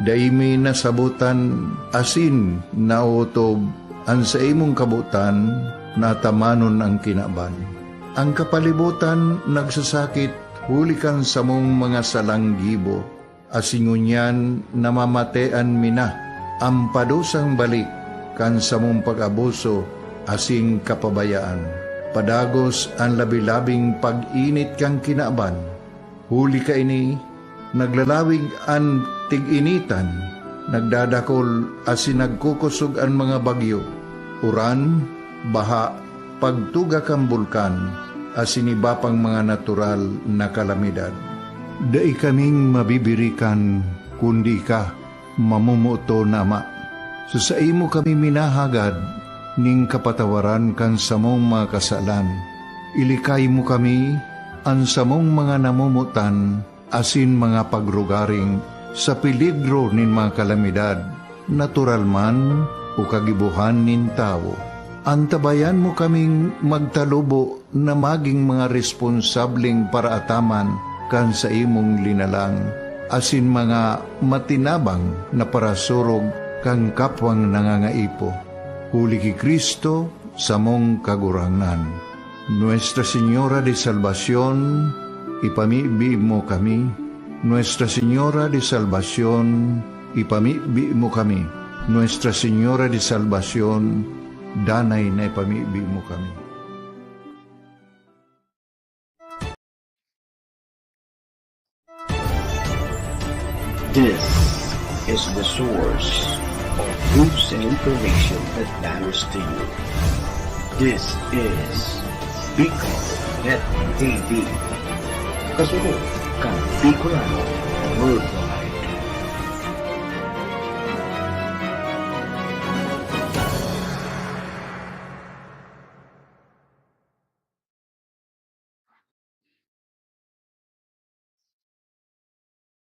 [SPEAKER 14] Day mi nasabutan, asin nautob ang sa imong kabutan, natamanon ang kinaban. Ang kapalibutan nagsasakit, hulikan sa mong mga salanggibo, asingunyan namamatean mina, ang padusang balik, kan sa mong pag-abuso, asing kapabayaan. Padagos ang labi-labing pag-init kang kinaban. Huli ka ini, naglalawig ang tig-initan, nagdadakol asin nagkukusog ang mga bagyo. Uran, baha, pagtuga kang bulkan, asin iba pang mga natural na kalamidad. Dai kaming mabibirikan, kundi ka, mamumuto nama. So sa imo kami minahagad, ning kapatawaran kan samong mga kasalan. Ilikay mo kami, ang samong mga namumutan, asin mga pagrugaring, sa peligro nin mga kalamidad, natural man o kagibuhan nin tao. Antabayan mo kaming magtalubo na maging mga responsabling paraataman kan sa imong linalang, asin mga matinabang na parasurog kang kapwang nangangaipo. Huli ki Kristo sa mong kagurangan. Nuestra Señora de Salvación, ipamibi mo kami. Nuestra Señora de Salvación, ipamibi mo kami. Nuestra Señora de Salvación, danay na ipamibi mo kami.
[SPEAKER 17] This is the source of news and information that matters to you. This is Bicol Net TV. Kasunod kang Bicolano Worldwide.